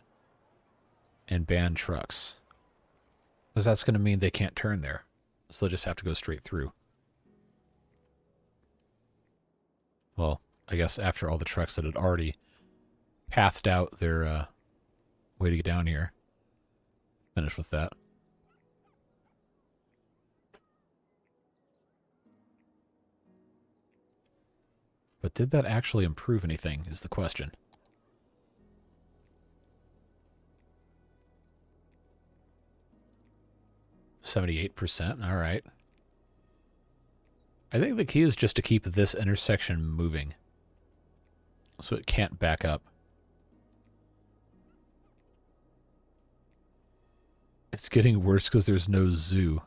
and ban trucks. Because that's going to mean they can't turn there. So they'll just have to go straight through. Well, I guess after all the trucks that had already pathed out their way to get down here. Finish with that. But did that actually improve anything, is the question. %, all right. I think the key is just to keep this intersection moving so it can't back up. It's getting worse because there's no zoo.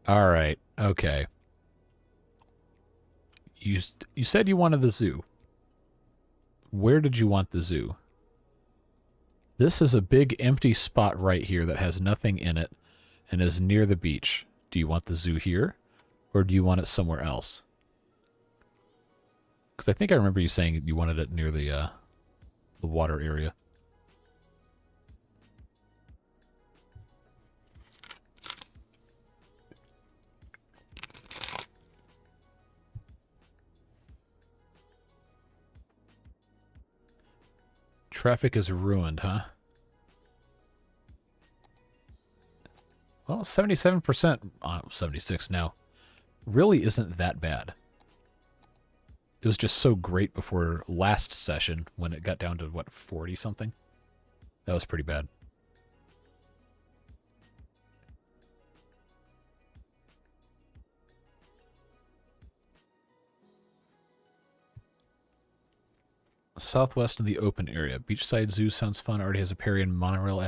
All right, okay. You said you wanted the zoo. Where did you want the zoo? This is a big empty spot right here that has nothing in it and is near the beach. Do you want the zoo here, or do you want it somewhere else? Because I think I remember you saying you wanted it near the water area. Traffic is ruined, huh? Well, 77%, 76 now, really isn't that bad. It was just so great before last session when it got down to, what, 40-something? That was pretty bad. Southwest of the open area. Beachside Zoo sounds fun. Already has a ferry and monorail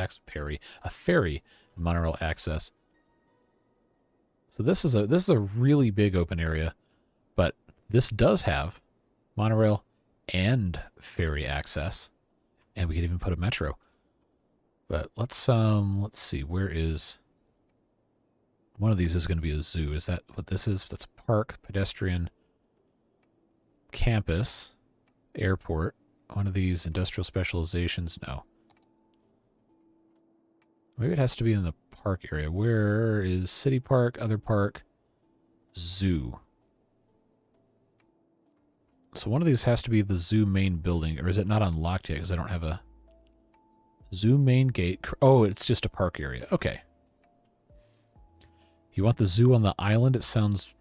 ferry and monorail access. So this is a really big open area, but this does have monorail and ferry access, and we could even put a metro. But let's see, where is one of these is going to be a zoo. Is that what this is? That's a park, pedestrian, campus, airport. One of these industrial specializations? No. Maybe it has to be in the park area. Where is city park, other park, zoo? So one of these has to be the zoo main building, or is it not unlocked yet because I don't have a zoo main gate? Oh, it's just a park area. Okay. You want the zoo on the island? It sounds...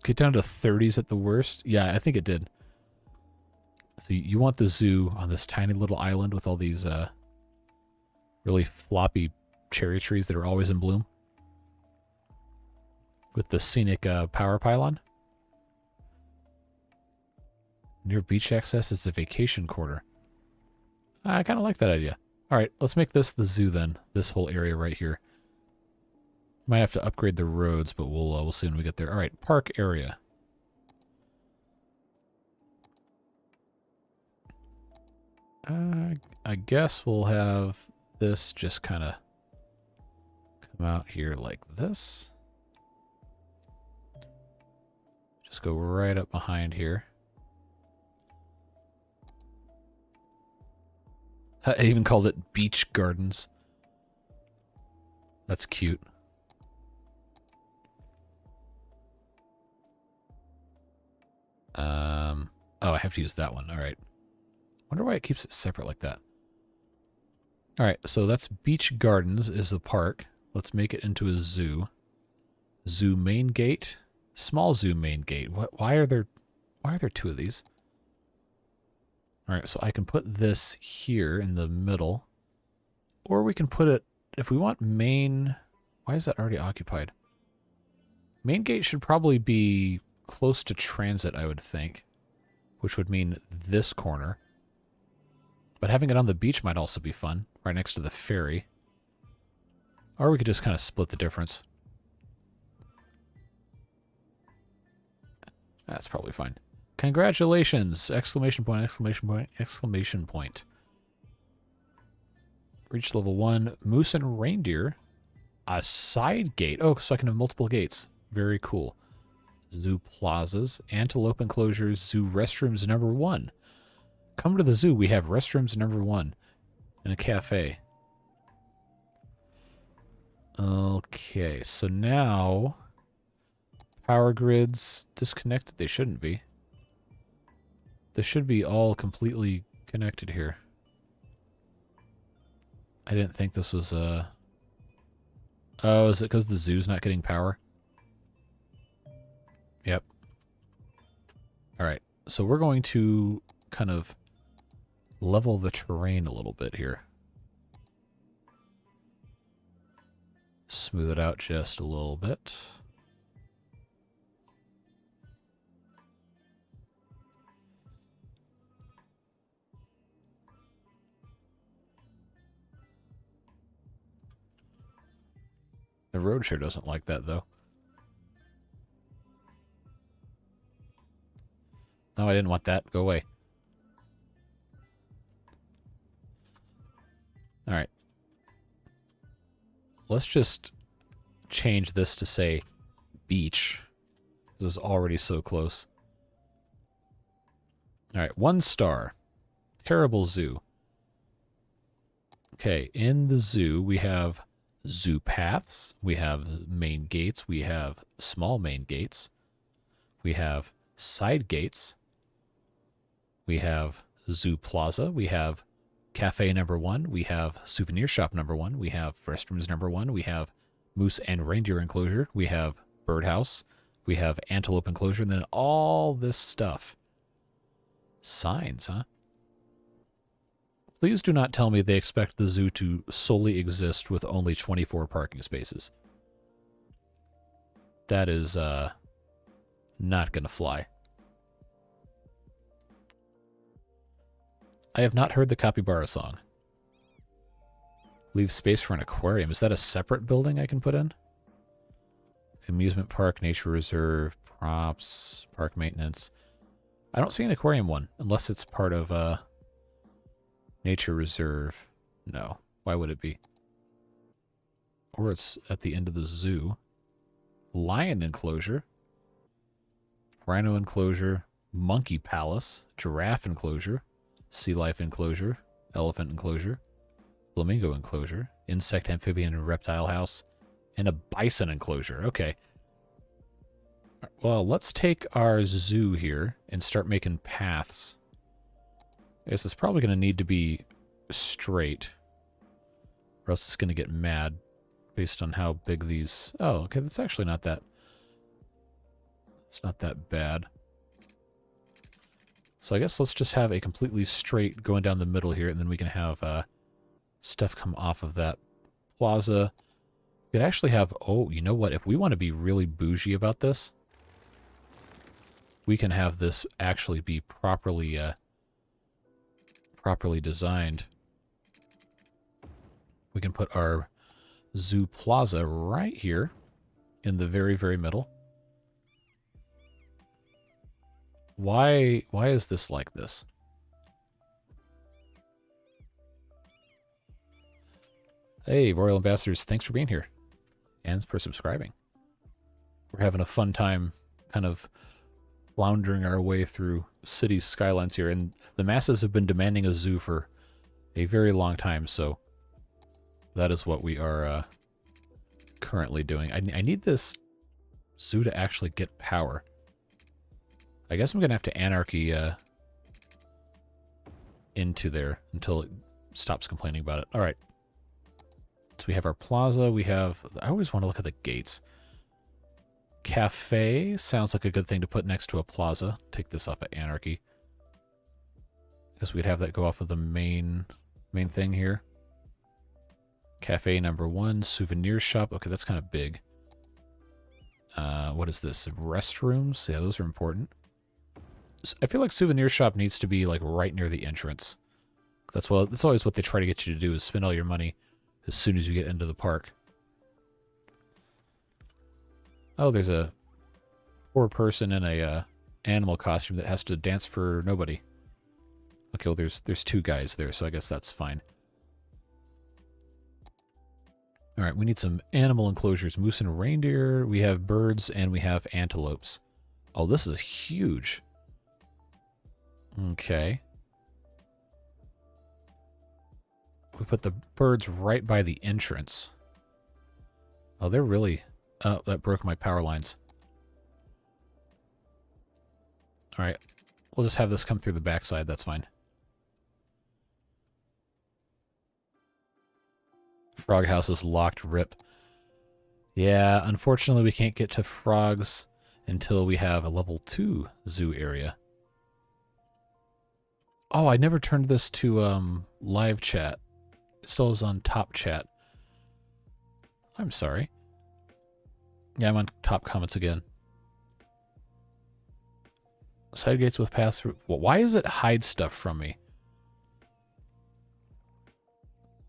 Get down to 30s at the worst? Yeah, I think it did. So you want the zoo on this tiny little island with all these really floppy cherry trees that are always in bloom? With the scenic power pylon? Near beach access is the vacation quarter. I kind of like that idea. Alright, let's make this the zoo then. This whole area right here. Might have to upgrade the roads, but we'll see when we get there. Alright, park area. I guess we'll have this just kind of come out here like this. Just go right up behind here. I even called it Beach Gardens. That's cute. Oh, I have to use that one. All right. Wonder why it keeps it separate like that. All right, so that's Beach Gardens is the park. Let's make it into a zoo. Zoo main gate, small zoo main gate. Why are there two of these? All right, so I can put this here in the middle, or we can put it if we want main. Why is that already occupied? Main gate should probably be close to transit, I would think, which would mean this corner. But having it on the beach might also be fun, right next to the ferry. Or we could just kind of split the difference. That's probably fine. Congratulations! Exclamation point, exclamation point, exclamation point. Reach level 1. Moose and reindeer. A side gate. Oh, so I can have multiple gates. Very cool. Zoo plazas. Antelope enclosures. Zoo restrooms number 1. Come to the zoo. We have restrooms number 1. And a cafe. Okay, so now... Power grids disconnected. They shouldn't be. They should be all completely connected here. I didn't think this was Oh, is it because the zoo's not getting power? Yep. Alright, so we're going to kind of level the terrain a little bit here. Smooth it out just a little bit. The road sure doesn't like that, though. No, I didn't want that. Go away. Alright. Let's just change this to say beach. This was already so close. Alright, 1 star. Terrible zoo. Okay, in the zoo we have zoo paths, we have main gates, we have small main gates, we have side gates, we have zoo plaza, we have cafe number 1. We have souvenir shop number 1. We have restrooms number 1. We have moose and reindeer enclosure. We have birdhouse. We have antelope enclosure. And then all this stuff. Signs, huh? Please do not tell me they expect the zoo to solely exist with only 24 parking spaces. That is not going to fly. I have not heard the capybara song. Leave space for an aquarium. Is that a separate building I can put in? Amusement park, nature reserve, props, park maintenance. I don't see an aquarium one, unless it's part of nature reserve. No. Why would it be? Or it's at the end of the zoo. Lion enclosure. Rhino enclosure. Monkey palace. Giraffe enclosure. Sea life enclosure. Elephant enclosure. Flamingo enclosure. Insect, amphibian, and reptile house. And a bison enclosure. Okay. Well, let's take our zoo here and start making paths. I guess it's probably going to need to be straight, or else it's going to get mad based on how big these... Oh, okay, that's actually not that... It's not that bad. So I guess let's just have a completely straight going down the middle here, and then we can have stuff come off of that plaza. We could actually have... Oh, you know what? If we want to be really bougie about this, we can have this actually be properly designed. We can put our zoo plaza right here in the very, very middle. Why is this like this? Hey, Royal Ambassadors, thanks for being here and for subscribing. We're having a fun time kind of floundering our way through cities' skylines here, and the masses have been demanding a zoo for a very long time, so that is what we are currently doing. I need this zoo to actually get power. I guess I'm going to have to anarchy into there until it stops complaining about it. All right. So we have our plaza. We have... I always want to look at the gates. Cafe sounds like a good thing to put next to a plaza. Take this off of anarchy. Guess we'd have that go off of the main thing here. Cafe number 1. Souvenir shop. Okay, that's kind of big. What is this? Restrooms? Yeah, those are important. I feel like souvenir shop needs to be like right near the entrance. That's always what they try to get you to do, is spend all your money as soon as you get into the park. Oh, there's a poor person in a animal costume that has to dance for nobody. Okay, well there's 2 guys there, so I guess that's fine. All right, we need some animal enclosures. Moose and reindeer. We have birds and we have antelopes. Oh, this is huge. Okay. We put the birds right by the entrance. Oh, they're really... Oh, that broke my power lines. Alright. We'll just have this come through the backside. That's fine. Frog house is locked. Rip. Yeah, unfortunately we can't get to frogs until we have a level 2 zoo area. Oh, I never turned this to live chat. It still is on top chat. I'm sorry. Yeah, I'm on top comments again. Side gates with pass through. Well, why does it hide stuff from me?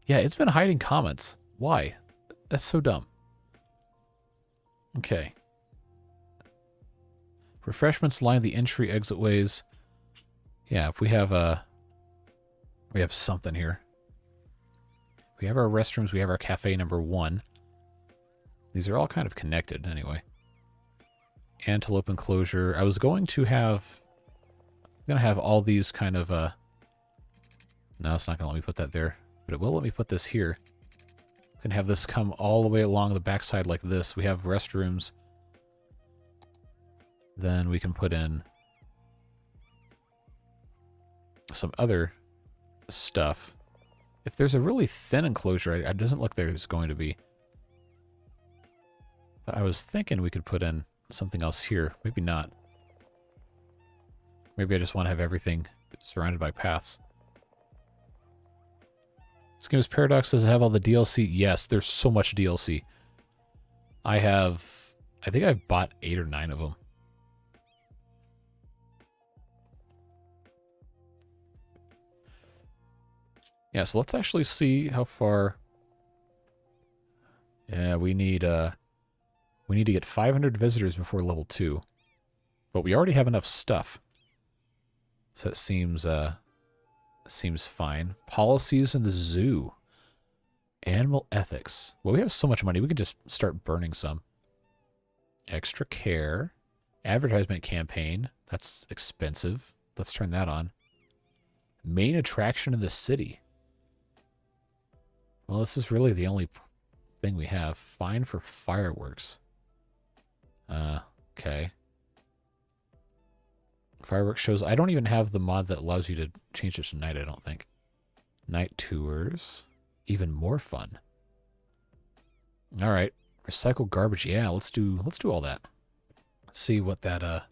Yeah, it's been hiding comments. Why? That's so dumb. Okay. Refreshments line the entry exit ways. Yeah, if we have something here. We have our restrooms, we have our cafe number 1. These are all kind of connected anyway. Antelope enclosure. I was going to have... I'm going to have all these kind of... No, it's not going to let me put that there. But it will let me put this here. I can have this come all the way along the backside like this. We have restrooms. Then we can put in some other stuff. If there's a really thin enclosure, it doesn't look there's going to be. But I was thinking we could put in something else here. Maybe not. Maybe I just want to have everything surrounded by paths. This game is Paradox. Does it have all the DLC? Yes, there's so much DLC. I think I've bought 8 or 9 of them. Yeah, so let's actually see how far. Yeah, we need to get 500 visitors before level 2. But we already have enough stuff. So it seems fine. Policies in the zoo. Animal ethics. Well, we have so much money, we could just start burning some. Extra care. Advertisement campaign. That's expensive. Let's turn that on. Main attraction in the city. Well, this is really the only thing we have. Fine for fireworks. Okay. Fireworks shows. I don't even have the mod that allows you to change it to night, I don't think. Night tours. Even more fun. Alright. Recycle garbage. Yeah, let's do all that. See what that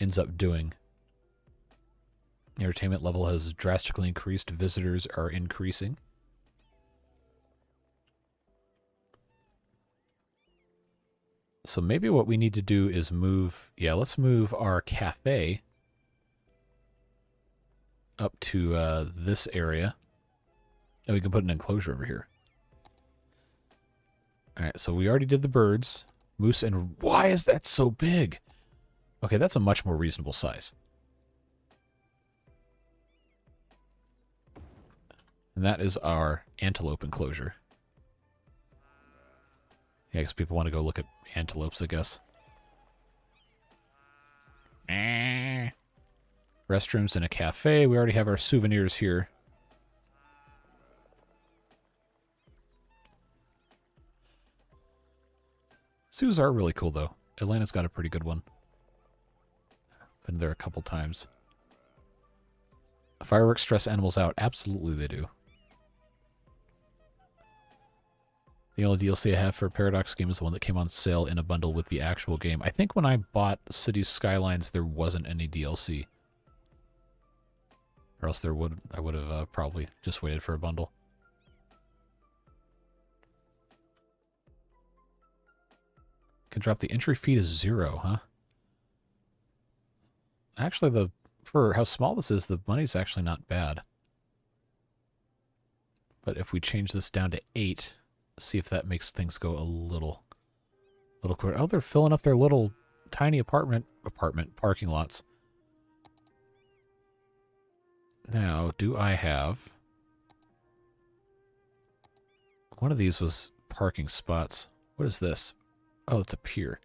ends up doing. Entertainment level has drastically increased. Visitors are increasing. So maybe what we need to do is move... Yeah, let's move our cafe up to this area. And we can put an enclosure over here. Alright, so we already did the birds. Moose and... Why is that so big? Okay, that's a much more reasonable size. And that is our antelope enclosure. Yeah, because people want to go look at antelopes, I guess. Restrooms and a cafe. We already have our souvenirs here. Zoos are really cool, though. Atlanta's got a pretty good one. Been there a couple times. Fireworks stress animals out. Absolutely they do. The only DLC I have for a Paradox game is the one that came on sale in a bundle with the actual game. I think when I bought Cities Skylines, there wasn't any DLC. Or else I would have probably just waited for a bundle. Can drop the entry fee to 0, huh? Actually, for how small this is, the money's actually not bad. But if we change this down to 8... see if that makes things go a little quicker. Oh, they're filling up their little tiny apartment parking lots. Now, do I have... One of these was parking spots. What is this? Oh, it's a pier.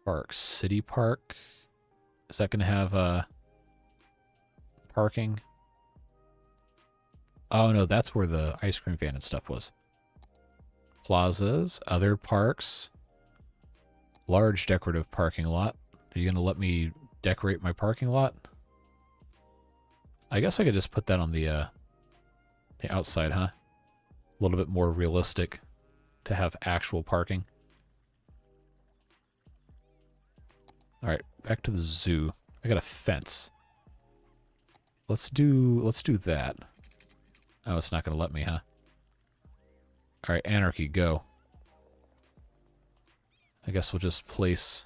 Park. City Park. Is that going to have parking? Oh, no, that's where the ice cream van and stuff was. Plazas, other parks, large decorative parking lot. Are you going to let me decorate my parking lot? I guess I could just put that on the outside, huh? A little bit more realistic to have actual parking. All right, back to the zoo. I got a fence. Let's do that. Oh, it's not going to let me, huh? All right, anarchy, go. I guess we'll just place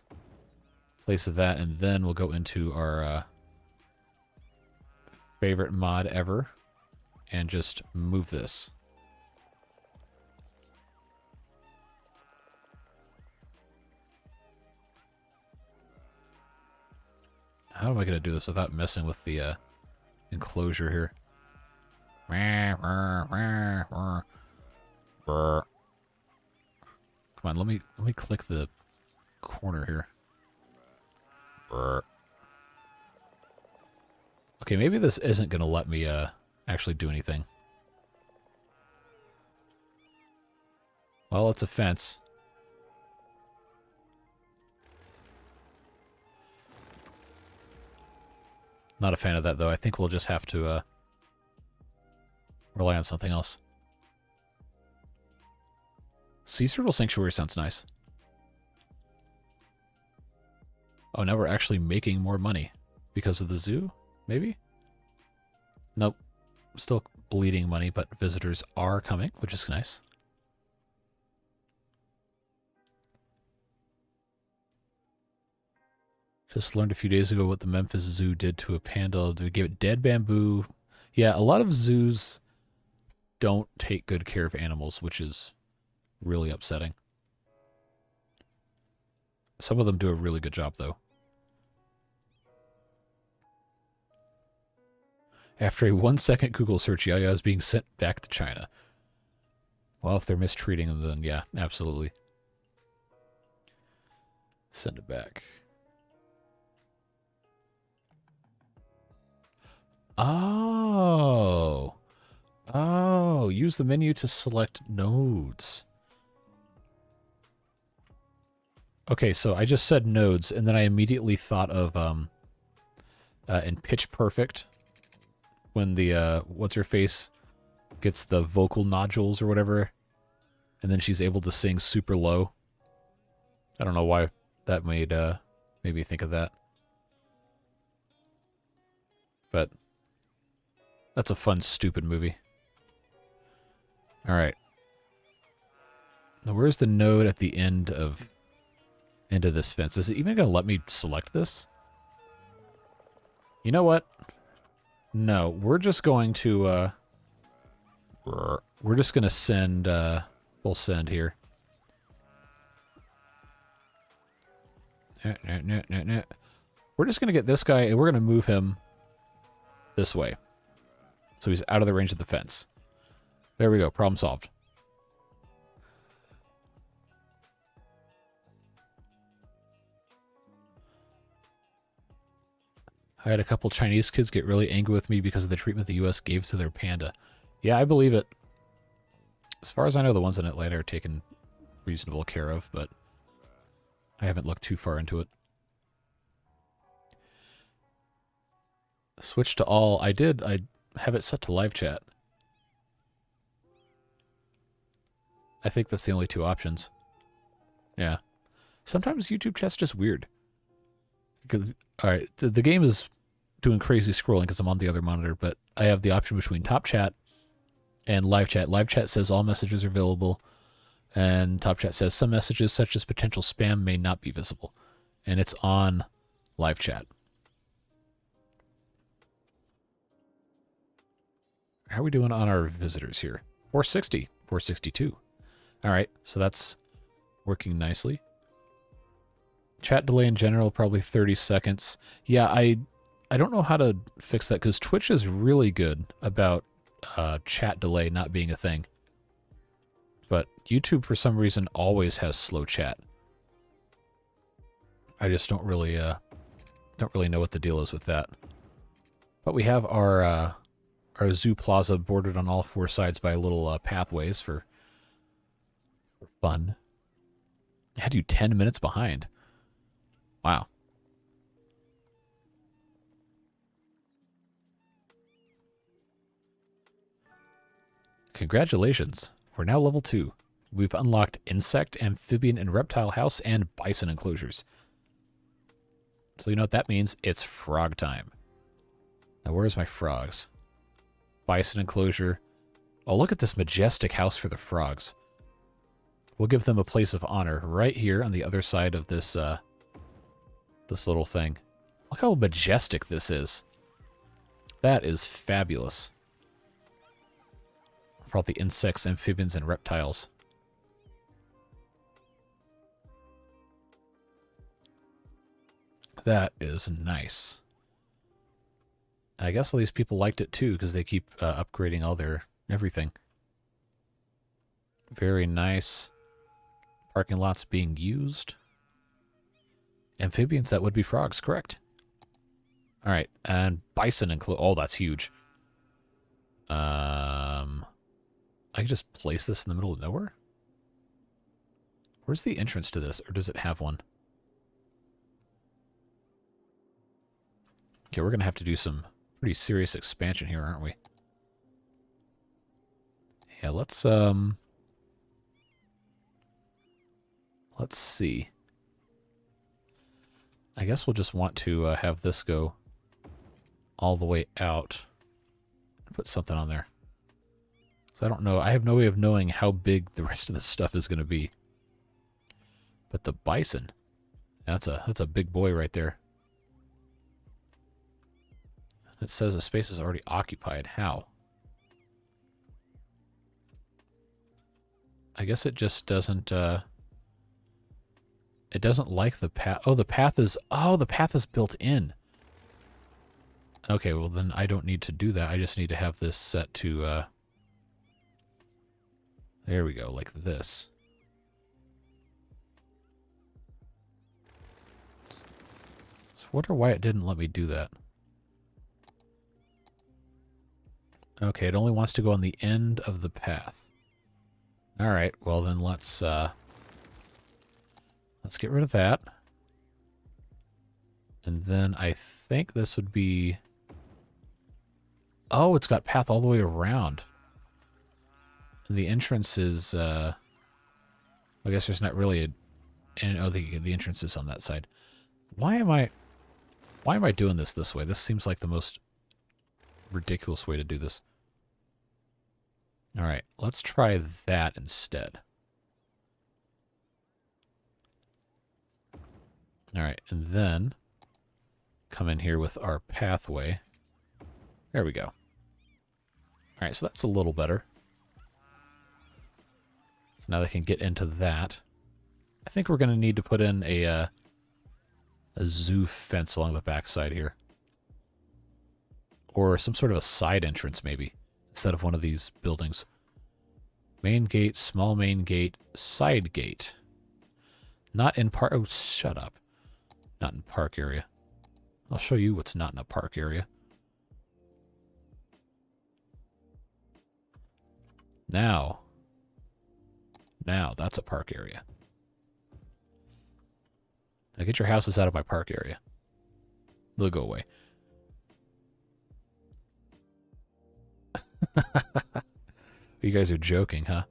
that, and then we'll go into our favorite mod ever, and just move this. How am I going to do this without messing with the enclosure here? Come on, let me click the corner here. Okay, maybe this isn't going to let me actually do anything. Well, it's a fence. Not a fan of that, though. I think we'll just have to rely on something else. Sea Turtle Sanctuary sounds nice. Oh, now we're actually making more money because of the zoo, maybe? Nope. Still bleeding money, but visitors are coming, which is nice. Just learned a few days ago what the Memphis Zoo did to a panda. They gave it dead bamboo. Yeah, a lot of zoos don't take good care of animals, which is really upsetting. Some of them do a really good job, though. After a 1-second Google search, Yaya is being sent back to China. Well, if they're mistreating them, then yeah, absolutely. Send it back. Oh. Oh, use the menu to select nodes. Okay, so I just said nodes, and then I immediately thought of in Pitch Perfect, when the what's-her-face gets the vocal nodules or whatever, and then she's able to sing super low. I don't know why that made me think of that. But that's a fun, stupid movie. Alright. Now where's the node at the end of this fence? Is it even going to let me select this? You know what? No, we're just going to we're just going to send we'll send here. We're just going to get this guy and we're going to move him this way. So he's out of the range of the fence. There we go. Problem solved. I had a couple Chinese kids get really angry with me because of the treatment the U.S. gave to their panda. Yeah, I believe it. As far as I know, the ones in Atlanta are taken reasonable care of, but I haven't looked too far into it. Switch to all. I did. I have it set to live chat. I think that's the only two options. Yeah. Sometimes YouTube chat's just weird. Alright, the game is doing crazy scrolling because I'm on the other monitor, but I have the option between top chat and live chat. Live chat says all messages are available, and top chat says some messages such as potential spam may not be visible. And it's on live chat. How are we doing on our visitors here? 460, 462. Alright, so that's working nicely. Chat delay in general, probably 30 seconds. Yeah, I don't know how to fix that, because Twitch is really good about chat delay not being a thing. But YouTube, for some reason, always has slow chat. I just don't really know what the deal is with that. But we have our zoo plaza bordered on all four sides by little pathways for fun. I had you 10 minutes behind. Wow. Congratulations. We're now level 2. We've unlocked insect, amphibian, and reptile house and bison enclosures. So you know what that means? It's frog time. Now where's my frogs? Bison enclosure. Oh, look at this majestic house for the frogs. We'll give them a place of honor right here on the other side of this this little thing. Look how majestic this is. That is fabulous. For all the insects, amphibians, and reptiles. That is nice. And I guess all these people liked it too, because they keep upgrading all their everything. Very nice. Parking lots being used. Amphibians, that would be frogs, correct. Alright, and bison include. Oh, that's huge. I can just place this in the middle of nowhere? Where's the entrance to this, or does it have one? Okay, we're going to have to do some pretty serious expansion here, aren't we? let's see. I guess we'll just want to have this go all the way out. Put something on there. So I don't know. I have no way of knowing how big the rest of this stuff is going to be. But the bison, that's a big boy right there. It says the space is already occupied. How? I guess it just doesn't. It doesn't like the path. Oh, the path is. Oh, the path is built in. Okay, well then I don't need to do that. I just need to have this set to. There we go, like this. So I wonder why it didn't let me do that. Okay, it only wants to go on the end of the path. All right, well then let's get rid of that. And then I think this would be... Oh, it's got path all the way around. The entrance is, I guess there's not really a... And, oh, the entrance is on that side. Why am I doing this way? This seems like the most ridiculous way to do this. All right, let's try that instead. All right, and then come in here with our pathway. There we go. All right, so that's a little better. So now they can get into that. I think we're going to need to put in a zoo fence along the backside here. Or some sort of a side entrance, maybe, instead of one of these buildings. Main gate, small main gate, side gate. Not in park... Oh, shut up. Not in park area. I'll show you what's not in a park area. Now, that's a park area. Now get your houses out of my park area. They'll go away. You guys are joking, huh?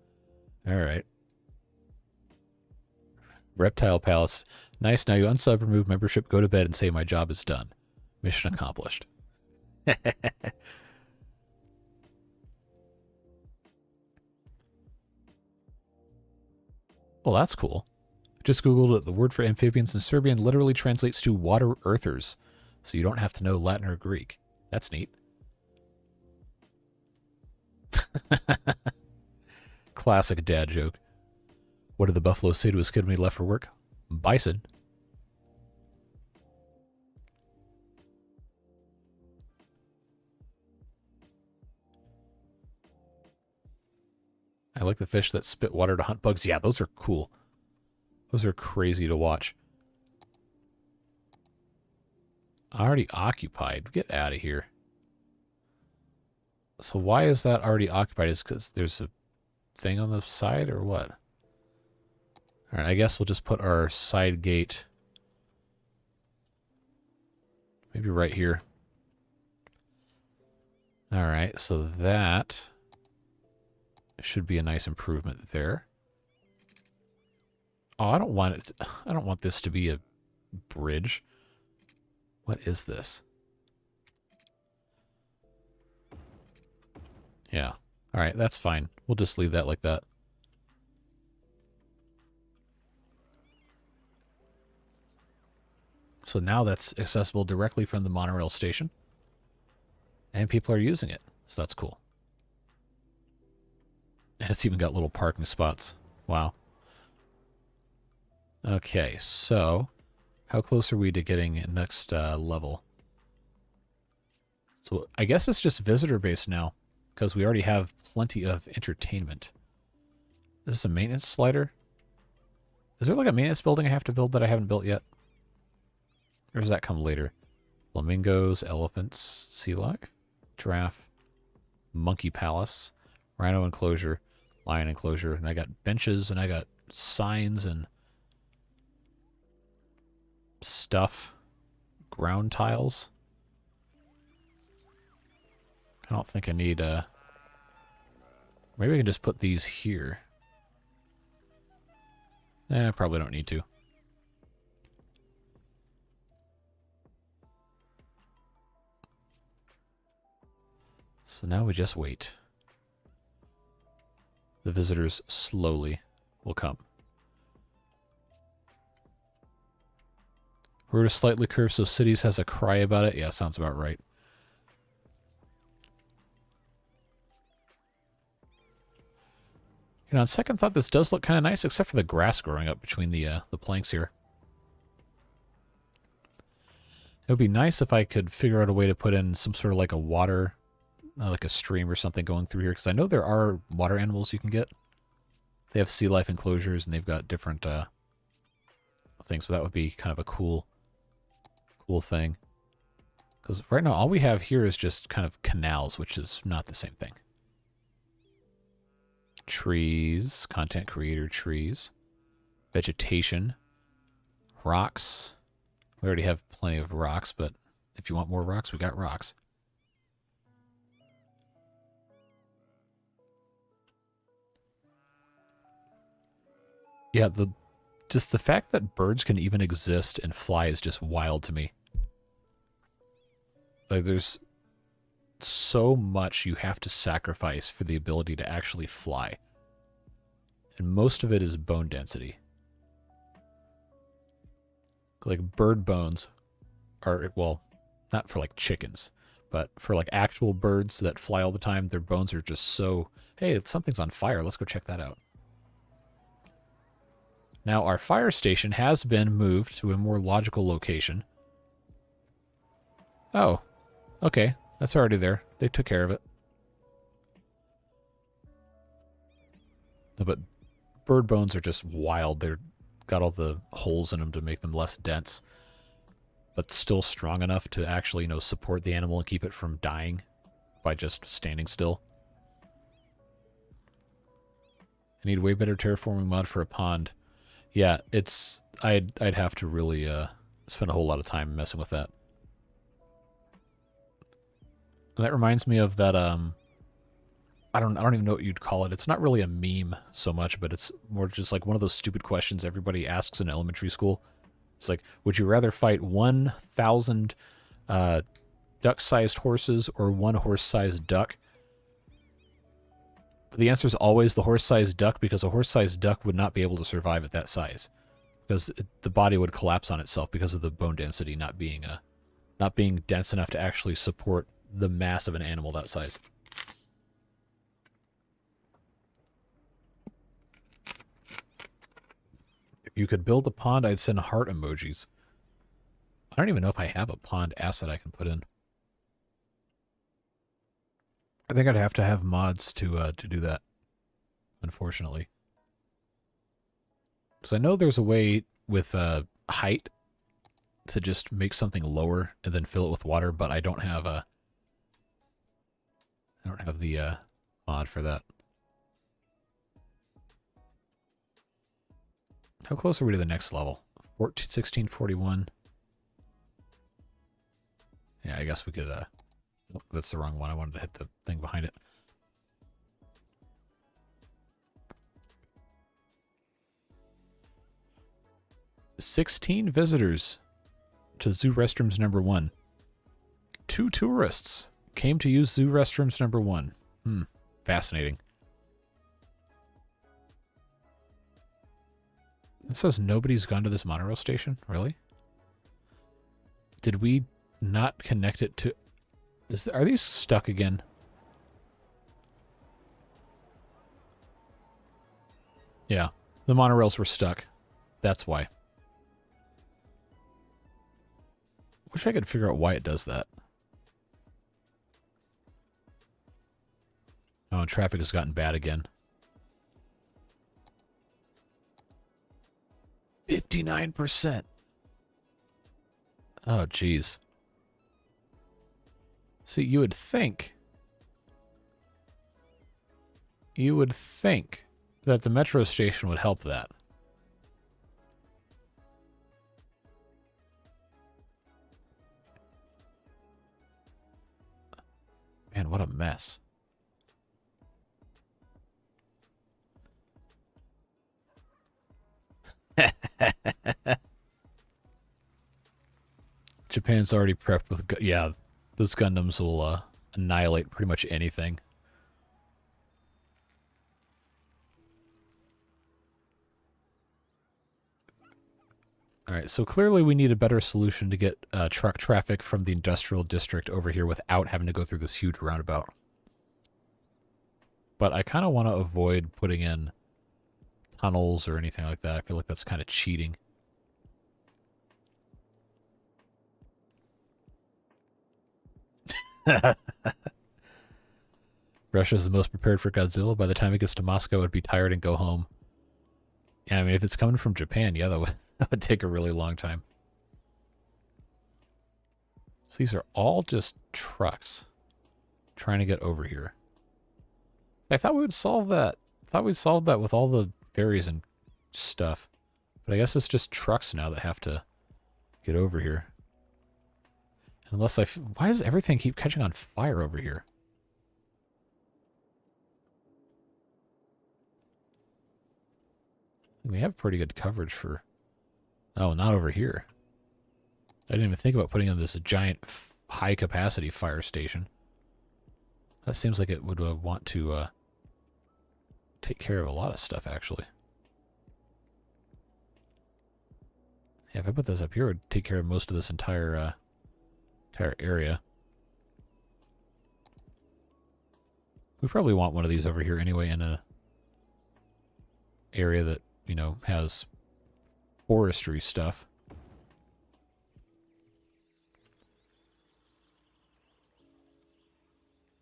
Alright. Reptile Palace. Nice, now you unsub, remove membership, go to bed, and say my job is done. Mission accomplished. Well, that's cool. Just Googled it. The word for amphibians in Serbian literally translates to water earthers, so you don't have to know Latin or Greek. That's neat. Classic dad joke. What did the buffalo say to his kid when he left for work? Bison. I like the fish that spit water to hunt bugs. Yeah, those are cool. Those are crazy to watch. Already occupied. Get out of here. So why is that already occupied? Is because there's a thing on the side or what? Alright, I guess we'll just put our side gate maybe right here. Alright, so that should be a nice improvement there. Oh, I don't want this to be a bridge. What is this? Yeah. Alright, that's fine. We'll just leave that like that. So now that's accessible directly from the monorail station. And people are using it. So that's cool. And it's even got little parking spots. Wow. Okay, so how close are we to getting next level? So I guess it's just visitor-based now, because we already have plenty of entertainment. Is this a maintenance slider? Is there like a maintenance building I have to build that I haven't built yet? Or does that come later? Flamingos, elephants, sea life, giraffe, monkey palace, rhino enclosure, lion enclosure, and I got benches and I got signs and stuff, ground tiles. I don't think I need Maybe I can just put these here. Probably don't need to. So now we just wait. The visitors slowly will come. Road is slightly curved, so cities has a cry about it. Yeah, sounds about right. You know, on second thought, this does look kind of nice, except for the grass growing up between the planks here. It would be nice if I could figure out a way to put in some sort of like a water, like a stream or something going through here, because I know there are water animals you can get. They have sea life enclosures, and they've got different things, so that would be kind of a cool thing. Because right now, all we have here is just kind of canals, which is not the same thing. Trees, content creator trees, vegetation, rocks. We already have plenty of rocks, but if you want more rocks, we got rocks. Yeah, just the fact that birds can even exist and fly is just wild to me. Like, there's so much you have to sacrifice for the ability to actually fly. And most of it is bone density. Like, bird bones are, well, not for like chickens, but for like actual birds that fly all the time, their bones are just so, hey, something's on fire, let's go check that out. Now, our fire station has been moved to a more logical location. Oh, okay. That's already there. They took care of it. No, but bird bones are just wild. They're got all the holes in them to make them less dense, but still strong enough to actually, you know, support the animal and keep it from dying by just standing still. I need way better terraforming mod for a pond. Yeah, it's I'd have to really spend a whole lot of time messing with that. And that reminds me of that I don't even know what you'd call it. It's not really a meme so much, but it's more just like one of those stupid questions everybody asks in elementary school. It's like, would you rather fight 1,000 duck-sized horses or one horse-sized duck? But the answer is always the horse-sized duck, because a horse-sized duck would not be able to survive at that size, because the body would collapse on itself because of the bone density not being dense enough to actually support the mass of an animal that size. If you could build a pond, I'd send heart emojis. I don't even know if I have a pond asset I can put in. I think I'd have to have mods to do that, unfortunately. Because I know there's a way with height to just make something lower and then fill it with water, but I don't have the mod for that. How close are we to the next level? 1641. Yeah, I guess we could, oh, that's the wrong one. I wanted to hit the thing behind it. "16 visitors to zoo restrooms number 1. 2 tourists came to use zoo restrooms number 1. Fascinating. It says nobody's gone to this monorail station? Really? Did we not connect it to... Are these stuck again? Yeah, the monorails were stuck. That's why. Wish I could figure out why it does that. Oh, and traffic has gotten bad again. 59%. Oh, jeez. See, you would think that the metro station would help that. Man, what a mess. Japan's already prepped with... Yeah, those Gundams will annihilate pretty much anything. Alright, so clearly we need a better solution to get truck traffic from the industrial district over here without having to go through this huge roundabout. But I kind of want to avoid putting in tunnels or anything like that. I feel like that's kind of cheating. Russia's the most prepared for Godzilla. By the time it gets to Moscow, it'd be tired and go home. Yeah, I mean, if it's coming from Japan, yeah, that would take a really long time. So these are all just trucks trying to get over here. I thought we would solve that. I thought we'd solve that with all the ferries and stuff. But I guess it's just trucks now that have to get over here. Unless why does everything keep catching on fire over here? We have pretty good coverage for... Oh, not over here. I didn't even think about putting in this giant high-capacity fire station. That seems like it would want to take care of a lot of stuff, actually. Yeah, if I put this up here, it would take care of most of this entire area. We probably want one of these over here anyway in a area that, you know, has forestry stuff.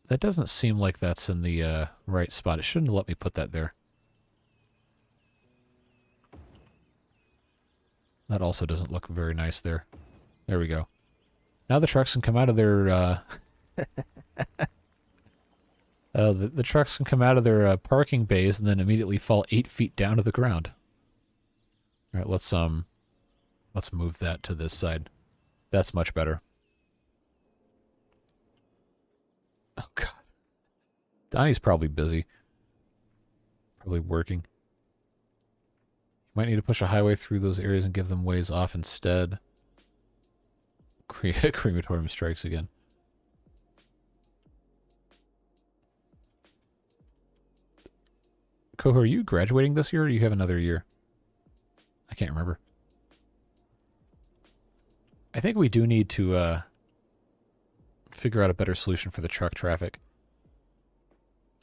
That doesn't seem like that's in the right spot. It shouldn't have let me put that there. That also doesn't look very nice there. There we go. Now the trucks can come out of their... the trucks can come out of their parking bays and then immediately fall 8 feet down to the ground. All right, let's move that to this side. That's much better. Oh god, Donnie's probably busy. Probably working. You might need to push a highway through those areas and give them ways off instead. Crematorium strikes again. Koho, are you graduating this year or do you have another year? I can't remember. I think we do need to figure out a better solution for the truck traffic.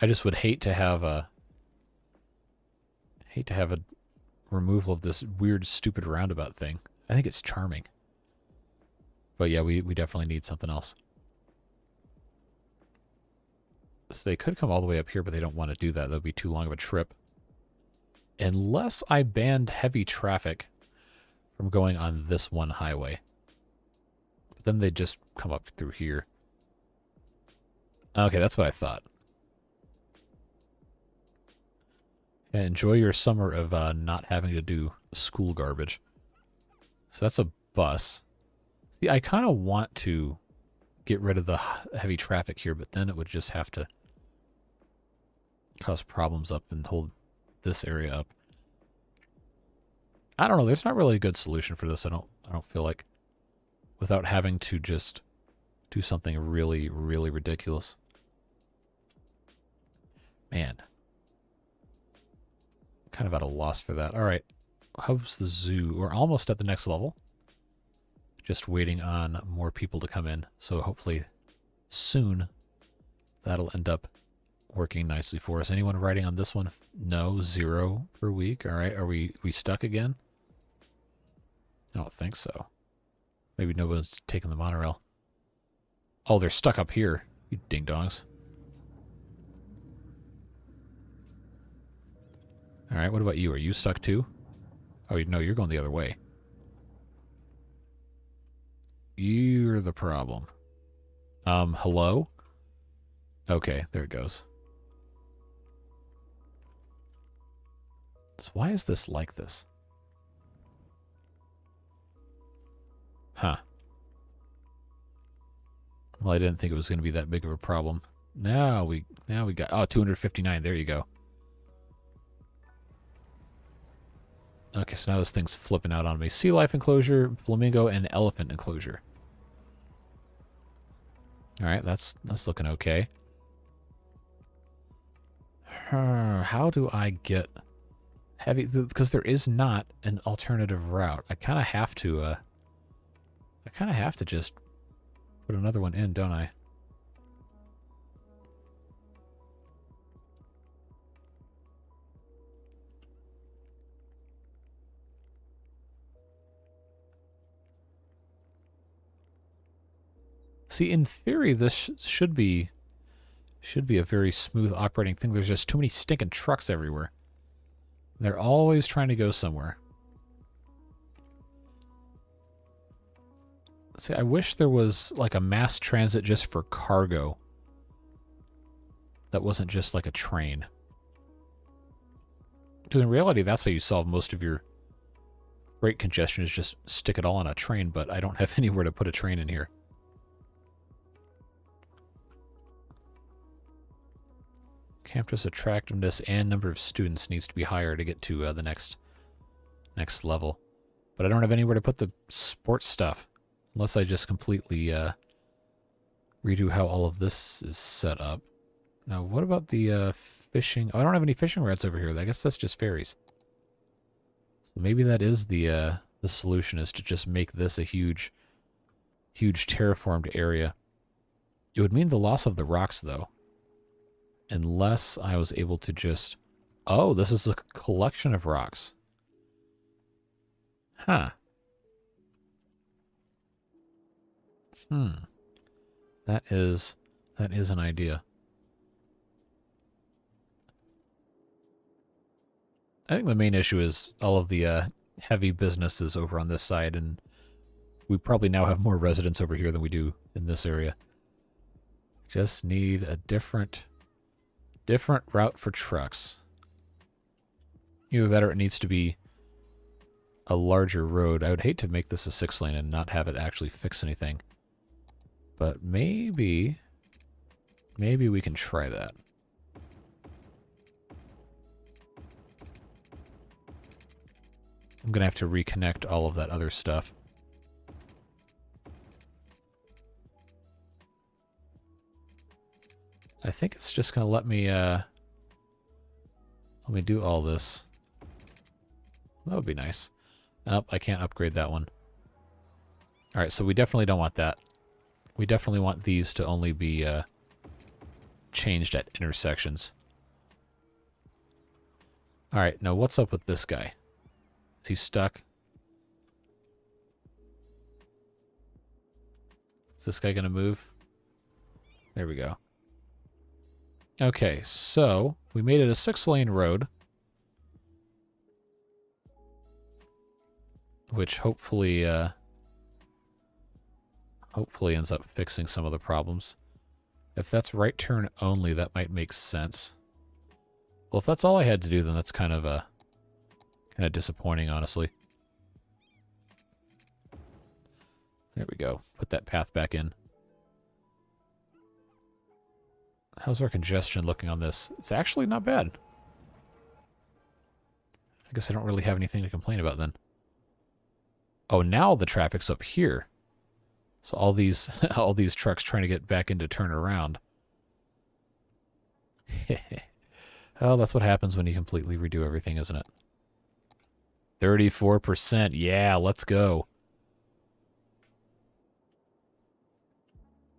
I just would hate to have a removal of this weird, stupid roundabout thing. I think it's charming. But yeah, we definitely need something else. So they could come all the way up here, but they don't want to do that. That would be too long of a trip. Unless I banned heavy traffic from going on this one highway. But then they'd just come up through here. Okay, that's what I thought. Yeah, enjoy your summer of not having to do school garbage. So that's a bus. See, I kind of want to get rid of the heavy traffic here, but then it would just have to cause problems up and hold this area up. I don't know. There's not really a good solution for this. I don't feel like, without having to just do something really, really ridiculous. Man, kind of at a loss for that. All right, how's the zoo? We're almost at the next level. Just waiting on more people to come in. So hopefully soon that'll end up working nicely for us. Anyone writing on this one? No, 0 per week. All right, are we stuck again? I don't think so. Maybe no one's taking the monorail. Oh, they're stuck up here, you ding-dongs. All right, what about you? Are you stuck too? Oh, no, you're going the other way. You're the problem. Hello? Okay, there it goes. So why is this like this? Huh. Well, I didn't think it was going to be that big of a problem. Now we got... Oh, 259. There you go. Okay, so now this thing's flipping out on me. Sea life enclosure, flamingo, and elephant enclosure. Alright, that's looking okay. How do I get heavy? Because there is not an alternative route. I kind of have to, just put another one in, don't I? See, in theory, this should be a very smooth operating thing. There's just too many stinking trucks everywhere. They're always trying to go somewhere. See, I wish there was like a mass transit just for cargo. That wasn't just like a train. Because in reality, that's how you solve most of your freight congestion, is just stick it all on a train, but I don't have anywhere to put a train in here. Campus attractiveness and number of students needs to be higher to get to the next level. But I don't have anywhere to put the sports stuff. Unless I just completely redo how all of this is set up. Now, what about the fishing? Oh, I don't have any fishing routes over here. I guess that's just ferries. So maybe that is the solution, is to just make this a huge terraformed area. It would mean the loss of the rocks, though. Unless I was able to just... Oh, this is a collection of rocks. Huh. That is an idea. I think the main issue is all of the heavy businesses over on this side, and we probably now have more residents over here than we do in this area. Just need a different route for trucks. Either that or it needs to be a larger road. I would hate to make this a 6-lane and not have it actually fix anything. But maybe we can try that. I'm going to have to reconnect all of that other stuff. I think it's just going to let me do all this. That would be nice. Nope, I can't upgrade that one. Alright, so we definitely don't want that. We definitely want these to only be changed at intersections. Alright, now what's up with this guy? Is he stuck? Is this guy going to move? There we go. Okay, so we made it a 6-lane road. Which hopefully ends up fixing some of the problems. If that's right turn only, that might make sense. Well, if that's all I had to do, then that's kind of disappointing, honestly. There we go. Put that path back in. How's our congestion looking on this? It's actually not bad. I guess I don't really have anything to complain about then. Oh, now the traffic's up here. So all these trucks trying to get back into turn around. Well, that's what happens when you completely redo everything, isn't it? 34%. Yeah, let's go.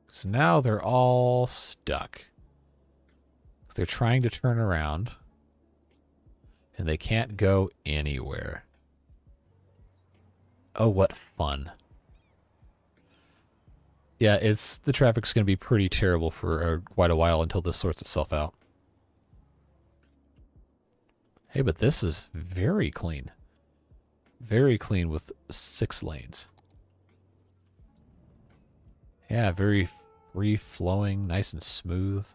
So now they're all stuck. They're trying to turn around. And they can't go anywhere. Oh, what fun. Yeah, the traffic's going to be pretty terrible for quite a while until this sorts itself out. Hey, but this is very clean. Very clean with 6 lanes. Yeah, very free-flowing, nice and smooth.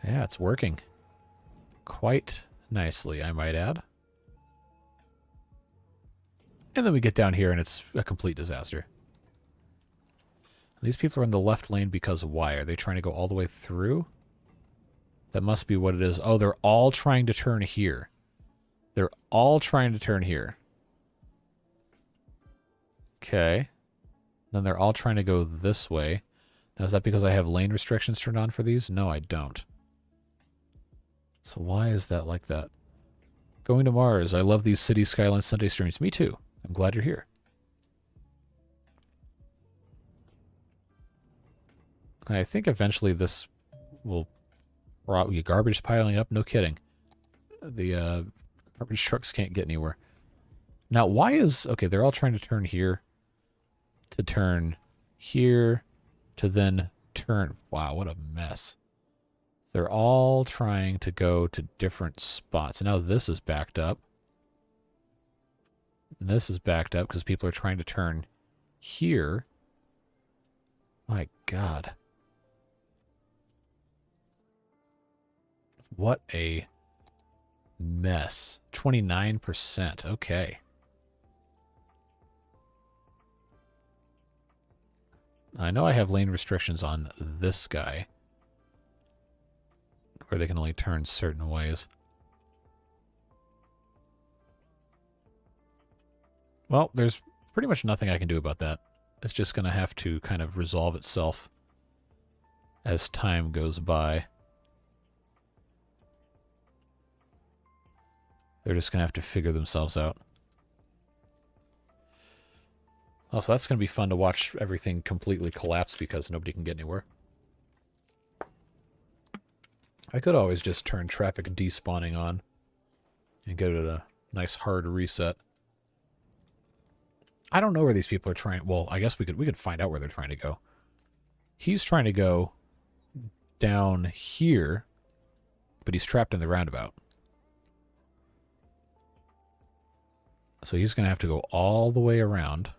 Yeah, it's working. Quite nicely, I might add. And then we get down here and it's a complete disaster. These people are in the left lane because why? Are they trying to go all the way through? That must be what it is. Oh, they're all trying to turn here. They're all trying to turn here. Okay. Then they're all trying to go this way. Now, is that because I have lane restrictions turned on for these? No, I don't. So why is that like that? Going to Mars. I love these City Skylines Sunday streams. Me too. I'm glad you're here. And I think eventually this will probably garbage piling up. No kidding. The garbage trucks can't get anywhere. Now, why is... Okay, they're all trying to turn here. To turn here. To then turn... Wow, what a mess. They're all trying to go to different spots. Now this is backed up. And this is backed up because people are trying to turn here. My God. What a mess. 29%. Okay. I know I have lane restrictions on this guy, where they can only turn certain ways. Well, there's pretty much nothing I can do about that. It's just going to have to kind of resolve itself as time goes by. They're just going to have to figure themselves out. Also, that's going to be fun to watch everything completely collapse because nobody can get anywhere. I could always just turn traffic despawning on and get it a nice hard reset. I don't know where these people are trying. Well, I guess we could find out where they're trying to go. He's trying to go down here, but he's trapped in the roundabout. So he's going to have to go all the way around.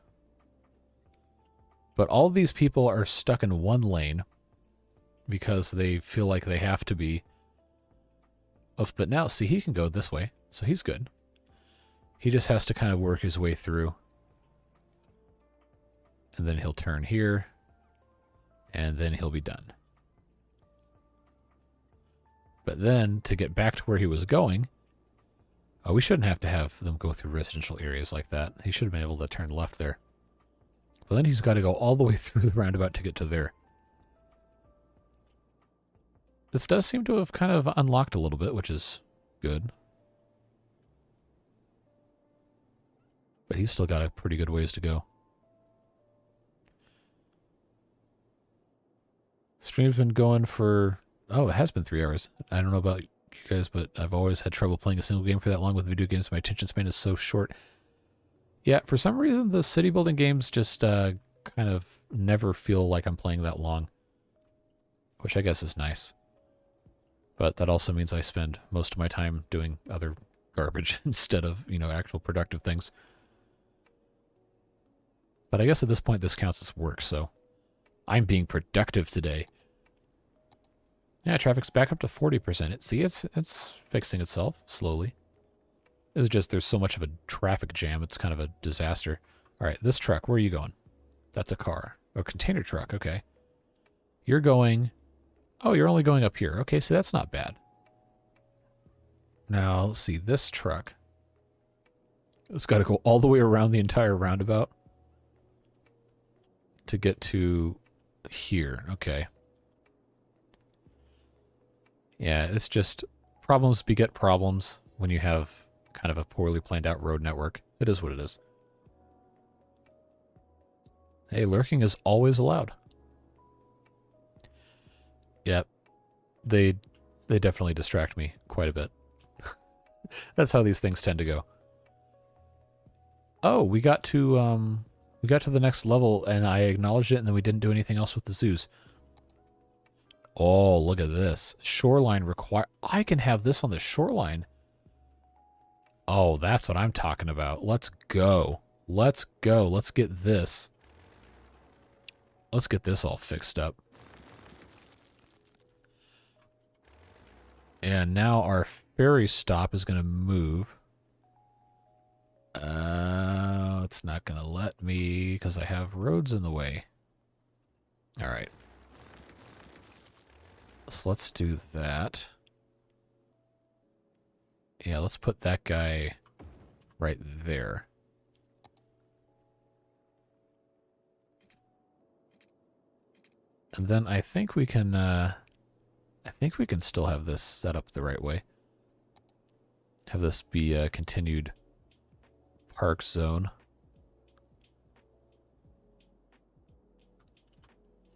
But all these people are stuck in one lane because they feel like they have to be. Oh, but now, see, he can go this way, so he's good. He just has to kind of work his way through. And then he'll turn here, and then he'll be done. But then, to get back to where he was going, oh, we shouldn't have to have them go through residential areas like that. He should have been able to turn left there. But then he's got to go all the way through the roundabout to get to there. This does seem to have kind of unlocked a little bit, which is good. But he's still got a pretty good ways to go. Stream's been going for... Oh, it has been 3 hours. I don't know about you guys, but I've always had trouble playing a single game for that long with video games. My attention span is so short. Yeah, for some reason, the city building games just kind of never feel like I'm playing that long. Which I guess is nice. But that also means I spend most of my time doing other garbage instead of, you know, actual productive things. But I guess at this point this counts as work, so I'm being productive today. Yeah, traffic's back up to 40%. See, it's fixing itself slowly. It's just there's so much of a traffic jam, it's kind of a disaster. All right, this truck, where are you going? That's a car. Oh, container truck, okay. You're going... Oh, you're only going up here. Okay, so that's not bad. Now, let's see, this truck. It's got to go all the way around the entire roundabout to get to here. Okay. Yeah, it's just problems beget problems when you have kind of a poorly planned out road network. It is what it is. Hey, lurking is always allowed. Yep. They definitely distract me quite a bit. That's how these things tend to go. Oh, we got to the next level and I acknowledged it and then we didn't do anything else with the zoos. Oh, look at this. Shoreline require... I can have this on the shoreline. Oh, that's what I'm talking about. Let's go. Let's go. Let's get this. Let's get this all fixed up. And now our ferry stop is going to move. It's not going to let me because I have roads in the way. All right. So let's do that. Yeah, let's put that guy right there. And then I think we can still have this set up the right way. Have this be a continued park zone.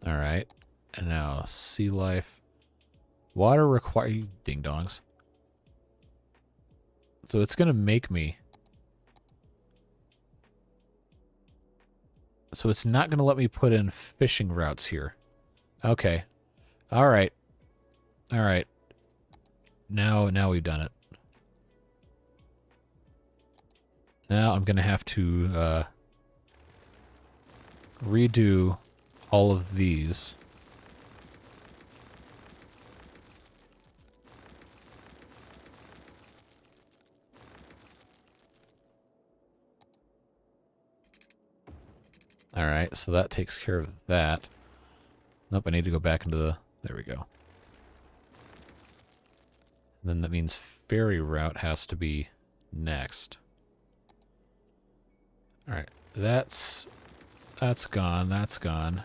All right. And now sea life. Water require ding dongs. So it's going to make me. So it's not going to let me put in fishing routes here. Okay. All right. All right. Now we've done it. Now I'm going to have to redo all of these. All right, so that takes care of that. Nope, I need to go back into the... There we go. Then that means ferry route has to be next. All right, that's gone. That's gone.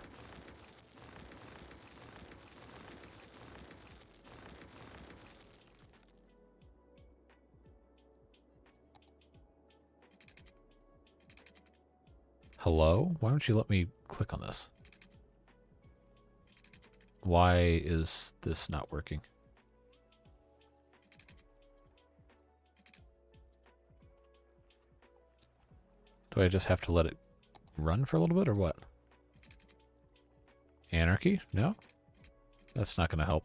Hello? Why don't you let me click on this? Why is this not working? Do I just have to let it run for a little bit or what? Anarchy? No? That's not going to help.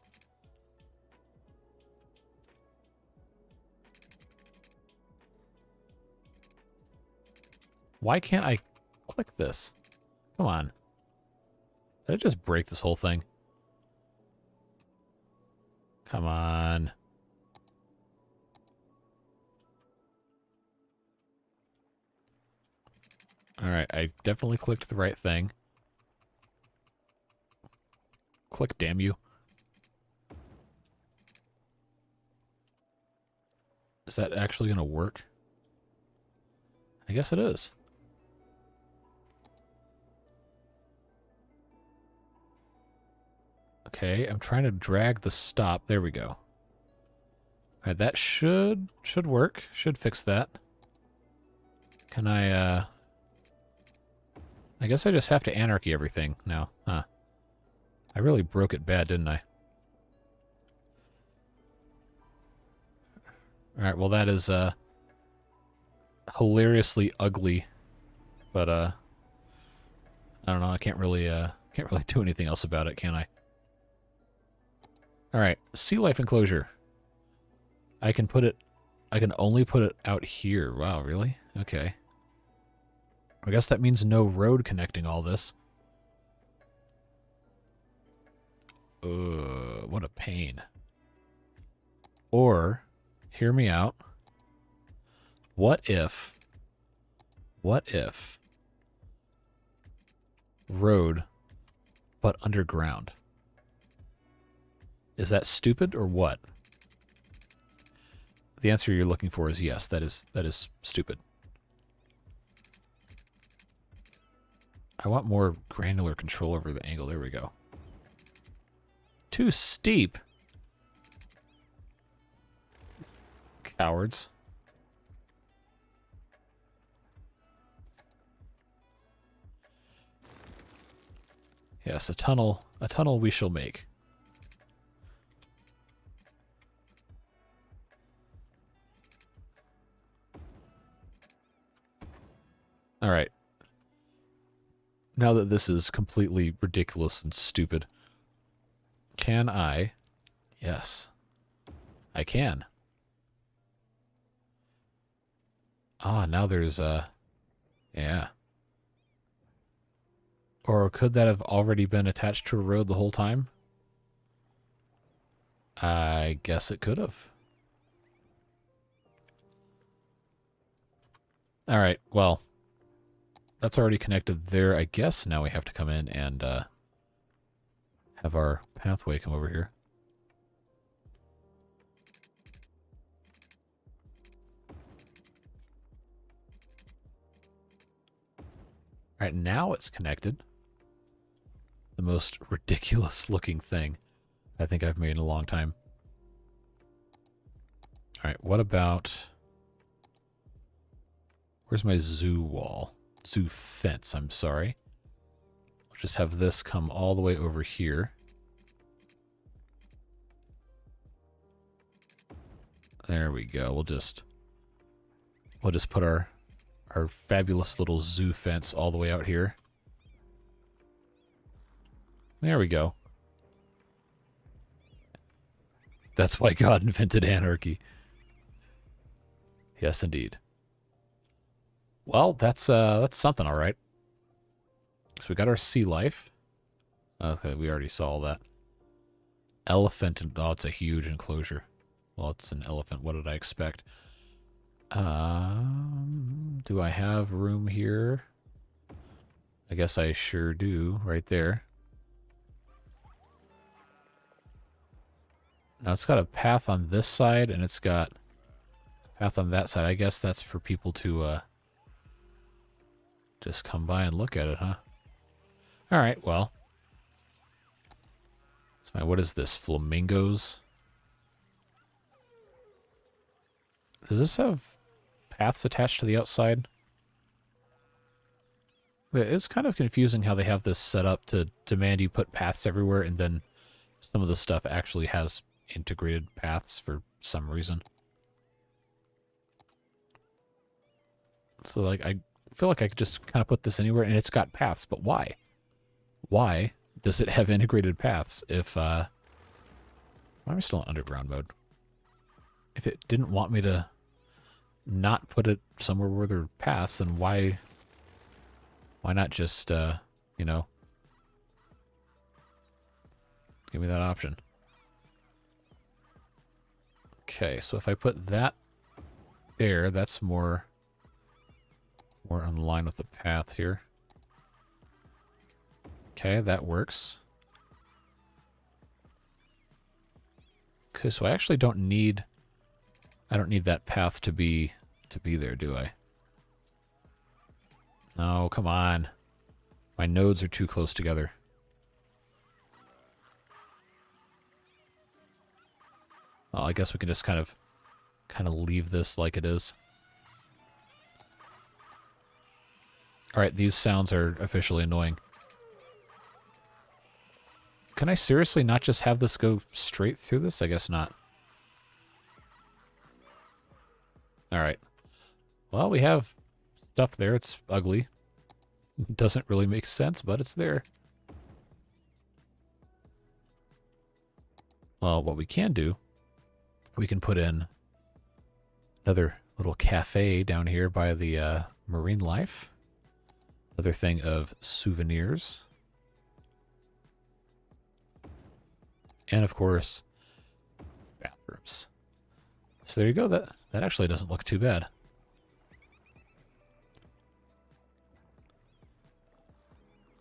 Why can't I click this? Come on. Did I just break this whole thing? Come on. Alright, I definitely clicked the right thing. Click, damn you. Is that actually going to work? I guess it is. Okay, I'm trying to drag the stop. There we go. All right, that should work. Should fix that. Can I guess I just have to anarchy everything now. Huh. I really broke it bad, didn't I? Alright, well that is hilariously ugly. But I don't know, I can't really do anything else about it, can I? Alright, sea life enclosure. I can only put it out here. Wow, really? Okay. I guess that means no road connecting all this. What a pain. Or, hear me out. What if road, but underground? Is that stupid or what? The answer you're looking for is yes, that is stupid. I want more granular control over the angle. There we go. Too steep. Cowards. Yes, a tunnel we shall make. All right. Now that this is completely ridiculous and stupid, can I? Yes, I can. Ah, now there's yeah. Or could that have already been attached to a road the whole time? I guess it could have. All right, well, that's already connected there. I guess now we have to come in and have our pathway come over here. All right, now it's connected. the most ridiculous looking thing I think I've made in a long time. Alright, what about... Where's my zoo wall? Zoo fence, I'm sorry. I'll just have this come all the way over here. There we go. We'll just put our fabulous little zoo fence all the way out here. There we go. That's why God invented anarchy. Yes, indeed. Well, that's something, all right. So we got our sea life. Okay, we already saw all that. Elephant, and oh, it's a huge enclosure. Well, it's an elephant. What did I expect? Do I have room here? I guess I sure do, right there. Now it's got a path on this side, and it's got a path on that side. I guess that's for people to just come by and look at it, huh? Alright, well. That's fine. What is this? Flamingos? Does this have paths attached to the outside? It's kind of confusing how they have this set up to demand you put paths everywhere, and then some of the stuff actually has integrated paths for some reason. So, like, I feel like I could just kind of put this anywhere, and it's got paths, but why? Why does it have integrated paths if, why am I still in underground mode? If it didn't want me to not put it somewhere where there are paths, then why not just, you know, give me that option? Okay, so if I put that there, that's more in line with the path here. Okay, that works. Okay, so I actually don't need that path to be there, do I? No, come on. My nodes are too close together. Well, I guess we can just kind of leave this like it is. Alright, these sounds are officially annoying. Can I seriously not just have this go straight through this? I guess not. Alright. Well, we have stuff there. It's ugly. Doesn't really make sense, but it's there. Well, what we can do, we can put in another little cafe down here by the marine life. Another thing of souvenirs. And, of course, bathrooms. So there you go. That actually doesn't look too bad.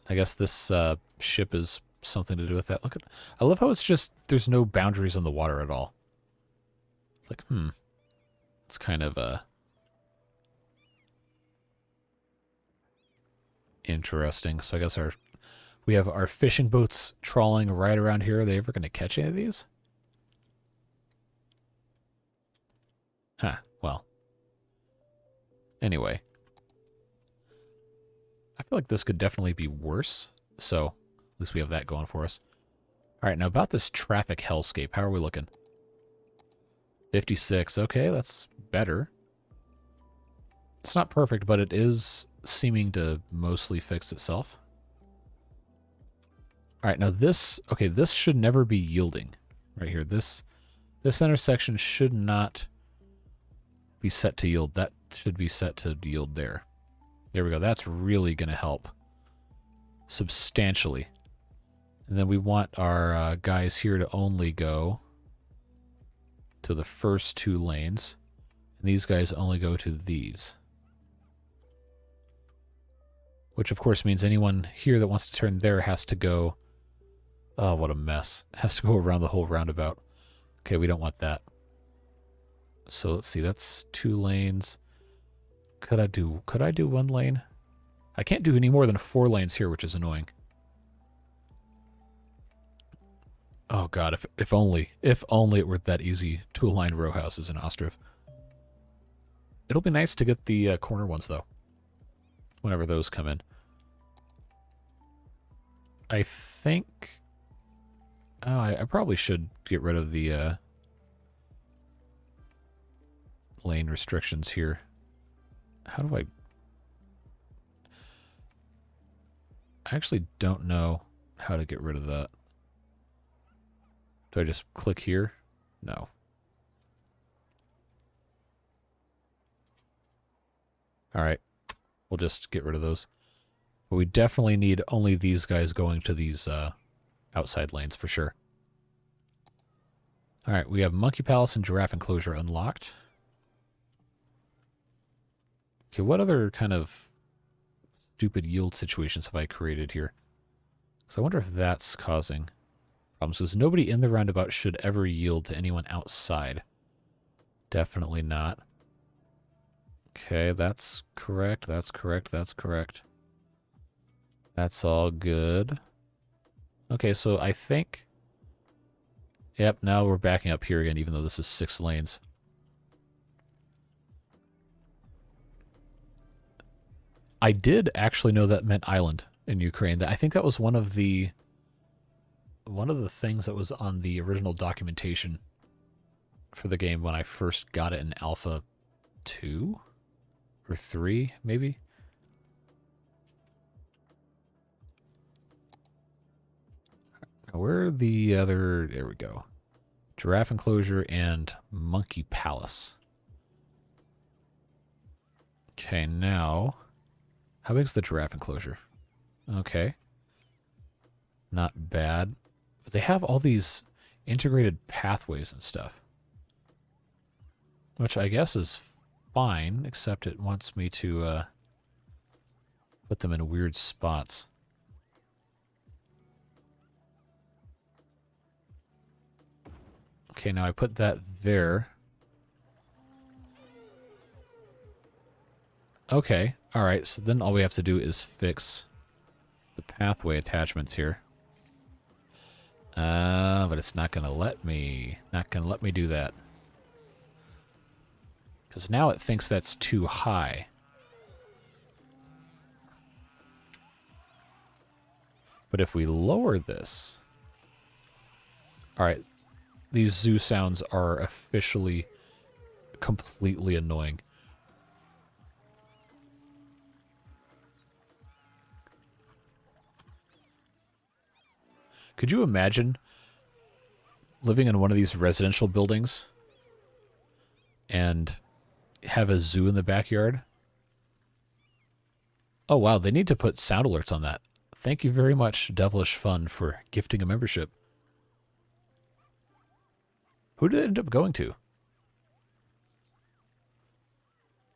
I guess this ship is something to do with that. Look at, I love how it's just, there's no boundaries on the water at all. It's like, it's kind of interesting. So I guess we have our fishing boats trawling right around here. Are they ever going to catch any of these? Huh, well. Anyway. I feel like this could definitely be worse. So, at least we have that going for us. Alright, now about this traffic hellscape. How are we looking? 56. Okay, that's better. It's not perfect, but it is seeming to mostly fix itself. Alright, now this... Okay, this should never be yielding. Right here. This intersection should not be set to yield. That should be set to yield there. There we go. That's really going to help substantially. And then we want our guys here to only go to the first two lanes. And these guys only go to these. Which, of course, means anyone here that wants to turn there has to go... Oh, what a mess. Has to go around the whole roundabout. Okay, we don't want that. So let's see. That's 2 lanes. Could I do 1 lane? I can't do any more than 4 lanes here, which is annoying. Oh god, if only it were that easy to align row houses in Ostriv. It'll be nice to get the corner ones, though, whenever those come in. I think... Oh, I probably should get rid of the lane restrictions here. How do I actually don't know how to get rid of that. Do I just click here? No. Alright. We'll just get rid of those. But we definitely need only these guys going to these outside lanes for sure. Alright, we have Monkey Palace and Giraffe Enclosure unlocked. Okay, what other kind of stupid yield situations have I created here? So I wonder if that's causing problems. Because nobody in the roundabout should ever yield to anyone outside. Definitely not. Okay, that's correct, that's correct, that's correct. That's all good. Okay, so I think... Yep, now we're backing up here again, even though this is 6 lanes. I did actually know that meant island in Ukraine. I think that was one of the things that was on the original documentation for the game when I first got it in Alpha 2 or 3, maybe. Now, where are the other... There we go. Giraffe Enclosure and Monkey Palace. Okay, now... How big's the Giraffe Enclosure? Okay. Not bad. But they have all these integrated pathways and stuff. Which I guess is fine, except it wants me to put them in weird spots. Okay, now I put that there. Okay, alright, so then all we have to do is fix the pathway attachments here. But it's not gonna let me. Not gonna let me do that. Because now it thinks that's too high. But if we lower this... Alright, these zoo sounds are officially completely annoying. Could you imagine living in one of these residential buildings and have a zoo in the backyard? Oh wow, they need to put sound alerts on that. Thank you very much, Devilish Fun, for gifting a membership. Who did it end up going to?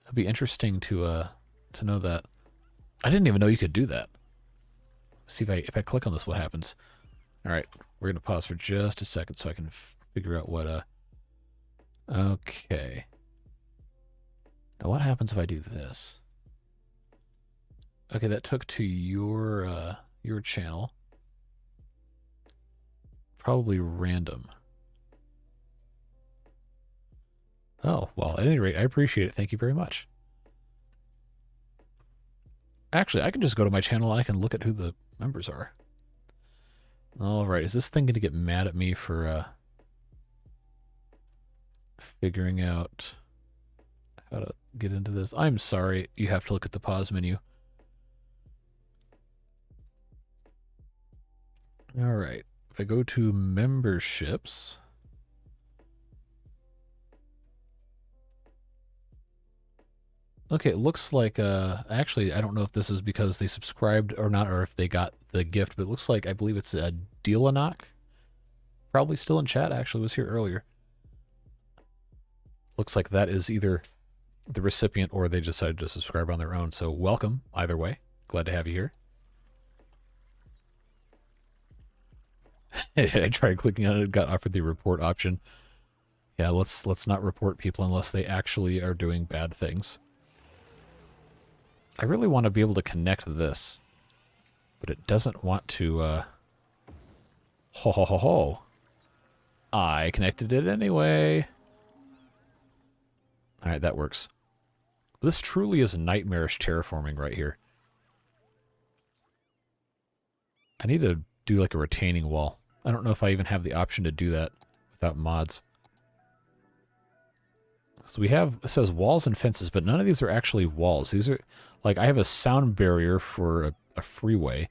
It'd be interesting to know that. I didn't even know you could do that. See if I click on this, what happens? All right, we're gonna pause for just a second so I can figure out what. Okay. Now what happens if I do this? Okay, that took to your channel. Probably random. Oh, well, at any rate, I appreciate it. Thank you very much. Actually, I can just go to my channel and I can look at who the members are. Alright, is this thing going to get mad at me for figuring out how to get into this? I'm sorry, you have to look at the pause menu. Alright, if I go to memberships... Okay, it looks like, actually, I don't know if this is because they subscribed or not, or if they got the gift, but it looks like, I believe it's a Dealanock. Probably still in chat, actually, was here earlier. Looks like that is either the recipient or they decided to subscribe on their own, so welcome, either way. Glad to have you here. I tried clicking on it, got offered the report option. Yeah, let's not report people unless they actually are doing bad things. I really want to be able to connect this, but it doesn't want to, ho ho ho ho. I connected it anyway. Alright, that works. This truly is nightmarish terraforming right here. I need to do like a retaining wall. I don't know if I even have the option to do that without mods. So we have, it says walls and fences, but none of these are actually walls. These are, like, I have a sound barrier for a freeway.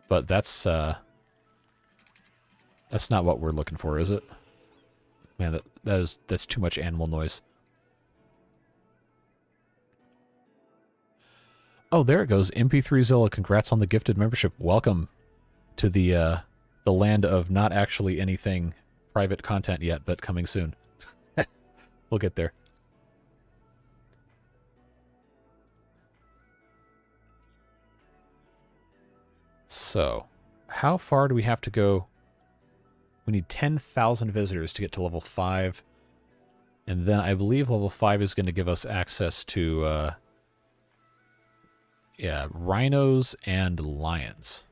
But that's not what we're looking for, is it? Man, that's too much animal noise. Oh, there it goes. MP3zilla, congrats on the gifted membership. Welcome to the land of not actually anything private content yet, but coming soon. We'll get there. So, how far do we have to go? We need 10,000 visitors to get to level 5. And then I believe level 5 is going to give us access to, yeah, rhinos and lions.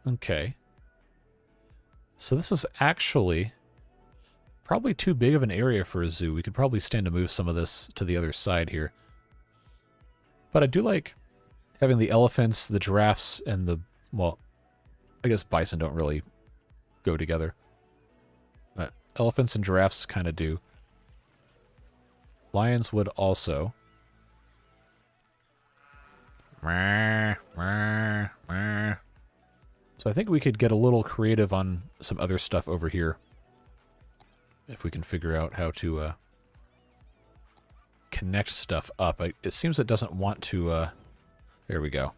Okay. So this is actually probably too big of an area for a zoo. We could probably stand to move some of this to the other side here. But I do like having the elephants, the giraffes, and the, well, I guess bison don't really go together. But elephants and giraffes kind of do. Lions would also. So I think we could get a little creative on some other stuff over here. If we can figure out how to connect stuff up. It seems it doesn't want to... there we go.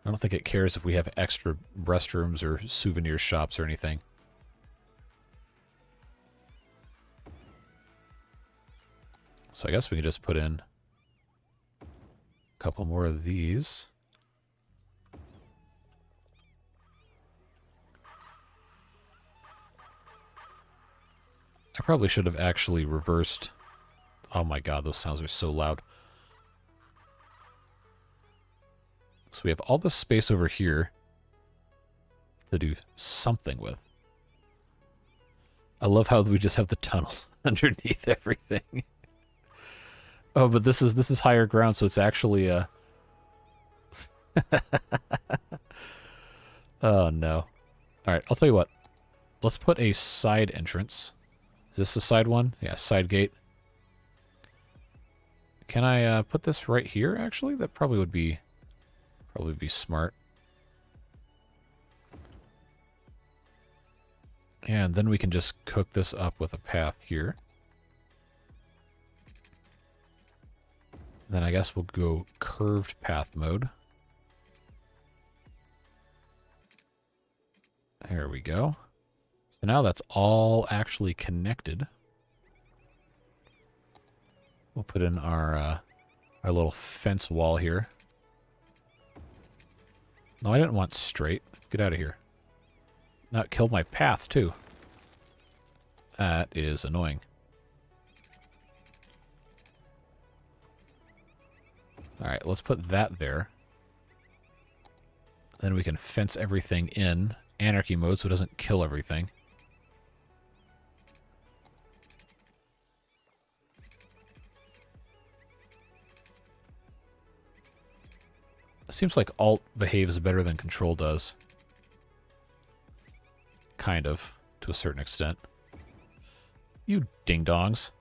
I don't think it cares if we have extra restrooms or souvenir shops or anything. So I guess we can just put in a couple more of these. I probably should have actually reversed. Oh my god, those sounds are so loud. So we have all this space over here to do something with. I love how we just have the tunnel underneath everything. Oh, but this is higher ground, so it's actually a... Oh no. Alright, I'll tell you what. Let's put a side entrance. Is this the side one? Yeah, side gate. Can I put this right here, actually? That probably would be smart. And then we can just cook this up with a path here. Then I guess we'll go curved path mode. There we go. So now that's all actually connected. We'll put in our little fence wall here. No, I didn't want straight. Get out of here. Now it killed my path, too. That is annoying. Alright, let's put that there. Then we can fence everything in anarchy mode so it doesn't kill everything. It seems like Alt behaves better than Control does. Kind of, to a certain extent. You ding-dongs.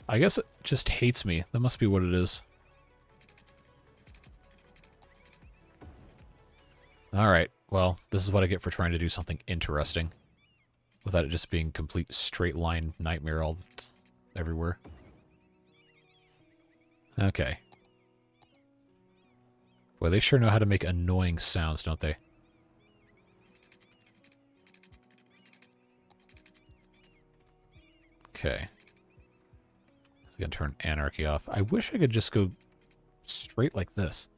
I guess it just hates me. That must be what it is. Alright, well, this is what I get for trying to do something interesting. Without it just being complete straight line nightmare all everywhere. Okay. Boy, they sure know how to make annoying sounds, don't they? Okay. So I'm gonna turn anarchy off. I wish I could just go straight like this.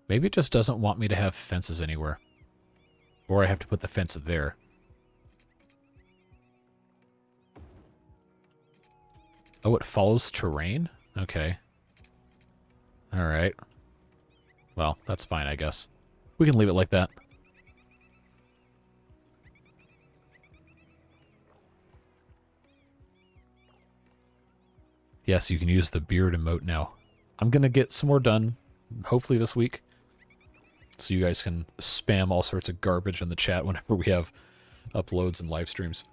Maybe it just doesn't want me to have fences anywhere. Or I have to put the fence there. Oh, it follows terrain? Okay. Alright. Well, that's fine, I guess. We can leave it like that. Yes, you can use the beard emote now. I'm going to get some more done, hopefully this week, so you guys can spam all sorts of garbage in the chat whenever we have uploads and live streams.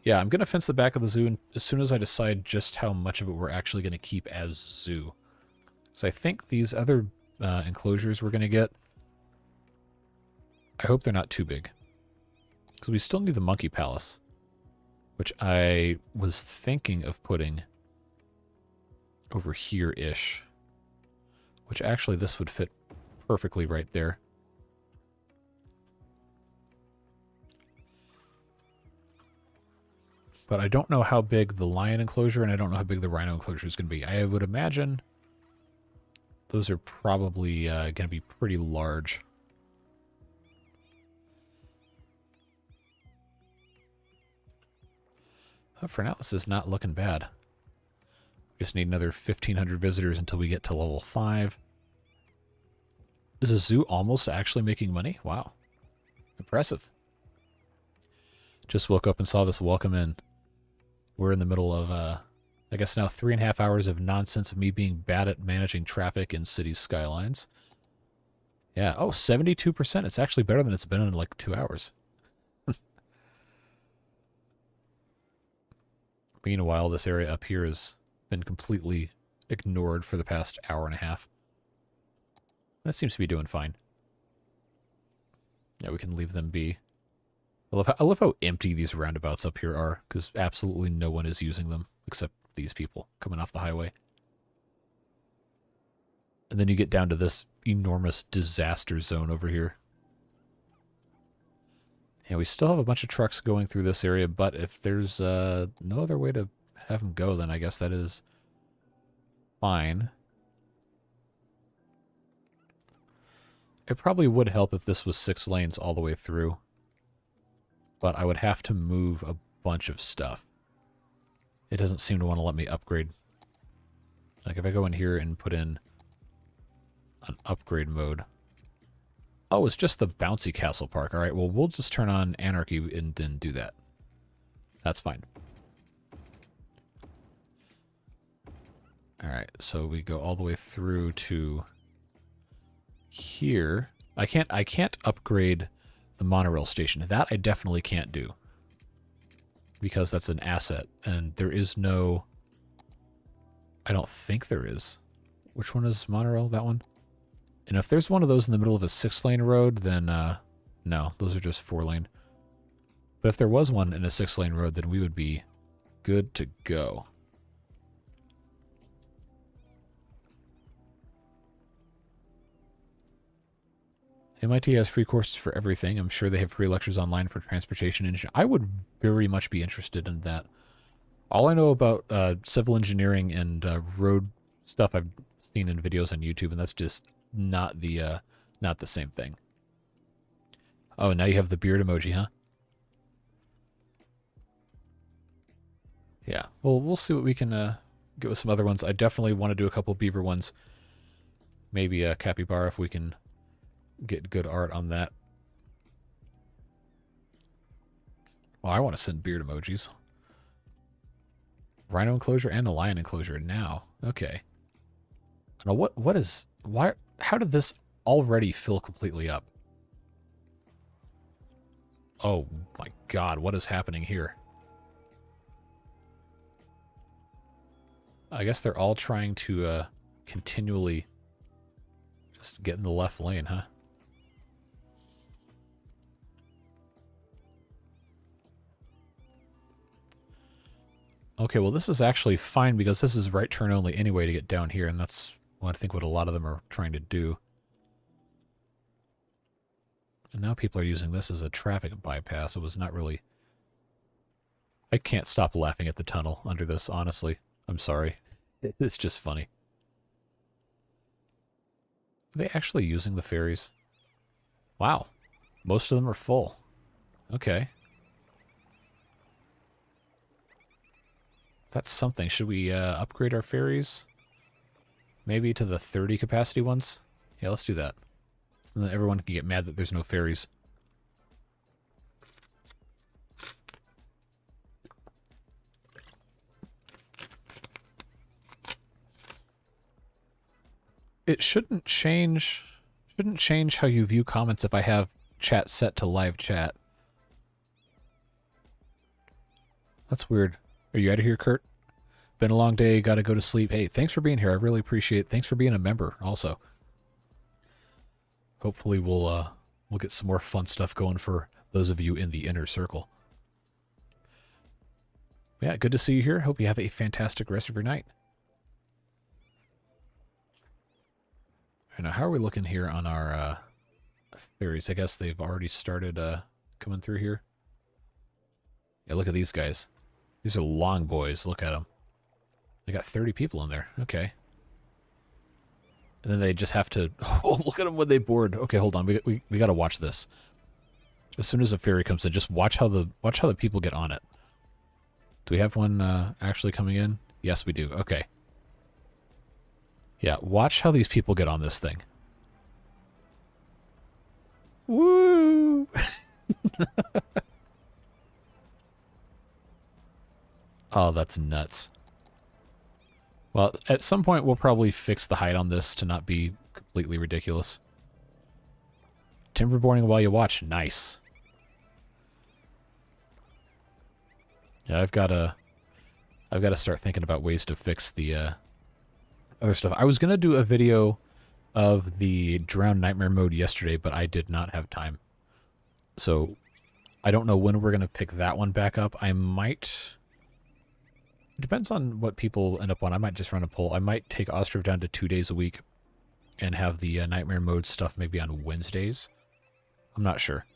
Yeah, I'm going to fence the back of the zoo as soon as I decide just how much of it we're actually going to keep as zoo. So I think these other enclosures we're going to get, I hope they're not too big. Because we still need the monkey palace, which I was thinking of putting over here-ish. Which actually this would fit perfectly right there. But I don't know how big the lion enclosure and I don't know how big the rhino enclosure is going to be. I would imagine those are probably going to be pretty large. But for now, this is not looking bad. Just need another 1,500 visitors until we get to level 5. Is a zoo almost actually making money? Wow. Impressive. Just woke up and saw this welcome in. We're in the middle of, I guess now 3.5 hours of nonsense of me being bad at managing traffic in city skylines. Yeah, oh, 72%. It's actually better than it's been in like 2 hours. Meanwhile, this area up here has been completely ignored for the past hour and a half. That seems to be doing fine. Yeah, we can leave them be. I love how empty these roundabouts up here are, because absolutely no one is using them, except these people coming off the highway. And then you get down to this enormous disaster zone over here. Yeah, we still have a bunch of trucks going through this area, but if there's no other way to have them go, then I guess that is fine. It probably would help if this was 6 lanes all the way through. But I would have to move a bunch of stuff. It doesn't seem to want to let me upgrade. Like if I go in here and put in an upgrade mode. Oh, it's just the bouncy castle park. Alright, well, we'll just turn on anarchy and then do that. That's fine. Alright, so we go all the way through to here. I can't upgrade the monorail station. That I definitely can't do. Because that's an asset. And there is no... I don't think there is. Which one is monorail? That one? And if there's one of those in the middle of a 6-lane road, then no, those are just 4-lane. But if there was one in a 6-lane road, then we would be good to go. MIT has free courses for everything. I'm sure they have free lectures online for transportation engineering. I would very much be interested in that. All I know about civil engineering and road stuff I've seen in videos on YouTube, and that's just not the same thing. Oh, now you have the beard emoji, huh? Yeah. Well, we'll see what we can get with some other ones. I definitely want to do a couple beaver ones. Maybe a capybara if we can get good art on that. Well, I want to send beard emojis. Rhino enclosure and a lion enclosure now. Okay. Now what is... Why... How did this already fill completely up? Oh my god, what is happening here? I guess they're all trying to continually just get in the left lane, huh? Okay, well this is actually fine because this is right turn only anyway to get down here, and that's what I think what a lot of them are trying to do. And now people are using this as a traffic bypass. It was not really... I can't stop laughing at the tunnel under this, honestly. I'm sorry. It's just funny. Are they actually using the ferries? Wow. Most of them are full. Okay. That's something. Should we upgrade our ferries? maybe to the 30 capacity ones. Yeah, let's do that. So then everyone can get mad that there's no ferries. It shouldn't change how you view comments if I have chat set to live chat. That's weird. Are you out of here, Kurt? Been a long day, gotta go to sleep. Hey, thanks for being here. I really appreciate it. Thanks for being a member also. Hopefully we'll get some more fun stuff going for those of you in the inner circle. Yeah, good to see you here. Hope you have a fantastic rest of your night. Now, how are we looking here on our ferries? I guess they've already started coming through here. Yeah, look at these guys. These are long boys. Look at them. They got 30 people in there. Okay. And then they just have to... Oh, look at them when they board. Okay, hold on. We got to watch this. As soon as a ferry comes in, just watch how the people get on it. Do we have one actually coming in? Yes, we do. Okay. Yeah, watch how these people get on this thing. Woo! Oh, that's nuts. Well, at some point we'll probably fix the height on this to not be completely ridiculous. Timber boarding while you watch. Nice. Yeah, I've got to start thinking about ways to fix the other stuff. I was going to do a video of the Drowned Nightmare mode yesterday, but I did not have time. So I don't know when we're going to pick that one back up. I might... It depends on what people end up on. I might just run a poll. I might take Ostrov down to 2 days a week and have the Nightmare mode stuff maybe on Wednesdays. I'm not sure.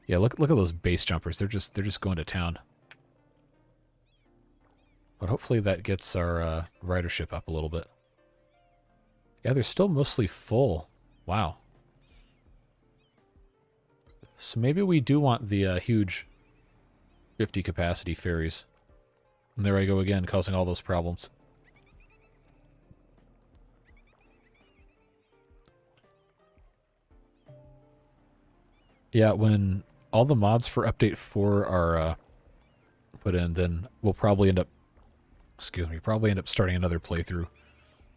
Yeah, look at those base jumpers. They're just going to town. But hopefully that gets our ridership up a little bit. Yeah, they're still mostly full. Wow. So maybe we do want the huge 50 capacity ferries. And there I go again, causing all those problems. Yeah, when all the mods for update 4 are put in, then we'll probably end up starting another playthrough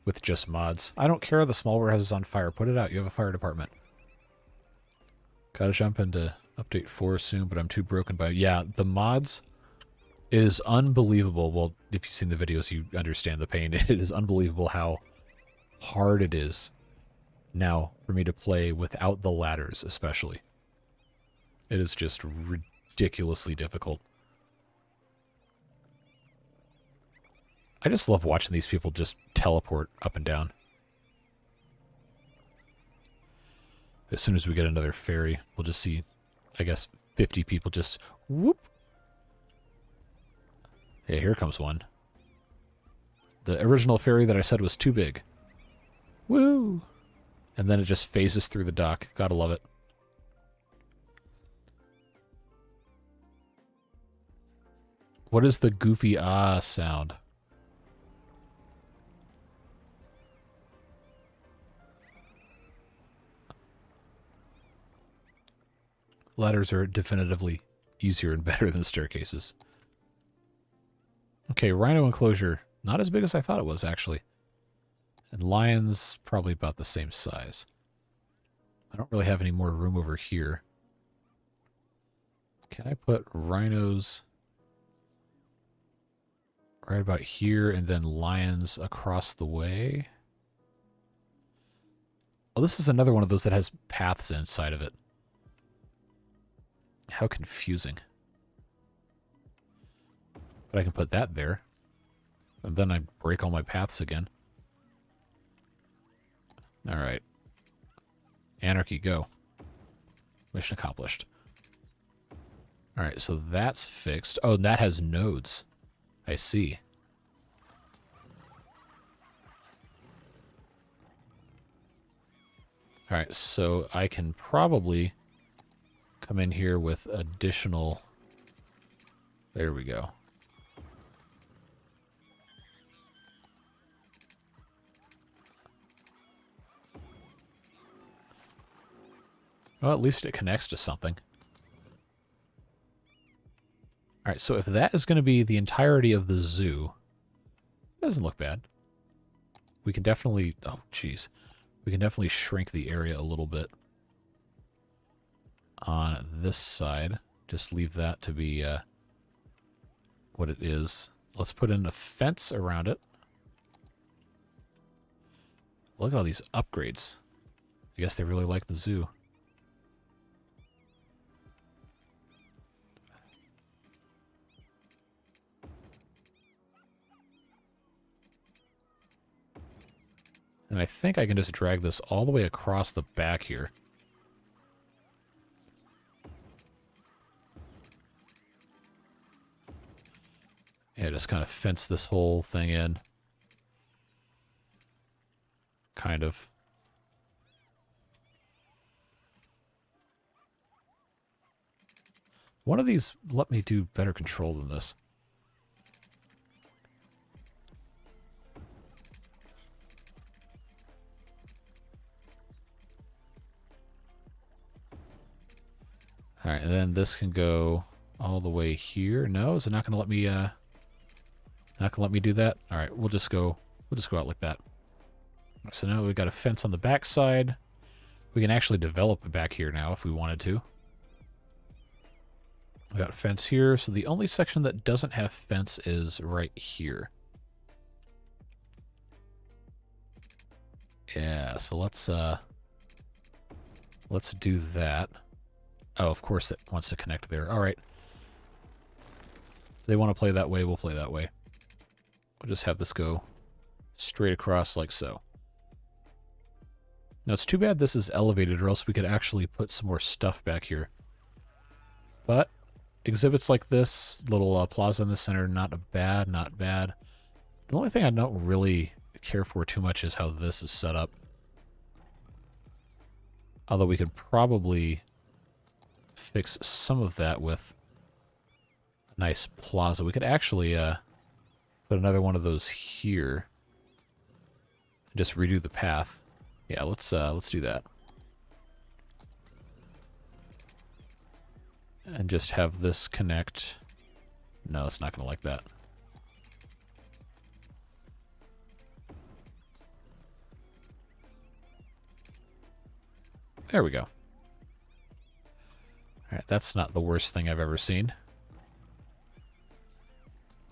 with just mods. I don't care, the small warehouse is on fire. Put it out. You have a fire department. Gotta jump into update 4 soon, but I'm too broken by... Yeah, the mods is unbelievable. Well, if you've seen the videos, you understand the pain. It is unbelievable how hard it is now for me to play without the ladders, especially. It is just ridiculously difficult. I just love watching these people just teleport up and down. As soon as we get another ferry, we'll just see, I guess, 50 people just whoop. Yeah, here comes one. The original ferry that I said was too big. Woo! And then it just phases through the dock. Gotta love it. What is the goofy ah sound? Ladders are definitively easier and better than staircases. Okay, rhino enclosure. Not as big as I thought it was, actually. And lions, probably about the same size. I don't really have any more room over here. Can I put rhinos right about here and then lions across the way? Oh, this is another one of those that has paths inside of it. How confusing. But I can put that there. And then I break all my paths again. Alright. Anarchy, go. Mission accomplished. Alright, so that's fixed. Oh, and that has nodes. I see. Alright, so I can probably come in here with additional... There we go. Well, at least it connects to something. Alright, so if that is going to be the entirety of the zoo, it doesn't look bad. We can definitely... Oh, jeez. We can definitely shrink the area a little bit on this side. Just leave that to be what it is. Let's put in a fence around it. Look at all these upgrades. I guess they really like the zoo. And I think I can just drag this all the way across the back here. Yeah, just kind of fence this whole thing in. Kind of. One of these let me do better control than this. Alright, and then this can go all the way here. No, is it not going to let me, not going to let me do that? Alright, we'll just go out like that. So now we've got a fence on the back side. We can actually develop it back here now if we wanted to. We got a fence here, so the only section that doesn't have fence is right here. Yeah, so let's do that. Oh, of course it wants to connect there. All right. They want to play that way, we'll play that way. We'll just have this go straight across like so. Now, it's too bad this is elevated, or else we could actually put some more stuff back here. But exhibits like this, little plaza in the center, not bad, not bad. The only thing I don't really care for too much is how this is set up. Although we could probably fix some of that with a nice plaza. We could actually put another one of those here. Just redo the path. Yeah, let's do that. And just have this connect. No, it's not going to like that. There we go. Alright, that's not the worst thing I've ever seen.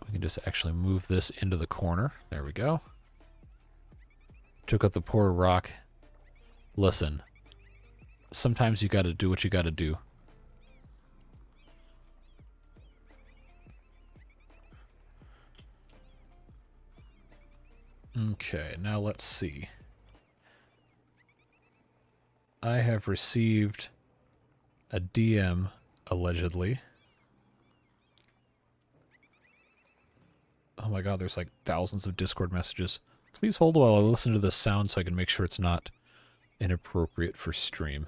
We can just actually move this into the corner. There we go. Took out the poor rock. Listen, sometimes you gotta do what you gotta do. Okay, now let's see. I have received a DM, allegedly. Oh my god, there's like thousands of Discord messages. Please hold while I listen to this sound so I can make sure it's not inappropriate for stream.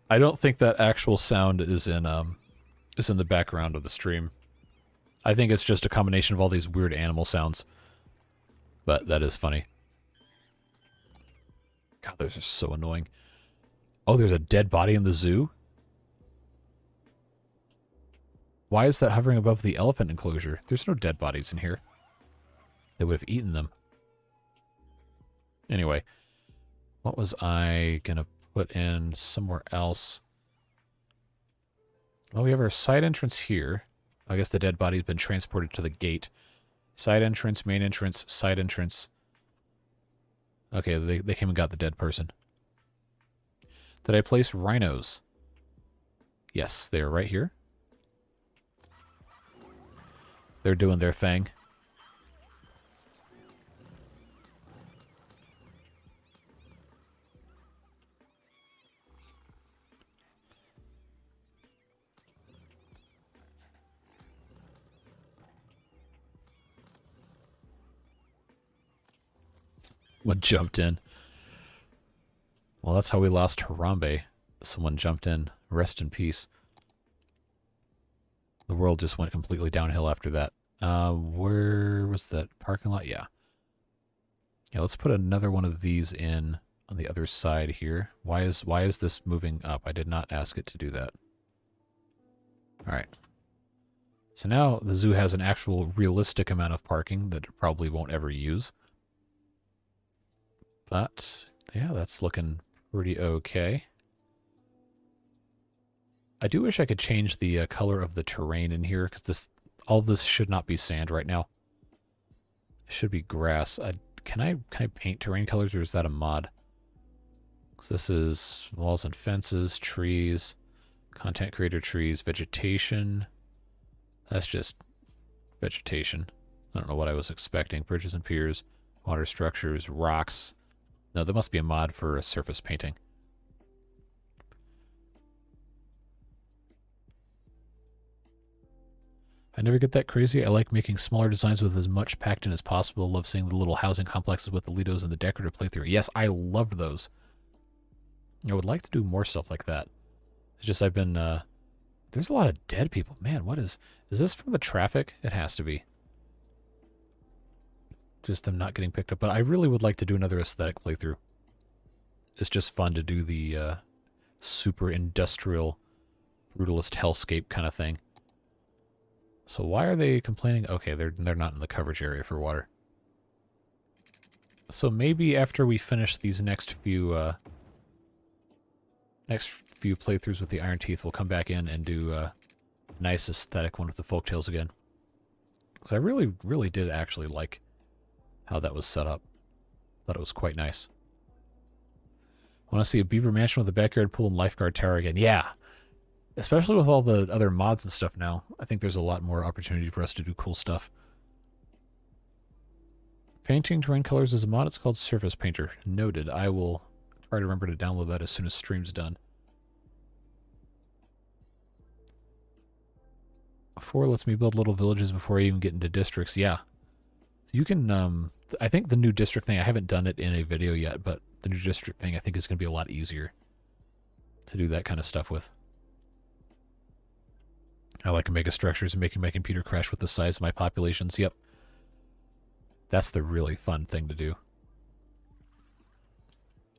I don't think that actual sound is in the background of the stream. I think it's just a combination of all these weird animal sounds. But that is funny. God, those are so annoying. Oh, there's a dead body in the zoo? Why is that hovering above the elephant enclosure? There's no dead bodies in here. They would have eaten them. Anyway, what was I gonna put in somewhere else? Well, we have our side entrance here. I guess the dead body's been transported to the gate. Side entrance, main entrance, side entrance. Okay, they came and got the dead person. Did I place rhinos? Yes, they're right here. They're doing their thing. Someone jumped in. Well, that's how we lost Harambe. Someone jumped in. Rest in peace. The world just went completely downhill after that. Where was that parking lot? Yeah. Yeah, let's put another one of these in on the other side here. Why is this moving up? I did not ask it to do that. All right. So now the zoo has an actual realistic amount of parking that it probably won't ever use. But yeah, that's looking pretty okay. I do wish I could change the color of the terrain in here, because all this should not be sand right now. It should be grass. Can I paint terrain colors, or is that a mod? Because this is walls and fences, trees, content creator trees, vegetation. That's just vegetation. I don't know what I was expecting. Bridges and piers, water structures, rocks. No, there must be a mod for a surface painting. I never get that crazy. I like making smaller designs with as much packed in as possible. Love seeing the little housing complexes with the Lidos and the decorative playthrough. Yes, I loved those. I would like to do more stuff like that. It's just I've been... there's a lot of dead people. Man, what is... Is this from the traffic? It has to be. Just them not getting picked up. But I really would like to do another aesthetic playthrough. It's just fun to do the super industrial, brutalist hellscape kind of thing. So why are they complaining? Okay, they're not in the coverage area for water. So maybe after we finish these next few playthroughs with the Iron Teeth, we'll come back in and do a nice aesthetic one with the folktales again. Because I really, really did actually like how that was set up. Thought it was quite nice. Want to see a beaver mansion with a backyard pool and lifeguard tower again? Yeah. Especially with all the other mods and stuff now. I think there's a lot more opportunity for us to do cool stuff. Painting terrain colors is a mod. It's called Surface Painter. Noted. I will try to remember to download that as soon as stream's done. 4 lets me build little villages before I even get into districts. Yeah. You can, I think the new district thing, I haven't done it in a video yet, but the new district thing I think is going to be a lot easier to do that kind of stuff with. I like mega structures and making my computer crash with the size of my populations. Yep. That's the really fun thing to do.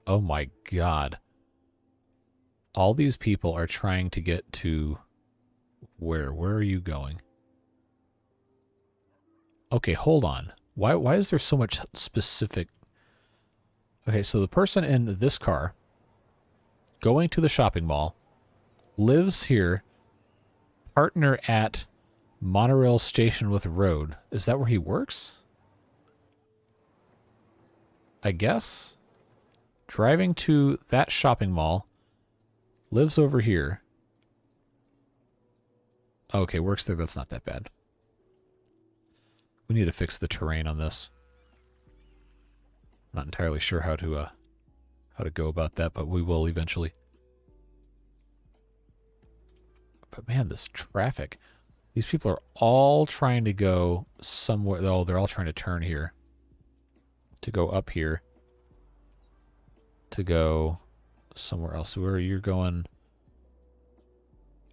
Oh my god. All these people are trying to get to... Where? Where are you going? Okay, hold on. Why is there so much specific... Okay, so the person in this car going to the shopping mall lives here... Partner at monorail station with road. Is that where he works? I guess. Driving to that shopping mall. Lives over here. Okay, works there. That's not that bad. We need to fix the terrain on this. Not entirely sure how to go about that, but we will eventually. But man, this traffic. These people are all trying to go somewhere. Oh, they're all trying to turn here. To go up here. To go somewhere else. Where are you going?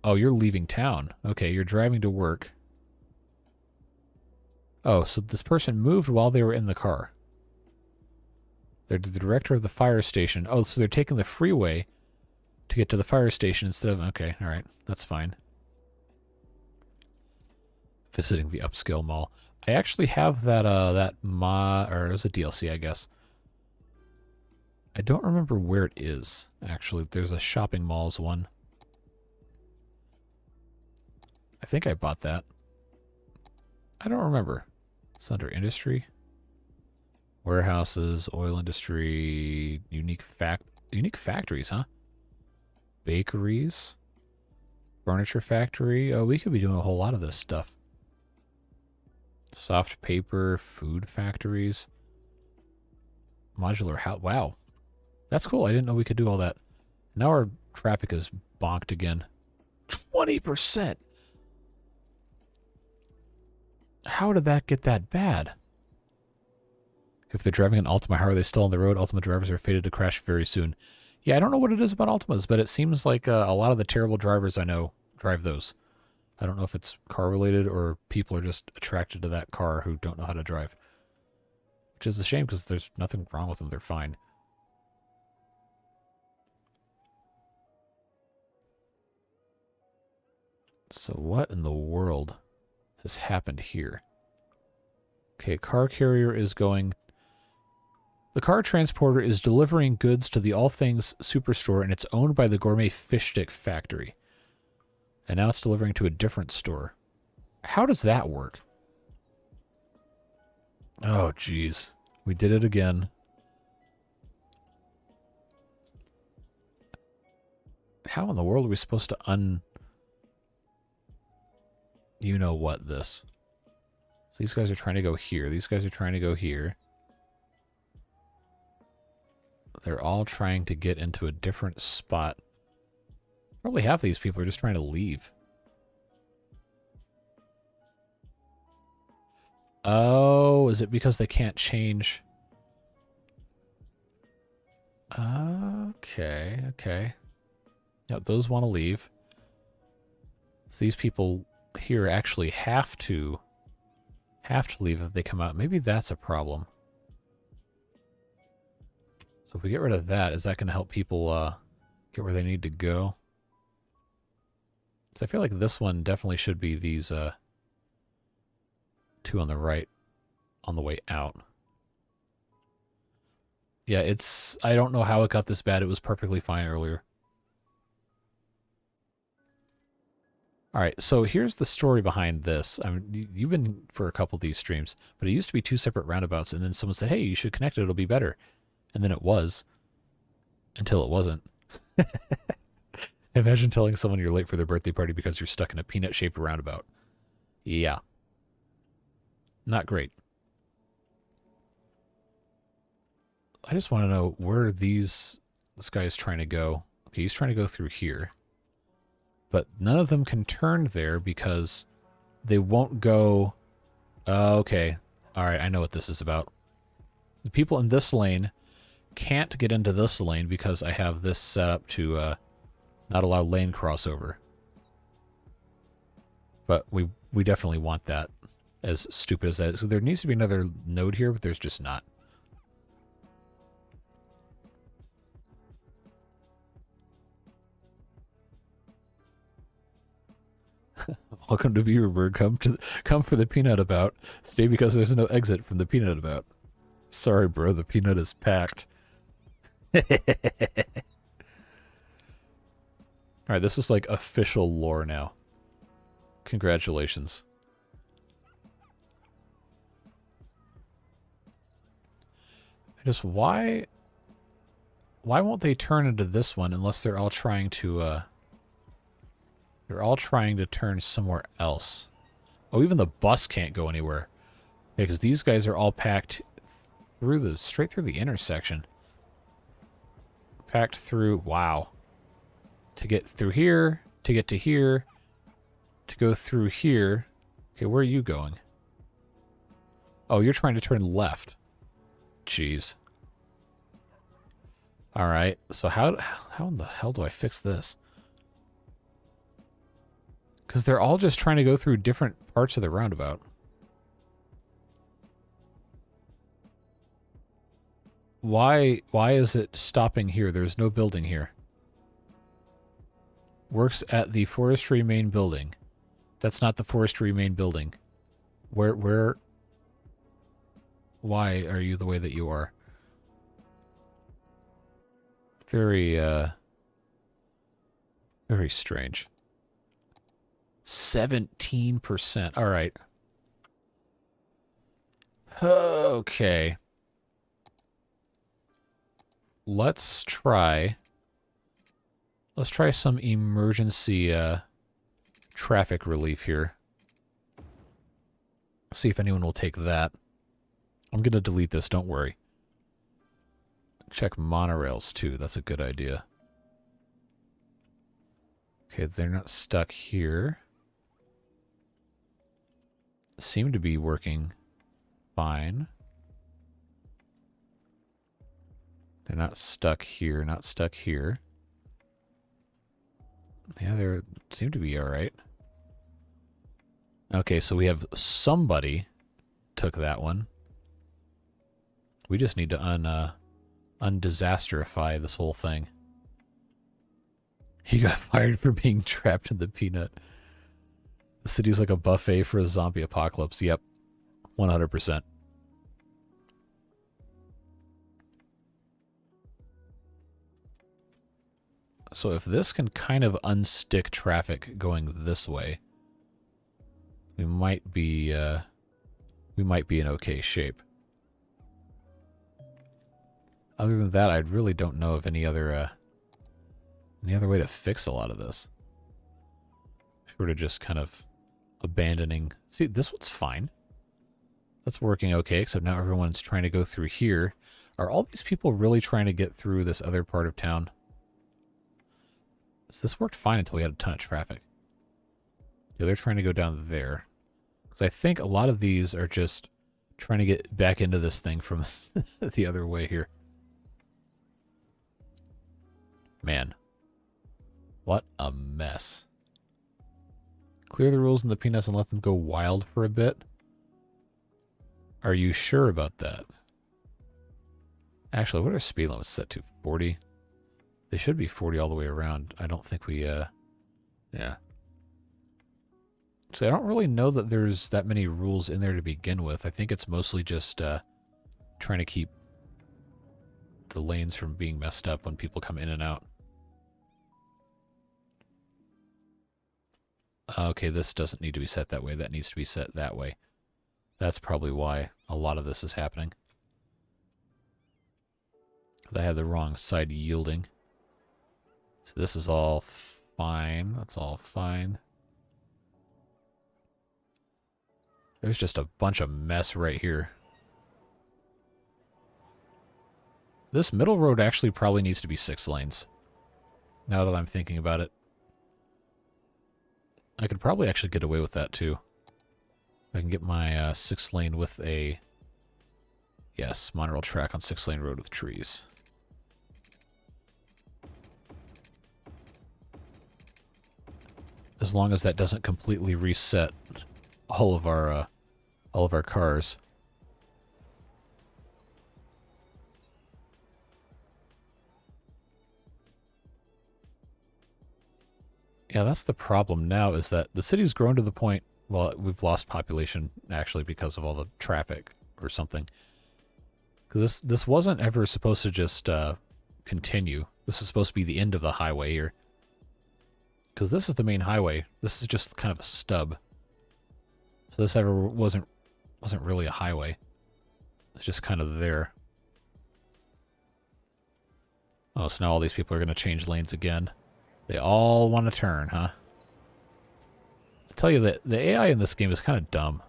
Oh, you're leaving town. Okay, you're driving to work. Oh, so this person moved while they were in the car. They're the director of the fire station. Oh, so they're taking the freeway to get to the fire station instead of... Okay, alright. That's fine. Visiting the upscale mall. I actually have that, or it was a DLC, I guess. I don't remember where it is, actually. There's a shopping malls one. I think I bought that. I don't remember. It's under industry. Warehouses, oil industry, unique factories, huh? Bakeries, furniture factory. Oh, we could be doing a whole lot of this stuff. Soft paper, food factories, modular house. Wow, that's cool. I didn't know we could do all that. Now our traffic is bonked again. 20%. How did that get that bad? If they're driving an Altima, how are they still on the road? Altima drivers are fated to crash very soon. Yeah, I don't know what it is about Altimas, but it seems like a lot of the terrible drivers I know drive those. I don't know if it's car related or people are just attracted to that car who don't know how to drive. Which is a shame because there's nothing wrong with them. They're fine. So what in the world has happened here? Okay, car carrier is going... The car transporter is delivering goods to the All Things Superstore, and it's owned by the Gourmet Fish Stick Factory. And now it's delivering to a different store. How does that work? Oh, jeez. We did it again. How in the world are we supposed to You know what this? So these guys are trying to go here. These guys are trying to go here. They're all trying to get into a different spot. Probably half these people are just trying to leave. Oh, is it because they can't change? Okay, okay. Yeah, those want to leave. So these people here actually have to leave if they come out. Maybe that's a problem. So if we get rid of that, is that going to help people get where they need to go? So I feel like this one definitely should be these two on the right on the way out. Yeah, I don't know how it got this bad. It was perfectly fine earlier. Alright, so here's the story behind this. I mean, you've been for a couple of these streams, but it used to be two separate roundabouts, and then someone said, hey, you should connect it, it'll be better. And then it was. Until it wasn't. Imagine telling someone you're late for their birthday party because you're stuck in a peanut-shaped roundabout. Yeah. Not great. I just want to know where this guy's trying to go. Okay, he's trying to go through here. But none of them can turn there because they won't go... okay. Alright, I know what this is about. The people in this lane can't get into this lane because I have this set up to not allow lane crossover. But we definitely want that, as stupid as that is. So there needs to be another node here, but there's just not. Welcome to Beaverbird. Come for the peanut about. Stay because there's no exit from the peanut about. Sorry, bro. The peanut is packed. Alright, this is like official lore now. Congratulations. Why won't they turn into this one unless they're all trying to turn somewhere else? Oh, even the bus can't go anywhere. Yeah, because these guys are all packed straight through the intersection. Packed through, wow. To get through here, to get to here, to go through here. Okay, where are you going? Oh, you're trying to turn left. Jeez. Alright, so how in the hell do I fix this? Because they're all just trying to go through different parts of the roundabout. Why is it stopping here? There's no building here. Works at the forestry main building. That's not the forestry main building. Why are you the way that you are? Very, very strange. 17%. All right. Okay. Let's try some emergency traffic relief here. See if anyone will take that. I'm going to delete this, don't worry. Check monorails too, that's a good idea. Okay, they're not stuck here. Seem to be working fine. They're not stuck here, not stuck here. Yeah, they seem to be alright. Okay, so we have somebody took that one. We just need to undisasterify this whole thing. He got fired for being trapped in the peanut. The city's like a buffet for a zombie apocalypse. Yep, 100%. So if this can kind of unstick traffic going this way, we might be in okay shape. Other than that, I really don't know of any other way to fix a lot of this. Short of just kind of abandoning. See, this one's fine. That's working okay, except now everyone's trying to go through here. Are all these people really trying to get through this other part of town? So this worked fine until we had a ton of traffic. Yeah, they're trying to go down there. Because I think a lot of these are just trying to get back into this thing from the other way here. Man. What a mess. Clear the rules in the peanuts and let them go wild for a bit? Are you sure about that? Actually, what are speed limits set to? 40? They should be 40 all the way around. I don't think we, yeah. So I don't really know that there's that many rules in there to begin with. I think it's mostly just trying to keep the lanes from being messed up when people come in and out. Okay, this doesn't need to be set that way. That needs to be set that way. That's probably why a lot of this is happening. I had the wrong side yielding. So this is all fine. That's all fine. There's just a bunch of mess right here. This middle road actually probably needs to be 6 lanes. Now that I'm thinking about it. I could probably actually get away with that too. I can get my 6 lane with a... Yes, monorail track on 6 lane road with trees. As long as that doesn't completely reset all of our cars. Yeah, that's the problem now, is that the city's grown to the point, well, we've lost population actually because of all the traffic or something. Because this wasn't ever supposed to just continue. This is supposed to be the end of the highway here. Because this is the main highway. This is just kind of a stub. So this ever wasn't really a highway. It's just kind of there. Oh, so now all these people are going to change lanes again. They all want to turn, huh? I tell you that the AI in this game is kind of dumb.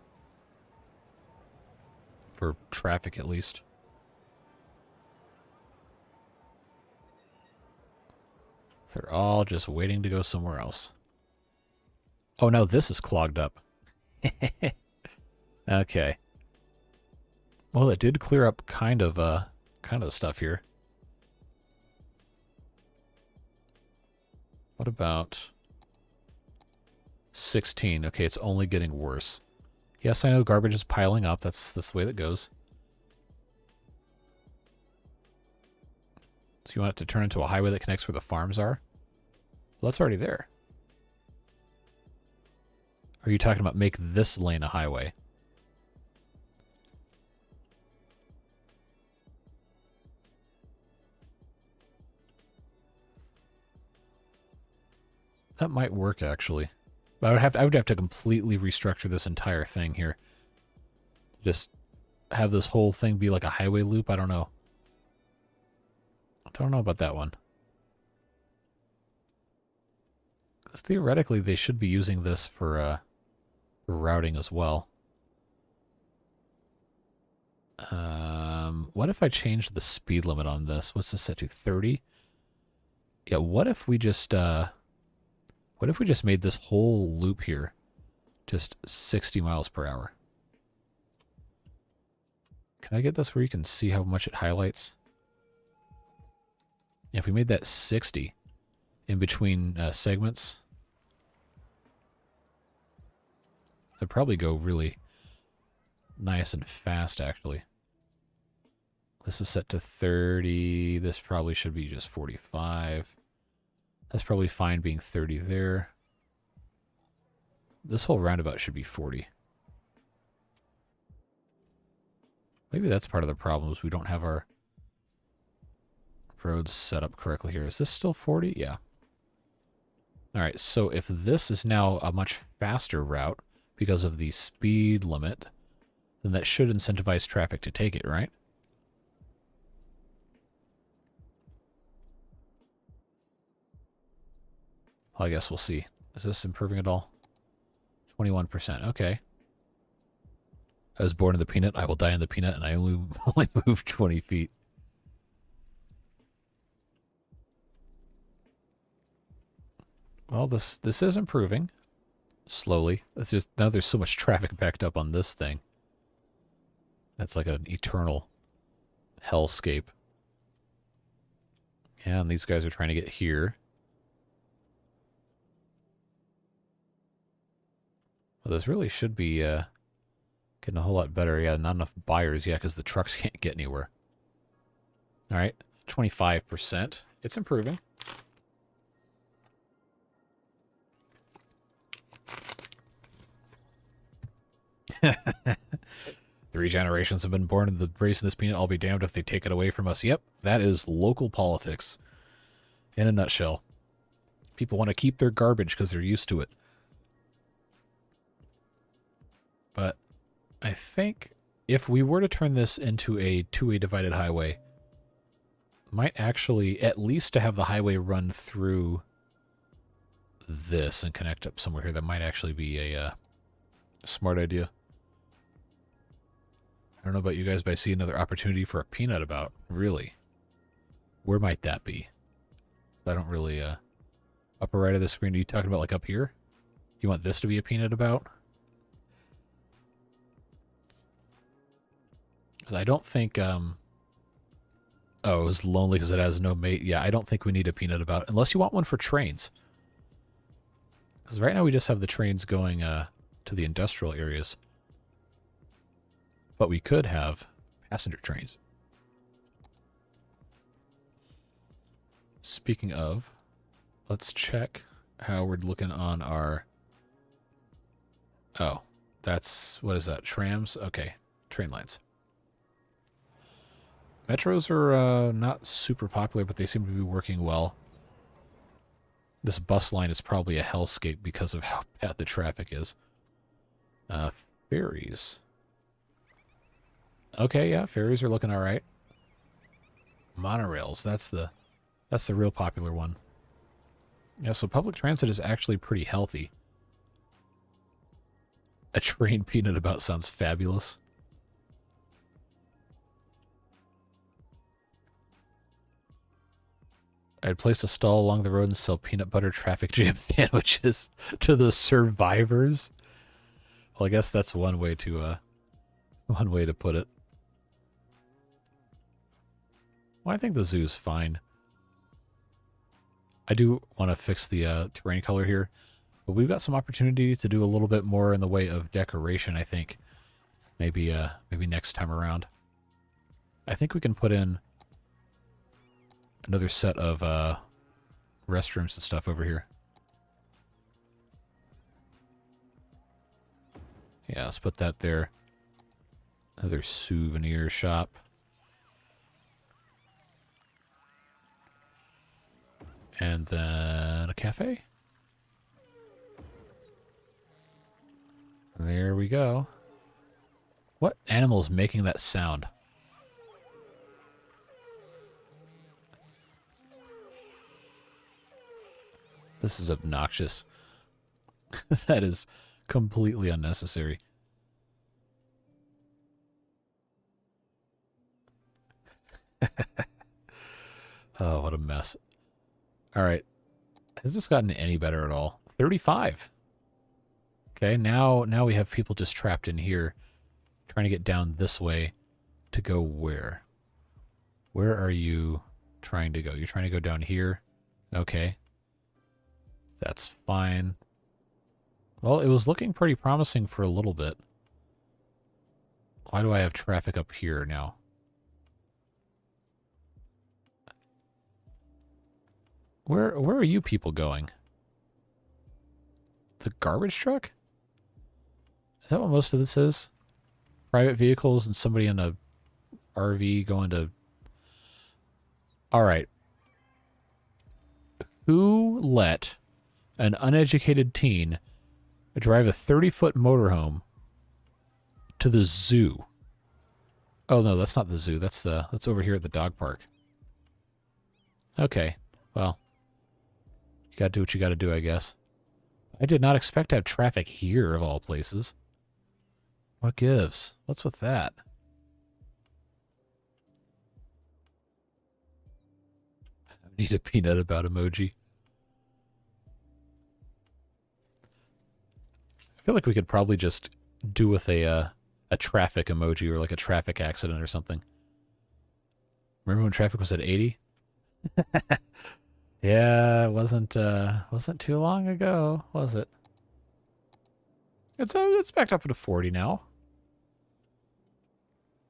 For traffic, at least. They're all just waiting to go somewhere else. Oh no, this is clogged up. Okay. Well, it did clear up kind of stuff here. What about 16? Okay, it's only getting worse. Yes, I know garbage is piling up. That's the way that goes. So you want it to turn into a highway that connects where the farms are? Well, that's already there. Or are you talking about make this lane a highway? That might work, actually. But I would have to completely restructure this entire thing here. Just have this whole thing be like a highway loop? I don't know. I don't know about that one. Because theoretically, they should be using this for routing as well. What if I change the speed limit on this? What's this set to? 30? Yeah, what if we just made this whole loop here just 60 miles per hour? Can I get this where you can see how much it highlights? If we made that 60 in between segments, it'd probably go really nice and fast, actually. This is set to 30. This probably should be just 45. That's probably fine being 30 there. This whole roundabout should be 40. Maybe that's part of the problem, is we don't have our roads set up correctly here. Is this still 40? Yeah. Alright, so if this is now a much faster route because of the speed limit, then that should incentivize traffic to take it, right? Well, I guess we'll see. Is this improving at all? 21%. Okay. I was born in the peanut. I will die in the peanut, and I only moved 20 feet. Well, this is improving. Slowly. It's just now there's so much traffic backed up on this thing. That's like an eternal hellscape. Yeah, and these guys are trying to get here. Well, this really should be getting a whole lot better. Yeah, not enough buyers yet because the trucks can't get anywhere. All right, 25%. It's improving. Three generations have been born in the raising this peanut. I'll be damned if they take it away from us. Yep, that is local politics in a nutshell. People want to keep their garbage because they're used to it. But I think if we were to turn this into a two-way divided highway, might actually, at least to have the highway run through this and connect up somewhere here, that might actually be a smart idea. I don't know about you guys, but I see another opportunity for a peanut about. Really? Where might that be? I don't really, upper right of the screen, are you talking about like up here? You want this to be a peanut about? Because I don't think, oh, it was lonely because it has no mate. Yeah, I don't think we need a peanut about, unless you want one for trains. Because right now we just have the trains going, to the industrial areas. But we could have passenger trains. Speaking of, let's check how we're looking on our... Oh, that's... What is that? Trams? Okay, train lines. Metros are not super popular, but they seem to be working well. This bus line is probably a hellscape because of how bad the traffic is. Ferries. Okay, yeah, ferries are looking all right. Monorails, that's the real popular one. Yeah, so public transit is actually pretty healthy. A train peanut about sounds fabulous. I'd place a stall along the road and sell peanut butter traffic jam sandwiches to the survivors. Well, I guess that's one way to put it. Well, I think the zoo's fine. I do want to fix the terrain color here, but we've got some opportunity to do a little bit more in the way of decoration, I think. Maybe next time around. I think we can put in another set of restrooms and stuff over here. Yeah, let's put that there. Another souvenir shop. And then a cafe. There we go. What animal is making that sound? This is obnoxious. That is completely unnecessary. Oh, what a mess. All right. Has this gotten any better at all? 35. Okay, now we have people just trapped in here trying to get down this way to go where? Where are you trying to go? You're trying to go down here? Okay. That's fine. Well, it was looking pretty promising for a little bit. Why do I have traffic up here now? Where are you people going? It's a garbage truck? Is that what most of this is? Private vehicles and somebody in a RV going to... Alright. Who let an uneducated teen drive a 30-foot motorhome to the zoo? Oh, no, that's not the zoo. That's over here at the dog park. Okay, well, you gotta do what you gotta do, I guess. I did not expect to have traffic here, of all places. What gives? What's with that? I need a peanut about emoji. I feel like we could probably just do with a traffic emoji or like a traffic accident or something. Remember when traffic was at 80? Yeah, it wasn't too long ago, was it? It's backed up to 40 now.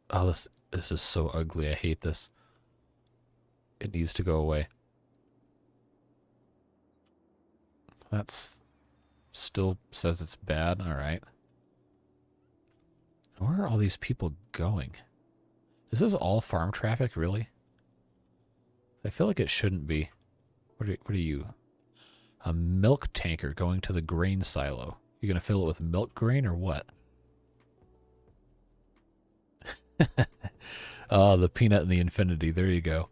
Oh, this is so ugly. I hate this. It needs to go away. That's still says it's bad. All right. Where are all these people going? Is this all farm traffic, really? I feel like it shouldn't be. What are you? A milk tanker going to the grain silo. You gonna fill it with milk grain or what? Oh, the peanut and the infinity. There you go.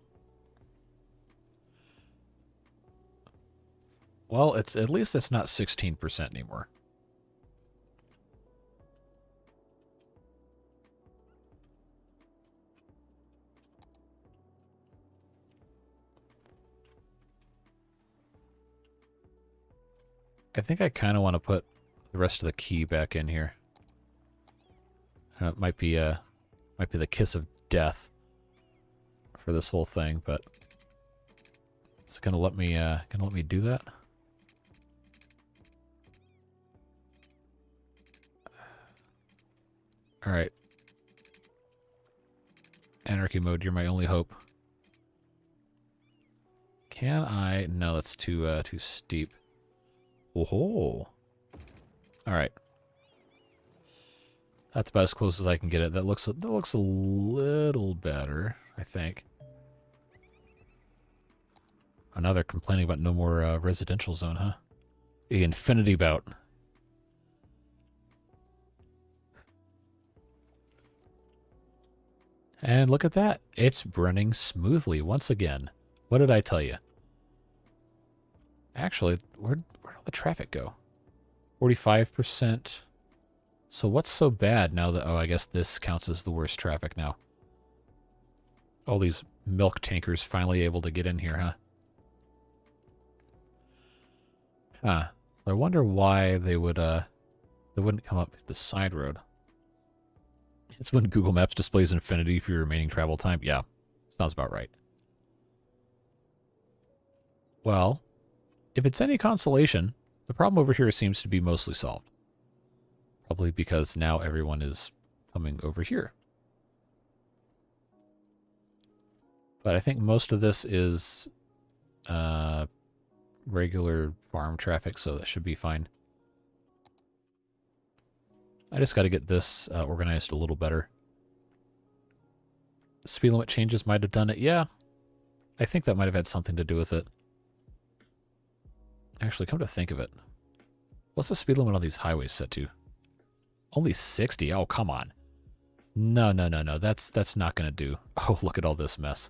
Well, at least it's not 16% anymore. I think I kind of want to put the rest of the key back in here. It might be the kiss of death for this whole thing, but is it gonna let me do that? All right. Anarchy mode, you're my only hope. Can I? No, that's too steep. Whoa. All right. That's about as close as I can get it. That looks a little better, I think. Oh, now they're complaining about no more residential zone, huh? The infinity bout. And look at that. It's running smoothly once again. What did I tell you? Actually, where'd all the traffic go? 45%. So what's so bad now that... Oh, I guess this counts as the worst traffic now. All these milk tankers finally able to get in here, huh? Huh. I wonder why they wouldn't come up the side road. It's when Google Maps displays infinity for your remaining travel time. Yeah, sounds about right. Well, if it's any consolation, the problem over here seems to be mostly solved. Probably because now everyone is coming over here. But I think most of this is regular farm traffic, so that should be fine. I just got to get this organized a little better. The speed limit changes might have done it. Yeah, I think that might have had something to do with it. Actually, come to think of it, what's the speed limit on these highways set to? Only 60? Oh, come on. No, no, no, no. That's not going to do. Oh, look at all this mess.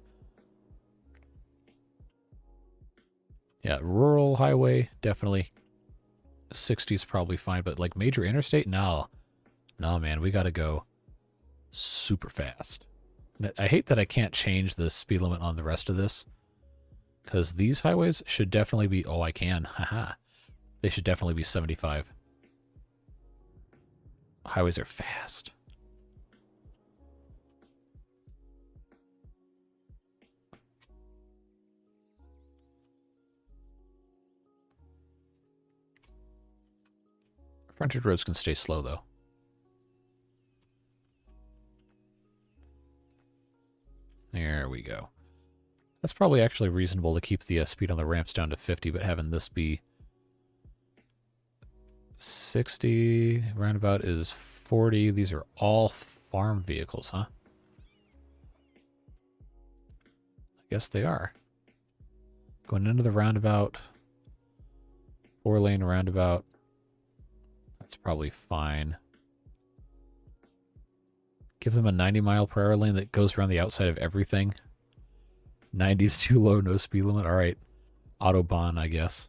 Yeah, rural highway, definitely. 60 is probably fine, but like major interstate? No. No, man, we got to go super fast. I hate that I can't change the speed limit on the rest of this, because these highways should definitely be... Oh, I can. Haha. They should definitely be 75. Highways are fast. Frontage roads can stay slow, though. There we go. That's probably actually reasonable to keep the speed on the ramps down to 50, but having this be 60, roundabout is 40. These are all farm vehicles, huh? I guess they are. Going into the roundabout, 4-lane roundabout. That's probably fine. Give them a 90-mile-per-hour lane that goes around the outside of everything. 90's too low, no speed limit. All right. Autobahn, I guess.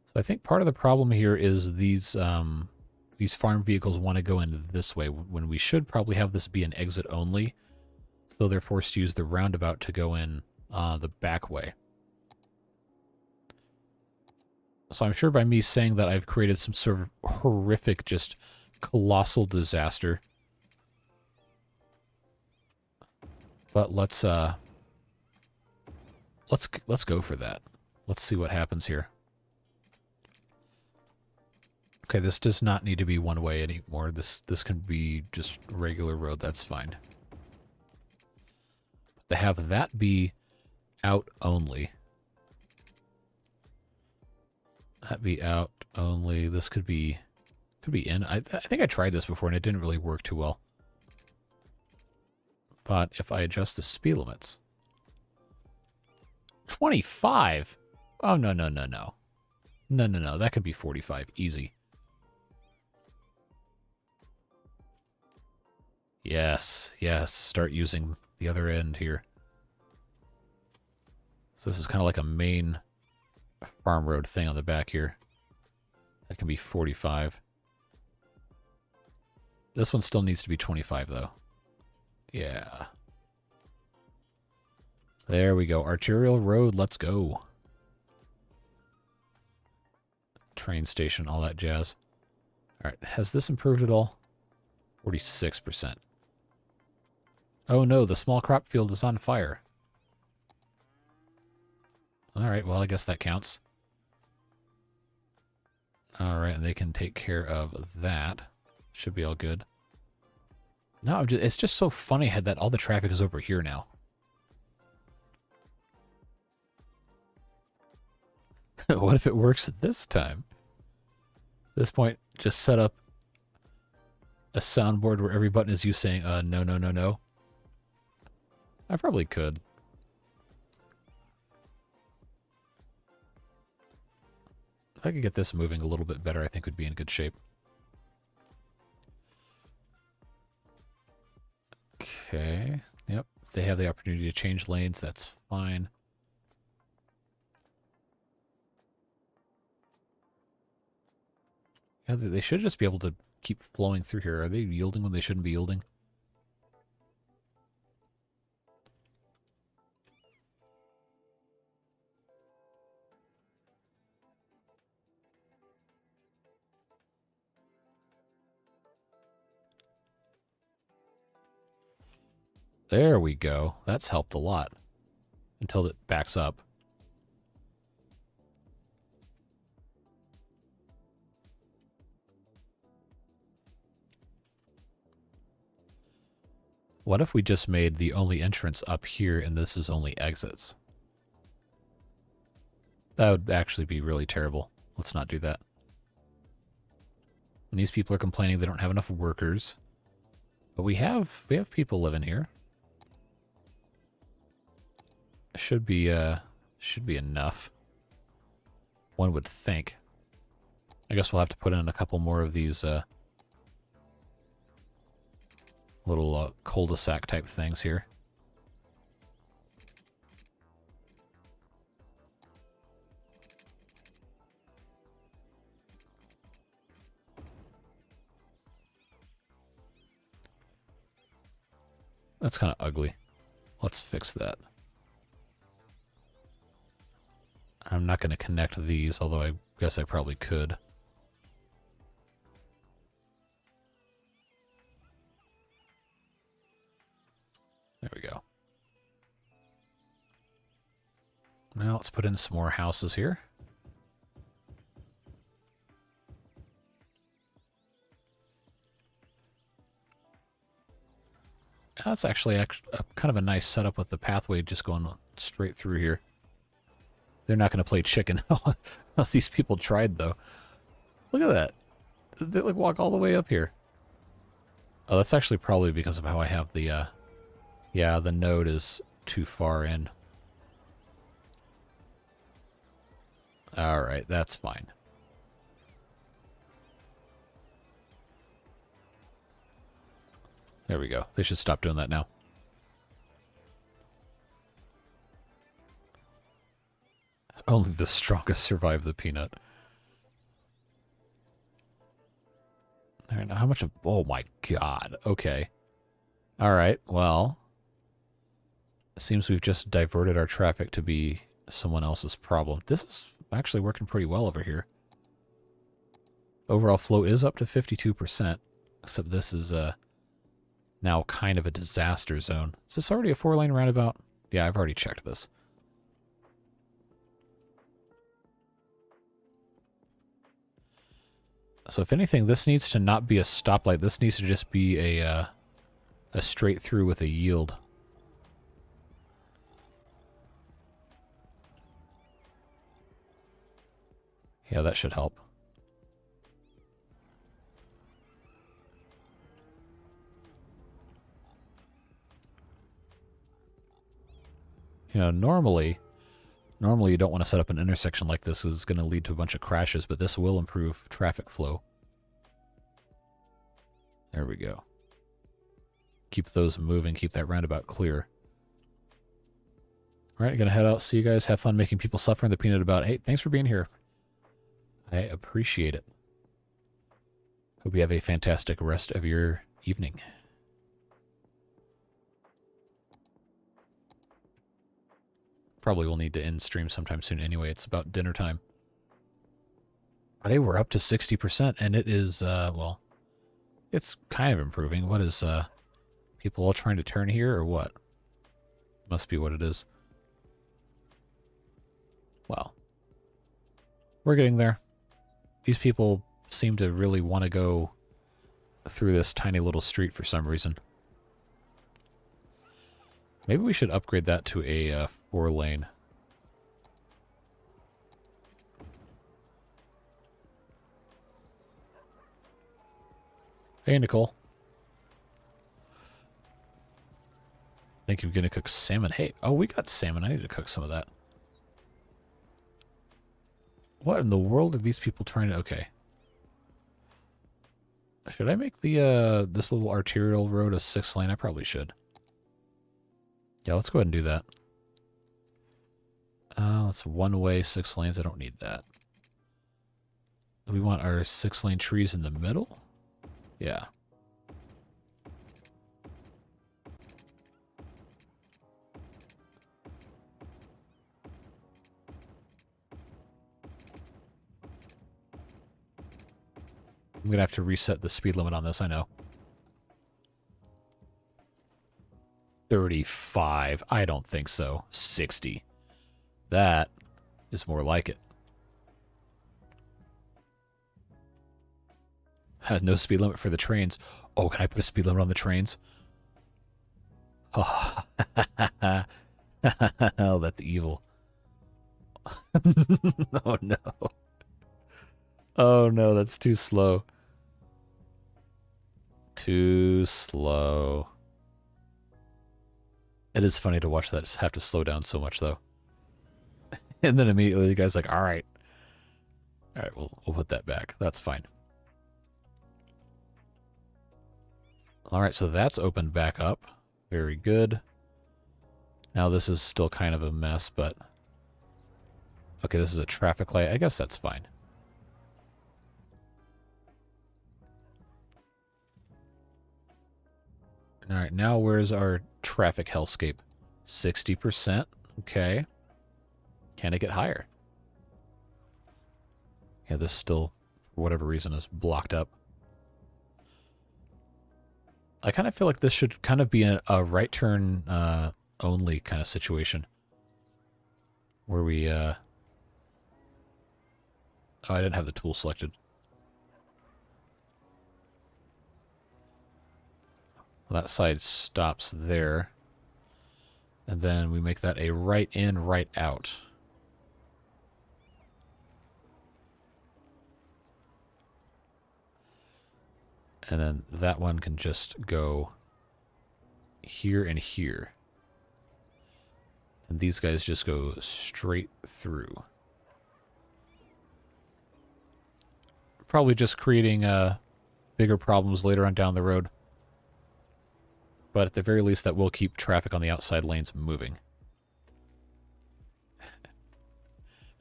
So I think part of the problem here is these farm vehicles want to go in this way when we should probably have this be an exit only. So they're forced to use the roundabout to go in the back way. So I'm sure by me saying that I've created some sort of horrific, just colossal disaster. But let's go for that. Let's see what happens here. Okay, this does not need to be one way anymore. This can be just regular road. That's fine. But to have that be out only. That be out only. This could be in. I think I tried this before and it didn't really work too well. But if I adjust the speed limits. 25? Oh, no. No. That could be 45. Easy. Yes. Start using the other end here. So this is kind of like a main farm road thing on the back here. That can be 45. This one still needs to be 25, though. Yeah. There we go. Arterial road, let's go. Train station, all that jazz. Alright, has this improved at all? 46%. Oh no, the small crop field is on fire. Alright, well I guess that counts. Alright, and they can take care of that. Should be all good. No, it's just so funny that all the traffic is over here now. What if it works this time? At this point, just set up a soundboard where every button is you saying, no. I probably could. If I could get this moving a little bit better, I think we'd be in good shape. Okay. Yep. They have the opportunity to change lanes. That's fine. Yeah, they should just be able to keep flowing through here. Are they yielding when they shouldn't be yielding? There we go. That's helped a lot. Until it backs up. What if we just made the only entrance up here and this is only exits? That would actually be really terrible. Let's not do that. And these people are complaining they don't have enough workers. But we have people living here. Should be enough. One would think. I guess we'll have to put in a couple more of these little cul-de-sac type things here. That's kind of ugly. Let's fix that. I'm not going to connect these, although I guess I probably could. There we go. Now let's put in some more houses here. That's actually kind of a nice setup with the pathway just going straight through here. They're not going to play chicken. These people tried, though. Look at that. They, like, walk all the way up here. Oh, that's actually probably because of how I have the, yeah, the node is too far in. Alright, that's fine. There we go. They should stop doing that now. Only the strongest survive the peanut. Alright, now how much of... Oh my god. Okay. Alright, well... It seems we've just diverted our traffic to be someone else's problem. This is actually working pretty well over here. Overall flow is up to 52%. Except this is now kind of a disaster zone. Is this already a 4-lane roundabout? Yeah, I've already checked this. So if anything, this needs to not be a stoplight. This needs to just be a straight through with a yield. Yeah, that should help. You know, normally you don't want to set up an intersection like this. It's going to lead to a bunch of crashes, but this will improve traffic flow. There we go. Keep those moving, keep that roundabout clear. Alright, gonna head out. See you guys. Have fun making people suffer in the peanut about. Hey, thanks for being here. I appreciate it. Hope you have a fantastic rest of your evening. Probably will need to end stream sometime soon anyway. It's about dinner time. Today we're up to 60%, and it is, well, it's kind of improving. What is, people all trying to turn here, or what? Must be what it is. Well, we're getting there. These people seem to really want to go through this tiny little street for some reason. Maybe we should upgrade that to a 4-lane. Hey, Nicole. Think you're gonna cook salmon. Hey, oh, we got salmon. I need to cook some of that. What in the world are these people trying to... Okay. Should I make the, this little arterial road a 6-lane? I probably should. Yeah, let's go ahead and do that. That's 1-way, 6 lanes. I don't need that. We want our 6-lane trees in the middle? Yeah. I'm gonna have to reset the speed limit on this, I know. 35. I don't think so. 60. That is more like it. No speed limit for the trains. Oh, can I put a speed limit on the trains? Oh, oh that's evil. Oh, no. Oh, no, that's too slow. Too slow. It is funny to watch that have to slow down so much, though. And then immediately the guy's like, all right. All right, we'll put that back. That's fine. All right, so that's opened back up. Very good. Now this is still kind of a mess, but... Okay, this is a traffic light. I guess that's fine. All right, now where's our traffic hellscape? 60%. Okay. Can it get higher? Yeah, this still, for whatever reason, is blocked up. I kind of feel like this should kind of be a right turn only kind of situation. Where we, Oh, I didn't have the tool selected. Well, that side stops there. And then we make that a right in, right out. And then that one can just go here and here. And these guys just go straight through. Probably just creating bigger problems later on down the road. But at the very least, that will keep traffic on the outside lanes moving.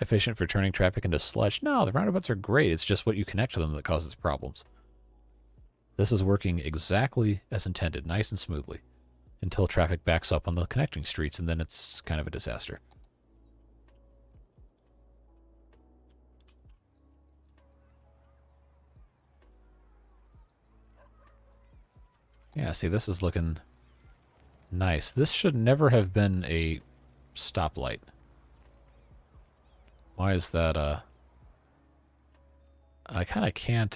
Efficient for turning traffic into sludge. No, the roundabouts are great. It's just what you connect to them that causes problems. This is working exactly as intended, nice and smoothly, until traffic backs up on the connecting streets, and then it's kind of a disaster. Yeah, see, this is looking nice. This should never have been a stoplight. Why is that? I kind of can't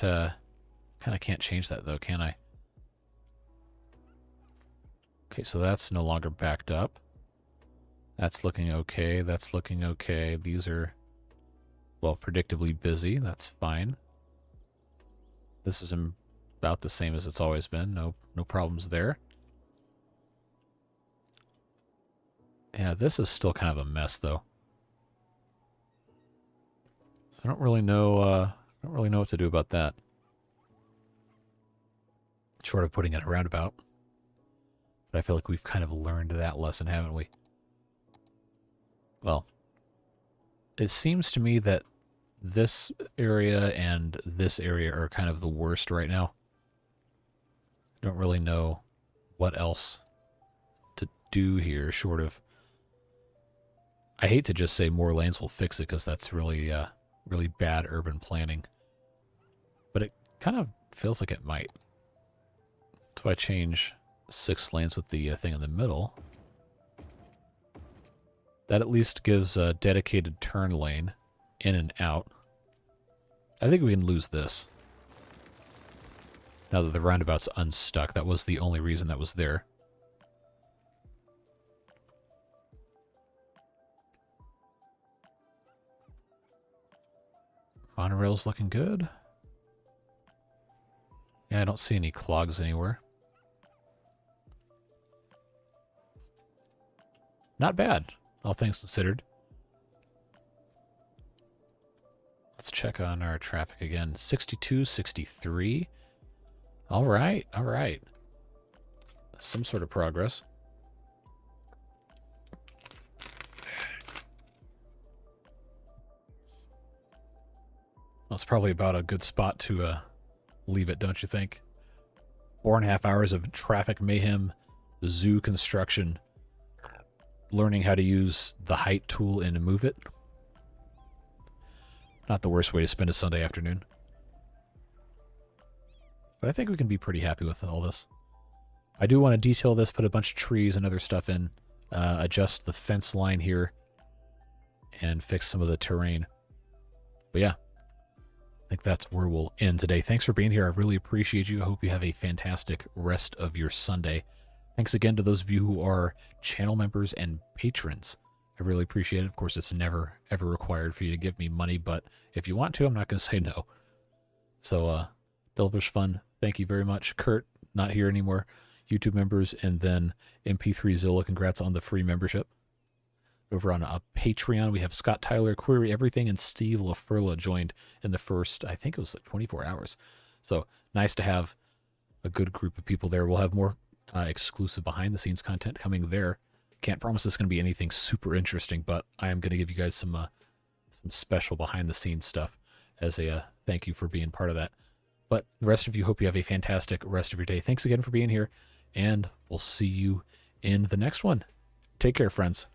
change that though, can I? Okay, so that's no longer backed up. That's looking okay. That's looking okay. These are, well, predictably busy. That's fine. This is about the same as it's always been. No problems there. Yeah, this is still kind of a mess though. I don't really know what to do about that. Short of putting in a roundabout. But I feel like we've kind of learned that lesson, haven't we? Well, it seems to me that this area and this area are kind of the worst right now. Don't really know what else to do here, short of... I hate to just say more lanes will fix it, because that's really, really bad urban planning. But it kind of feels like it might. So if I change 6 lanes with the thing in the middle, that at least gives a dedicated turn lane in and out. I think we can lose this. Now that the roundabout's unstuck, that was the only reason that was there. Monorail's looking good. Yeah, I don't see any clogs anywhere. Not bad, all things considered. Let's check on our traffic again. 62, 63. All right, all right. Some sort of progress. That's probably about a good spot to leave it, don't you think? 4.5 hours of traffic mayhem, the zoo construction, learning how to use the height tool and move it. Not the worst way to spend a Sunday afternoon. But I think we can be pretty happy with all this. I do want to detail this, put a bunch of trees and other stuff in, adjust the fence line here, and fix some of the terrain. But yeah, I think that's where we'll end today. Thanks for being here. I really appreciate you. I hope you have a fantastic rest of your Sunday. Thanks again to those of you who are channel members and patrons. I really appreciate it. Of course, it's never, ever required for you to give me money, but if you want to, I'm not going to say no. So, Delvish Fun, thank you very much. Kurt, not here anymore. YouTube members, and then MP3Zilla, congrats on the free membership. Over on Patreon, we have Scott Tyler, Query Everything, and Steve LaFurla joined in the first, I think it was like 24 hours. So, nice to have a good group of people there. We'll have more exclusive behind-the-scenes content coming there. Can't promise it's going to be anything super interesting, but I am going to give you guys some special behind-the-scenes stuff as a thank you for being part of that. But the rest of you, hope you have a fantastic rest of your day. Thanks again for being here, and we'll see you in the next one. Take care, friends.